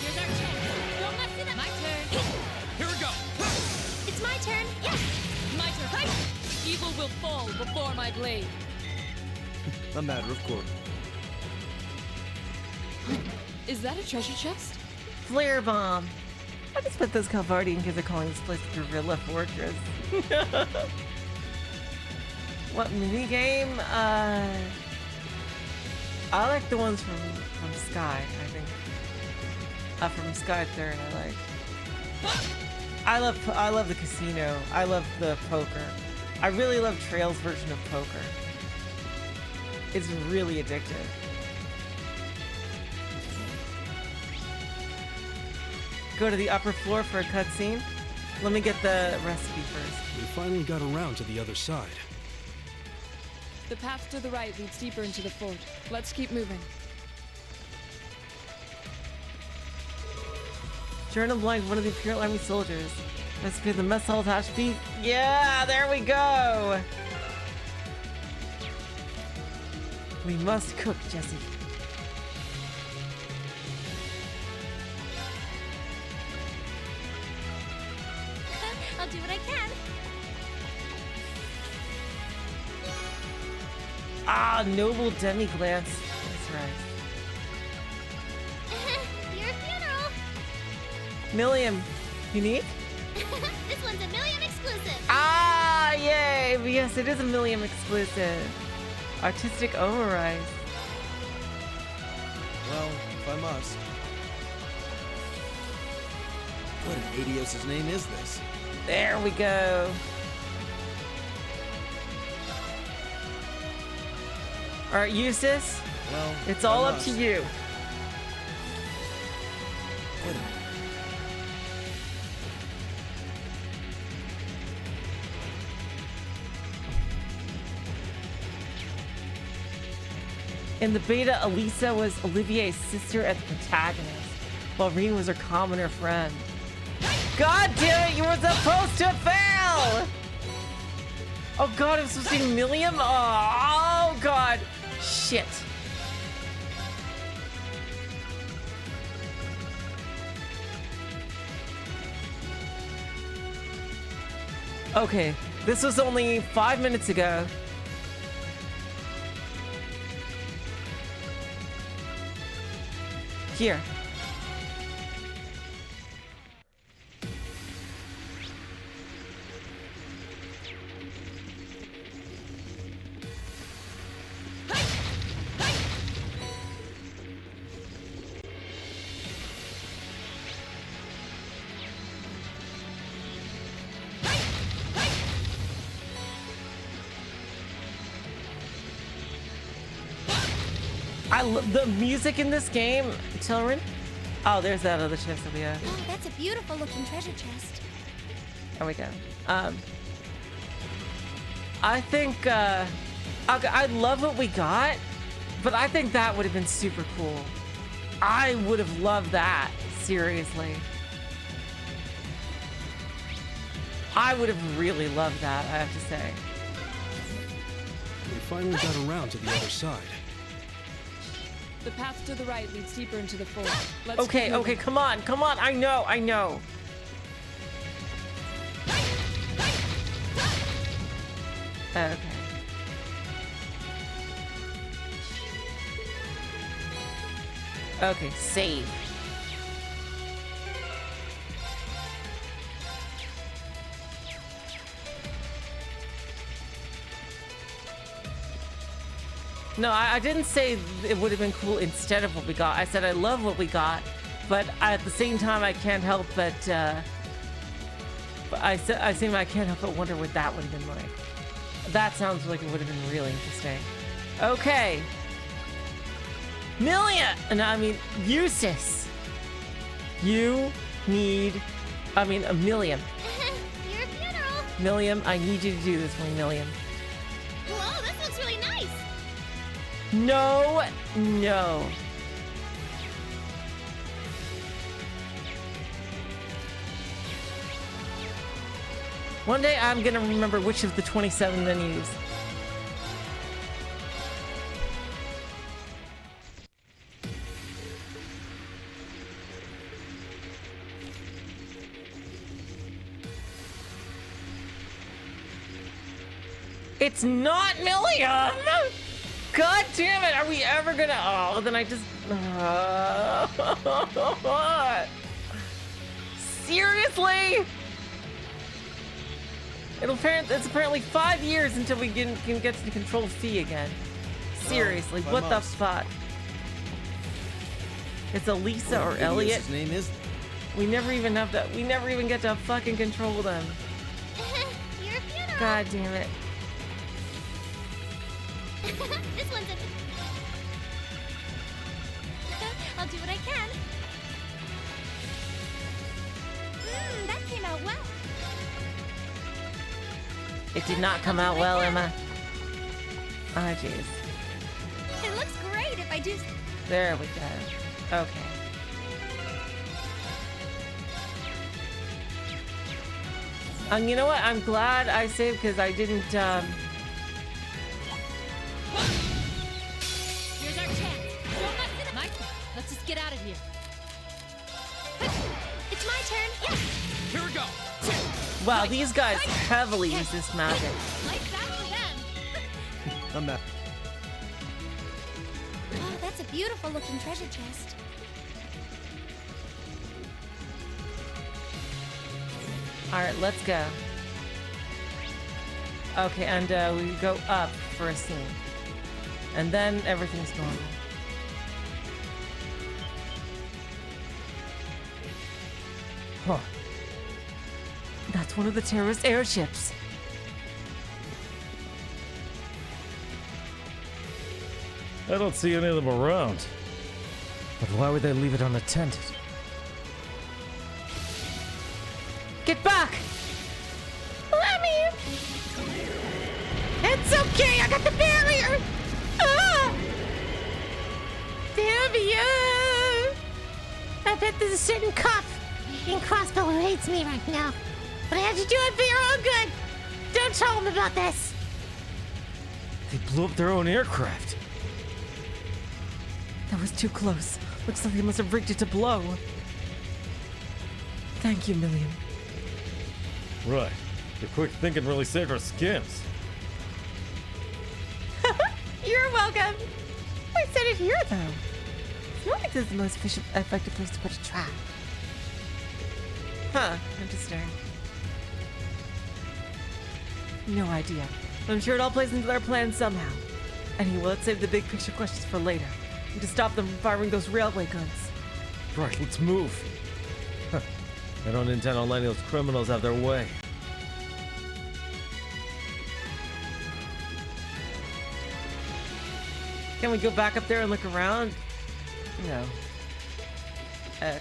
Here's our chance. Don't mess it up. My turn. Here we go. It's my turn. Yes. My turn. Evil will fall before my blade. A matter of course. Is that a treasure chest? Flare bomb. I just bet those Calvardian kids are calling this place Guerrilla Fortress. What minigame? I like the ones from Sky, I think. From Sky 3rd, I like. I love the casino. I love the poker. I really love Trail's version of poker. It's really addictive. Go to the upper floor for a cutscene. Let me get the recipe first. We finally got around to the other side. The path to the right leads deeper into the fort. Let's keep moving. Journal like one of the Imperial Army soldiers. Recipe of the mess hall hash beef. Yeah, there we go. We must cook, Jesse. I'll do what I can. Ah, noble demi-glance. That's right. Your funeral. Milliam, unique? This one's a Milliam exclusive. Ah, yay! Yes, it is a Milliam exclusive. Artistic overrise. Well, if I must. What in Adios' name is this? There we go. All right, Eustace. Well, it's all up to you. What in... In the beta, Elisa was Olivier's sister and the protagonist, while Reen was her commoner friend. God damn it, you were supposed to fail! Oh god, it was supposed to be Milliam? Oh god. Shit. Okay, this was only 5 minutes ago. Here. The music in this game, children. Oh, there's that other chest that we have. Oh, that's a beautiful looking treasure chest. There we go. I think I love what we got, but I think that would have been super cool. I would have loved that, seriously. I would have really loved that, I have to say. We finally got around to the other side. The path to the right leads deeper into the fort. Let's Okay, move okay, in. come on, come on. I know. Okay. Okay, save. No, I didn't say it would have been cool instead of what we got. I said I love what we got, but at the same time I can't help but I can't help but wonder what that would have been like. That sounds like it would have been really interesting. Okay. Milia! No, I mean, Eustace. You need... I mean, Milliam. Your funeral. Milliam, I need you to do this for me, Milliam. Whoa, this looks really nice. No, no. One day I'm gonna remember which of the 27 menus. It's not Milliam! God damn it, are we ever gonna... Oh, then I just... Seriously? It's apparently 5 years until we can get to control Fee again. Seriously, what the fuck? It's Elisa or Elliot. His name is... We never even have to... We never even get to fucking control them. Your funeral. God damn it. This one's a... I'll do what I can. That came out well. It did not come out well, Emma. Oh, jeez. It looks great if I do... There we go. Okay. You know what? I'm glad I saved because I didn't, Here's our chance. Don't mess it up. Let's just get out of here. It's my turn. Yes. Here we go. wow, these guys heavily use this magic. Lights out for them. I'm back. Oh, that's a beautiful looking treasure chest. All right, let's go. Okay, and we go up for a scene. And then everything's normal. Huh. That's one of the terrorist airships. I don't see any of them around. But why would they leave it unattended? Get back! Let me! It's okay, I got the barrier! Ah! Damn you! I bet there's a certain cop in Crossbow who hates me right now. But I have to do it for your own good! Don't tell him about this! They blew up their own aircraft. That was too close. Looks like they must have rigged it to blow. Thank you, Milliam. Right. Your quick thinking really saved our skins. You're welcome. I said it here, though. It's not like this is the most effective place to put a trap. Huh, interesting. No idea. But I'm sure it all plays into their plan somehow. Anyway, let's save the big picture questions for later. And to stop them from firing those railway guns. Right, let's move. Huh. I don't intend on letting those criminals have their way. Can we go back up there and look around? No. Okay.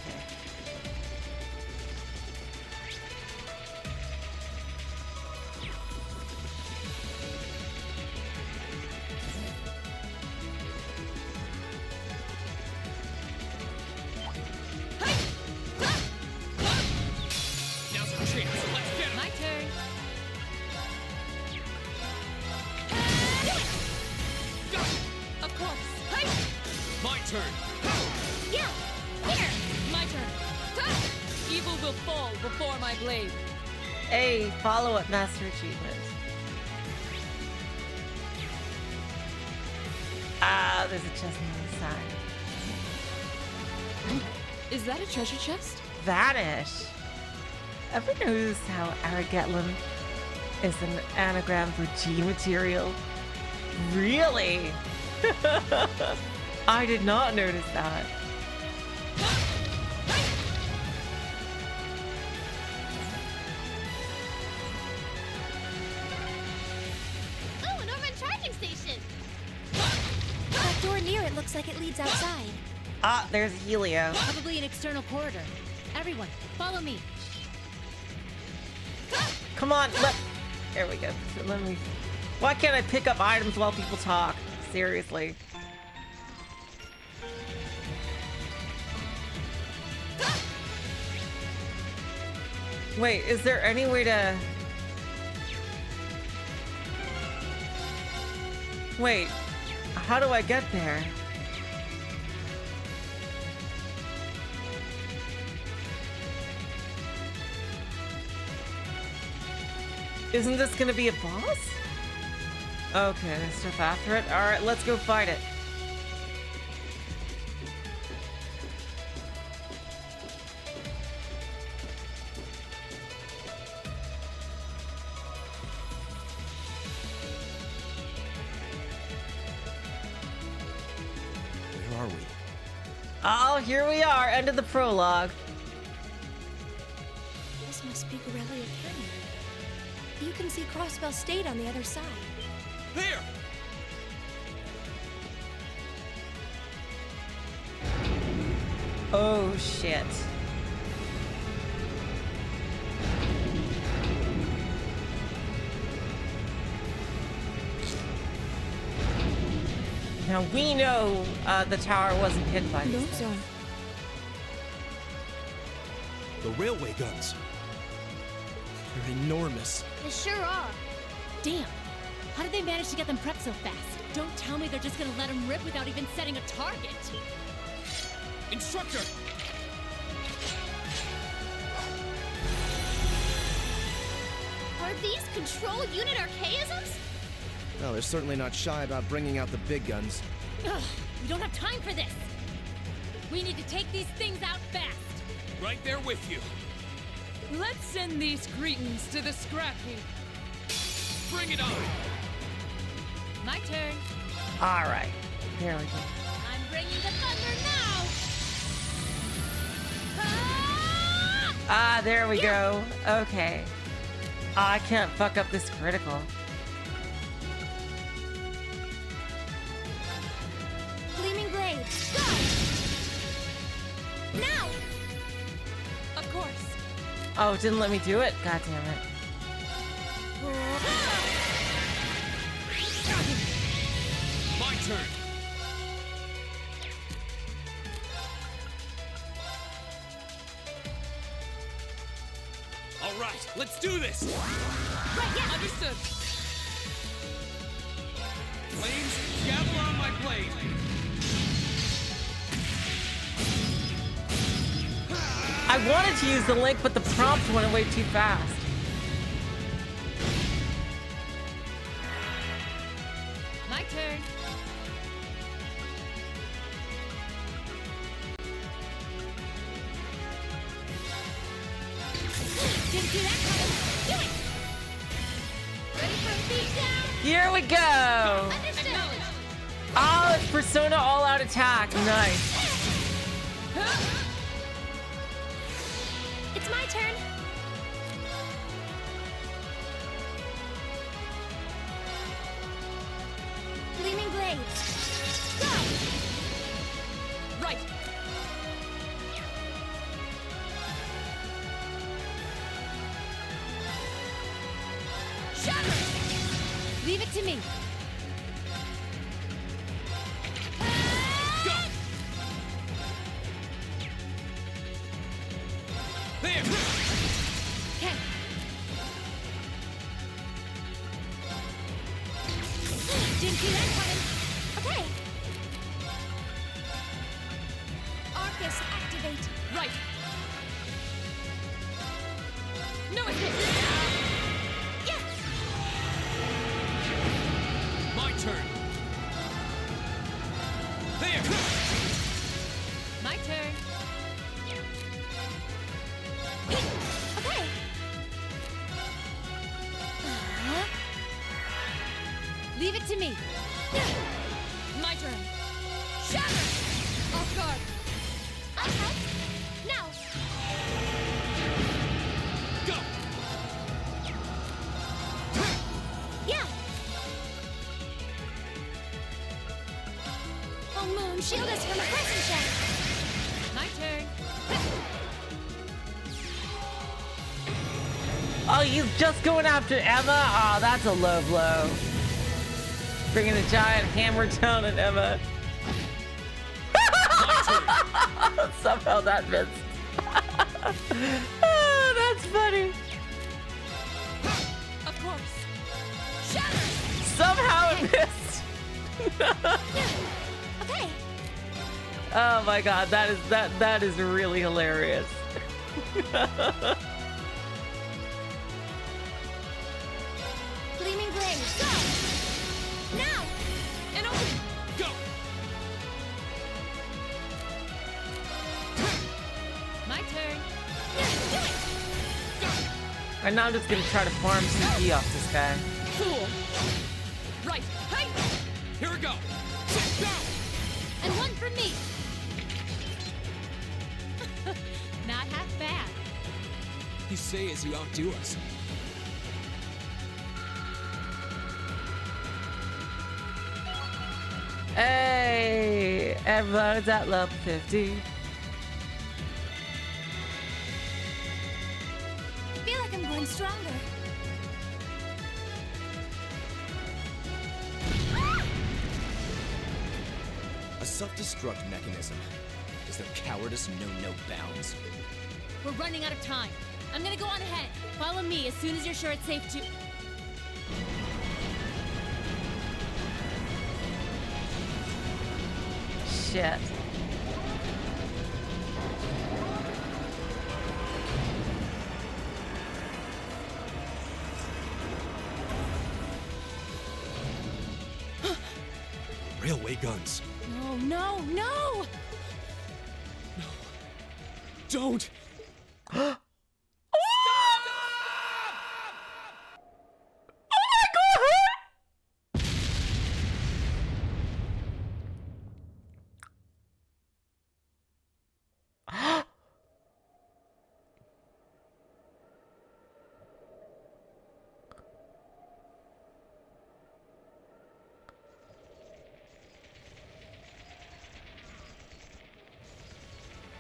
Now's our chance. Let's get him. My turn. Got it. Of course. My turn. Yeah, here. My turn. Evil will fall before my blade. Hey, follow-up master achievement. Ah, there's a chest on the side. Is that a treasure chest? Vanish. Ever notice how Aragetlin is an anagram for G material? Really? I did not notice that. Oh, an Orban charging station. That door near it looks like it leads outside. Ah, there's Helio. Probably an external corridor. Everyone, follow me. Come on, there we go. Let me. Why can't I pick up items while people talk? Seriously. Wait, is there any way to... Wait, how do I get there? Isn't this gonna be a boss? Okay, there's stuff after it. Alright, let's go fight it. Where are we? Oh, here we are, end of the prologue. This must be Garrelia Canyon. You can see Crossbell State on the other side. There! Oh, shit. Now we know the tower wasn't hit by this. Those are... The railway guns. They're enormous. They sure are. Damn. How did they manage to get them prepped so fast? Don't tell me they're just gonna let them rip without even setting a target. Instructor! Are these control unit archaisms? Well, they're certainly not shy about bringing out the big guns. Ugh, we don't have time for this. We need to take these things out fast. Right there with you. Let's send these cretins to the scrap heap. Bring it on! My turn. Alright, there we go. I'm bringing the thunder now. Ah, there we go. Okay. I can't fuck up this critical. Gleaming blades, go! Now! Of course. Oh, it didn't let me do it? God damn it. My turn! All right, let's do this! Right, yeah. Understood. Flames, gavel on my blade! I wanted to use the link, but the prompt went away too fast. My turn. Didn't see that coming. Do it. Ready for a beat down? Here we go. Understood. Oh, it's Persona all-out attack. Nice. It's my turn. Gleaming blades, go! Right. Shatter! Leave it to me. Go! There! Okay. Didn't see that coming. Okay. turn. There! My turn. Okay. Leave it to me. My turn. Shatter! Off guard. Okay. Now. Go! Yeah. Oh, Moon, shield us from a crescent shell. My turn. Oh, he's just going after Emma? Oh, that's a low blow. Bringing a giant hammer down on Emma. Somehow that missed. Oh, that's funny. Of course. Shatter! Somehow it missed. Okay. Oh my god, that is really hilarious. Gleaming blade, go! Now! And open. Go! My turn. Do it! And now I'm just gonna try to farm CP off this guy. Fool. Right. Hey! Here we go! Go! And one for me. Not half bad. You say as you outdo us. Hey, everybody's at level 50. I feel like I'm going stronger. A self-destruct mechanism. Does their cowardice know no bounds? We're running out of time. I'm gonna go on ahead. Follow me as soon as you're sure it's safe to. Shit. Railway guns. No, no, no! Don't!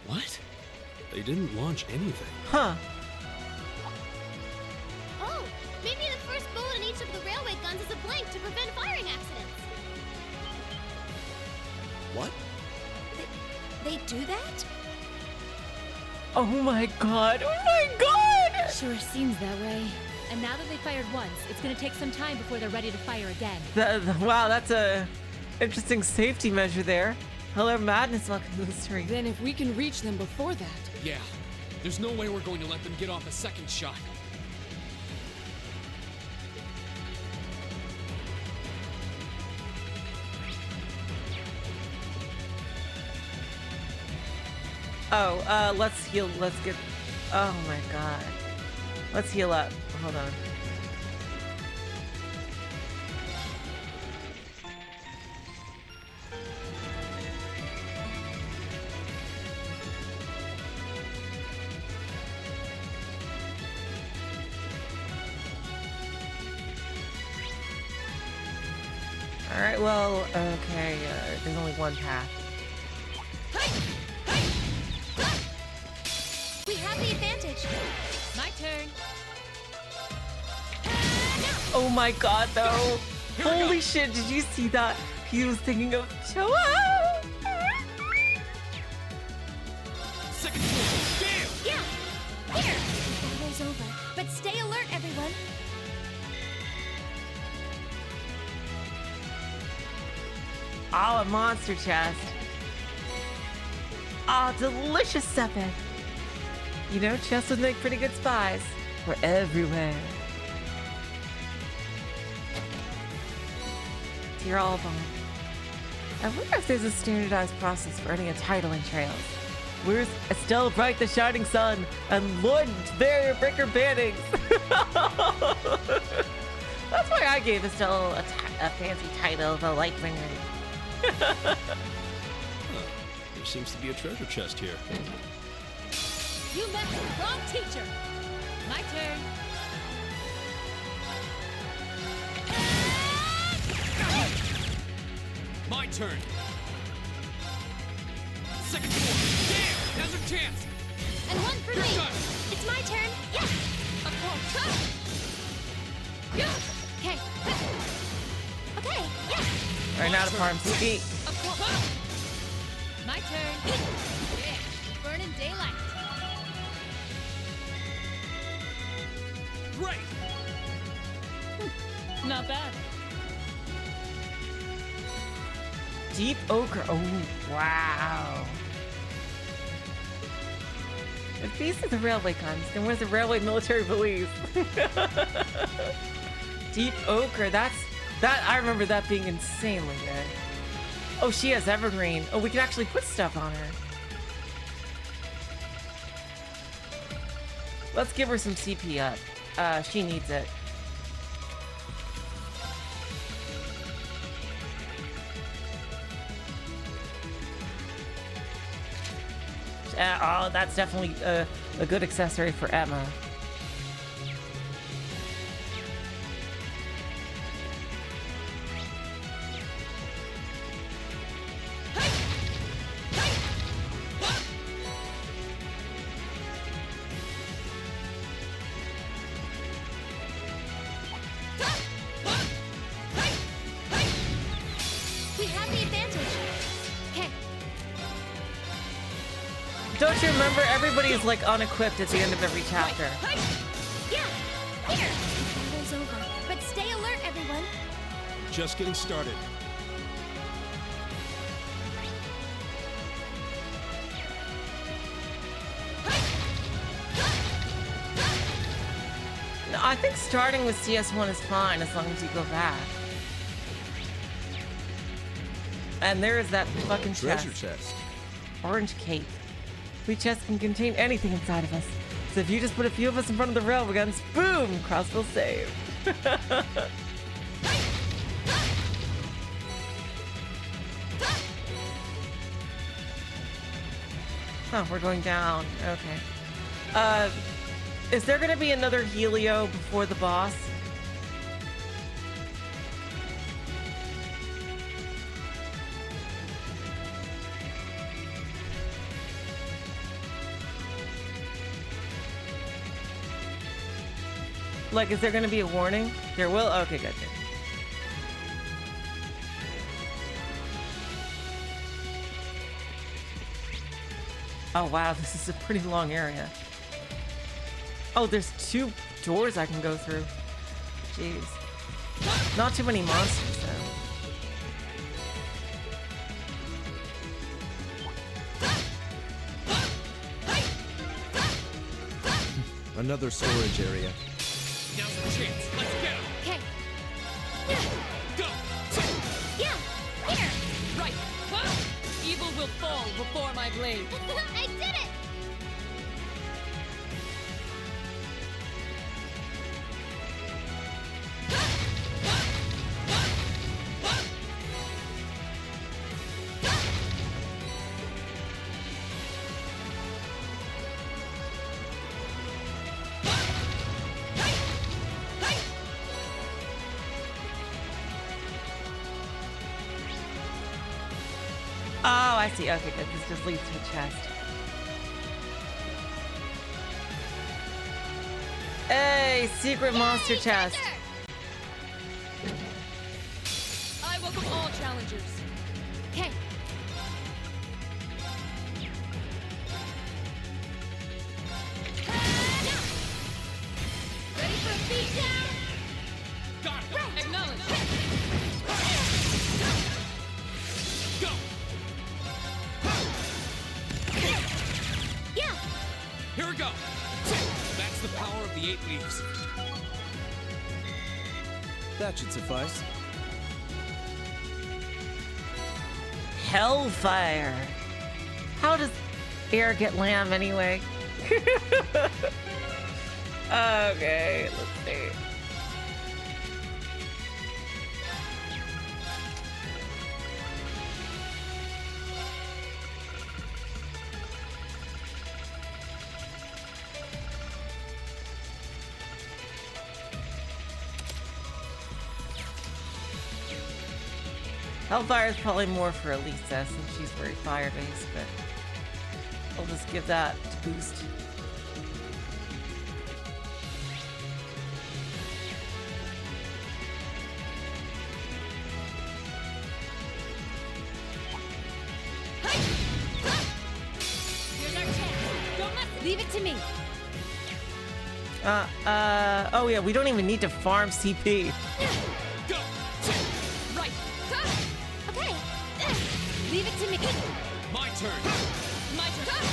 What? They didn't launch anything. Huh. Oh, maybe the first bullet in each of the railway guns is a blank to prevent firing accidents. What? They do that? Oh my god. Oh my god. Sure seems that way. And now that they fired once, it's gonna take some time before they're ready to fire again. Wow, that's a interesting safety measure there. Hello, Madness. Welcome to the stream. Then if we can reach them before that. Yeah. There's no way we're going to let them get off a second shot. Oh, let's heal. Let's get. Oh my god. Let's heal up. Hold on. Alright, well, okay, there's only one path. We have the advantage. My turn. Oh my god, though. Holy shit, did you see that? He was thinking of Choa. Second floor. Damn! Yeah. Here. The battle's over, but stay alert, everyone. Oh, a monster chest. Oh, delicious stuffing. You know, chests would make pretty good spies. We're everywhere. You're all bond. I wonder if there's a standardized process for earning a title in Trails. Where's Estelle Bright the Shining Sun and Lloyd Barrier Breaker Bannings? That's why I gave Estelle a fancy title, the Lightbringer. There seems to be a treasure chest here. You met the wrong teacher. My turn. My turn. Second floor. Damn! Now's our chance. And one for You're me. done. It's my turn. Yeah. Of course. Okay. Okay. Yeah. Right now to farm CP. Of course. My turn. Yeah. Burning daylight. Great. Not bad. Deep Ochre. Oh, wow. If these are the railway guns, then where's the railway military police? Deep Ochre. That I remember that being insanely good. Oh, she has Evergreen. Oh, we can actually put stuff on her. Let's give her some CP up. She needs it. Oh, that's definitely a good accessory for Emma. We have the advantage. Okay. Don't you remember? Everybody is like unequipped at the end of every chapter. Yeah. Here. Battle's over. But stay alert, everyone. Just getting started. No, I think starting with CS1 is fine as long as you go back. And there is that fucking Treasure chest. chest. Orange cake. We chest can contain anything inside of us. So if you just put a few of us in front of the railway guns, boom, Crossville saved. Oh, we're going down. Okay. Is there gonna be another Helio before the boss? Like, is there gonna be a warning? There will? Okay, good, good. Oh wow, this is a pretty long area. Oh, there's 2 doors I can go through. Jeez. Not too many monsters, though. Another storage area. Now's our chance. Let's get him. Okay. Go. Yeah. Here. Right. Huh? Evil will fall before my blade. I did it. Oh, I see. Okay, good. This just leads to a chest. Hey, secret monster chest. I welcome all challengers. Okay. Ready for a beat down? Got it. Right. Acknowledge. Go. Yeah. Here we go. That's the power of the 8 leaves. That should suffice. Hellfire. How does air get lamb anyway? Okay, let's see. Hellfire is probably more for Elisa since she's very fire-based, but I'll just give that to boost. Here's our chance. Don't mess. Leave it to me. Oh yeah, we don't even need to farm CP. Go! Right. Okay. Leave it to me. My turn! My turn.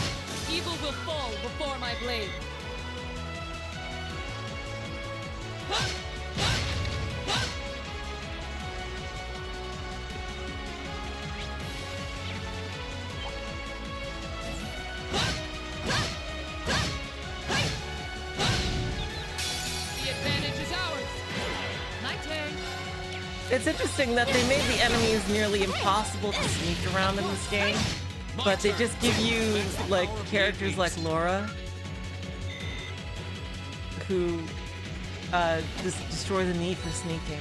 Evil will fall before my blade. The advantage is ours! My turn. It's interesting that they made the enemies nearly impossible to sneak around in this game, but they just give you like characters like Laura, who destroy the need for sneaking.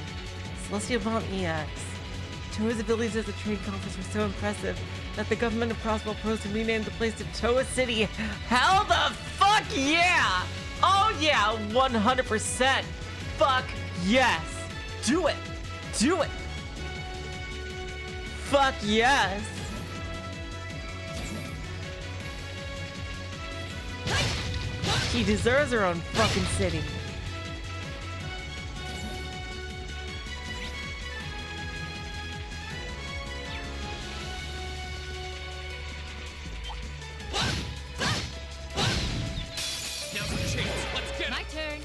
Celestial Bomb EX. Toa's abilities at the trade conference were so impressive that the government of Crossbell Pros renamed the place to Toa City. Hell the fuck yeah! Oh yeah, 100%. Fuck yes. Do it. Do it. Fuck yes. She deserves her own fucking city. Now's our chance. Let's get My turn.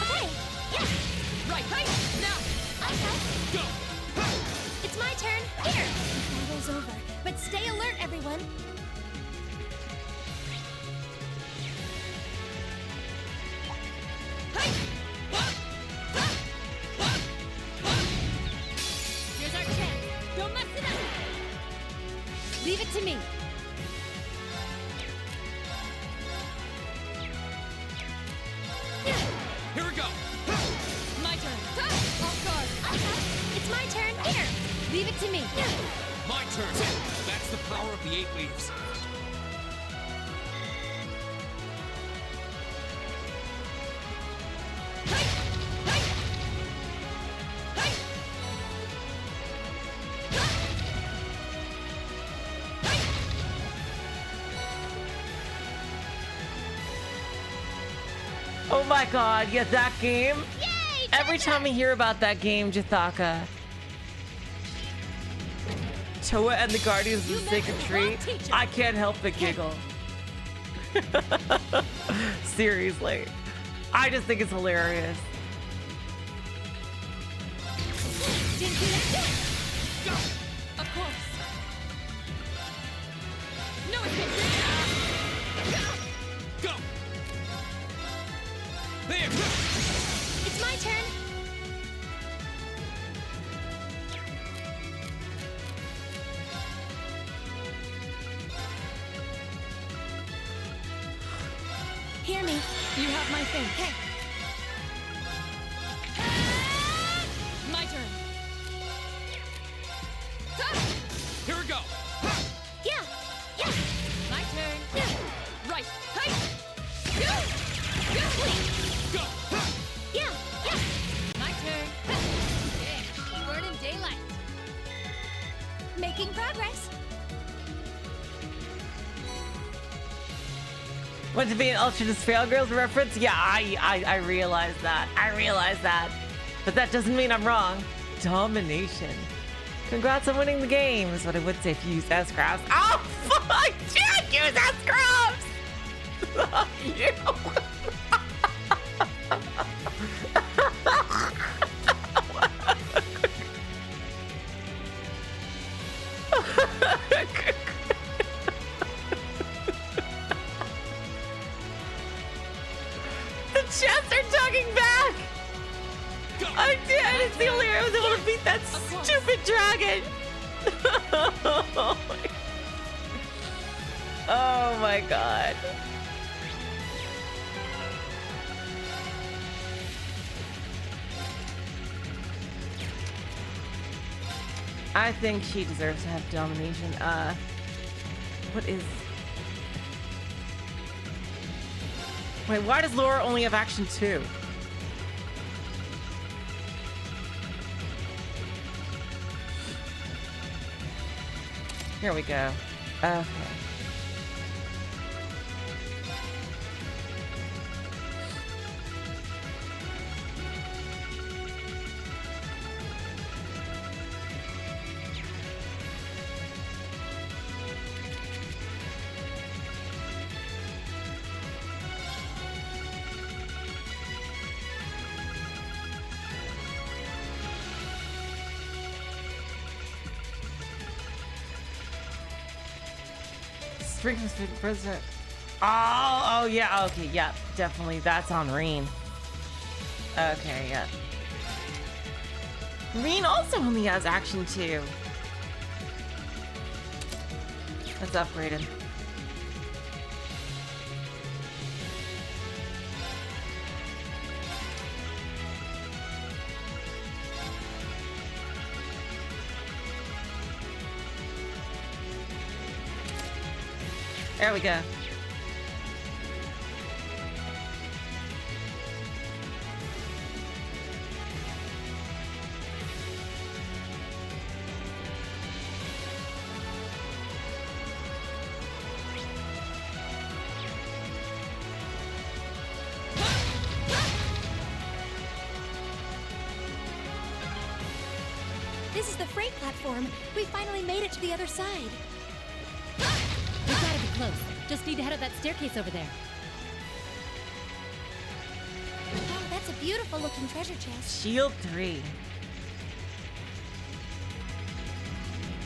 Okay. Yeah. right. Now! Go! It's my turn. Here. The battle's over, but stay alert, everyone. Here's our chance. Don't mess it up. Leave it to me. Here we go! My turn. Off guard. It's my turn. Here. Leave it to me. My turn! That's the power of the 8 leaves. Oh my god, yeah, that game. Yay! Every time I hear about that game, Jithaka, Toa and the Guardians of the Sacred Tree, I can't help but giggle. Seriously. I just think it's hilarious. Didn't do it. Go. Of course. No escape. Go! There! It's my turn. Hear me. You have my thing. Okay. My turn. Here we go! Yeah. Yeah. My turn. Right. Go! Yeah. Yeah. My turn. Yeah. Burn in daylight. Making progress. Want to be an Ultra Despair Girls reference? Yeah, I realize that. I realize that. But that doesn't mean I'm wrong. Domination. Congrats on winning the game, is what I would say if you use S-Crafts. Oh, fuck! Dude, use S-Crafts! Fuck you! I did! It's the only way I was able to beat that stupid dragon! Oh my god. I think she deserves to have domination. What is... Wait, why does Laura only have action 2? Here we go. Okay. Strength of the president. Oh, yeah. Okay, yeah, definitely. That's on Reen. Okay, yeah. Reen also only has action 2. Let's upgrade him. There we go. This is the freight platform. We finally made it to the other side. We gotta be close. Just need to head up that staircase over there. Oh, that's a beautiful looking treasure chest. Shield 3.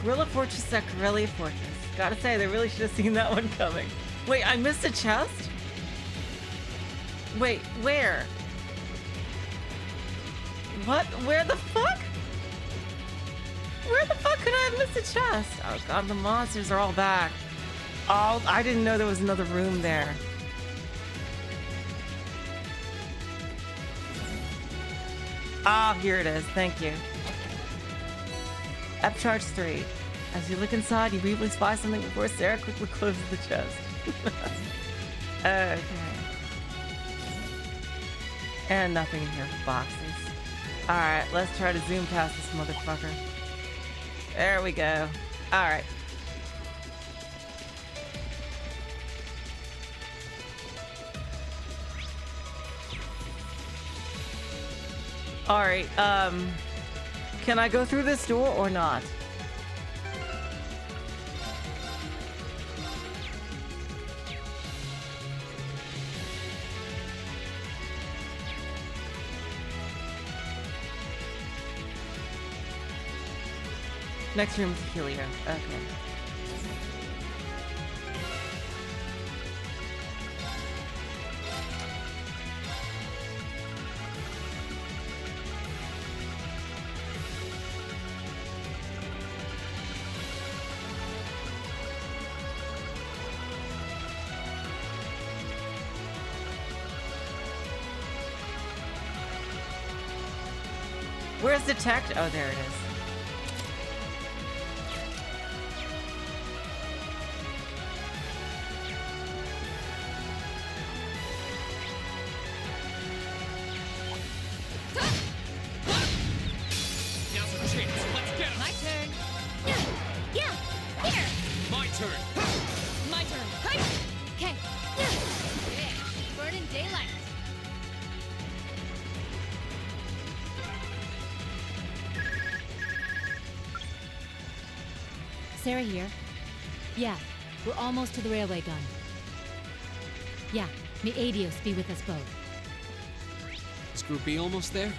Gorilla Fortress at Garrelia Fortress. Gotta say, they really should have seen that one coming. Wait, I missed a chest? Wait, where? What? Where the fuck? Where the fuck could I have missed a chest? Oh god, the monsters are all back. Oh, I didn't know there was another room there. Ah, here it is. Thank you. Upcharge 3. As you look inside, you briefly spy something before Sarah quickly closes the chest. Okay. And nothing in here for boxes. Alright, let's try to zoom past this motherfucker. There we go. Alright. Alright, can I go through this door or not? Next room is Helio. Okay. Where's detect? Oh, there it is. Now's our chance. Let's get him. My turn. Yeah, here. My turn. My turn. Okay. Yeah. Burning daylight. Sarah here. Yeah, we're almost to the railway gun. Yeah, may Adios be with us both. Is Group B almost there?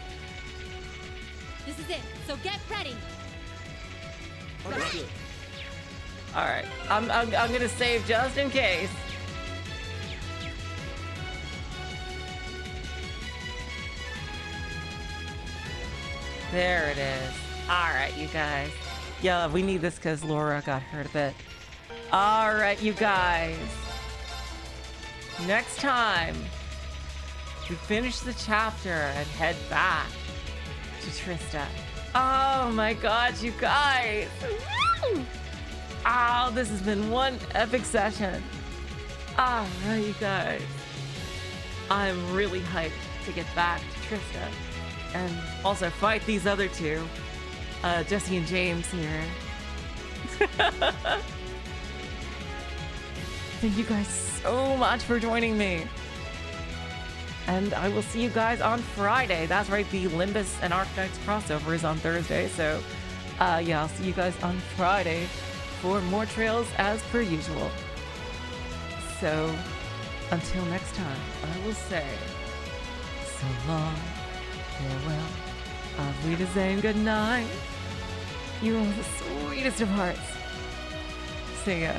This is it, so get ready! Understood. All right, I'm gonna save just in case. There it is. All right, you guys. Yeah, we need this because Laura got hurt a bit. All right, you guys. Next time, we finish the chapter and head back to Trista. Oh my god, you guys. Woo! Oh, this has been one epic session. All right, you guys. I'm really hyped to get back to Trista and also fight these other two, Jesse and James here. Thank you guys so much for joining me. And I will see you guys on Friday. That's right, the Limbus and Arcanines crossover is on Thursday. So, yeah, I'll see you guys on Friday for more trails as per usual. So, until next time, I will say so long, farewell, auf Wiedersehen, good night. You are the sweetest of hearts. See ya.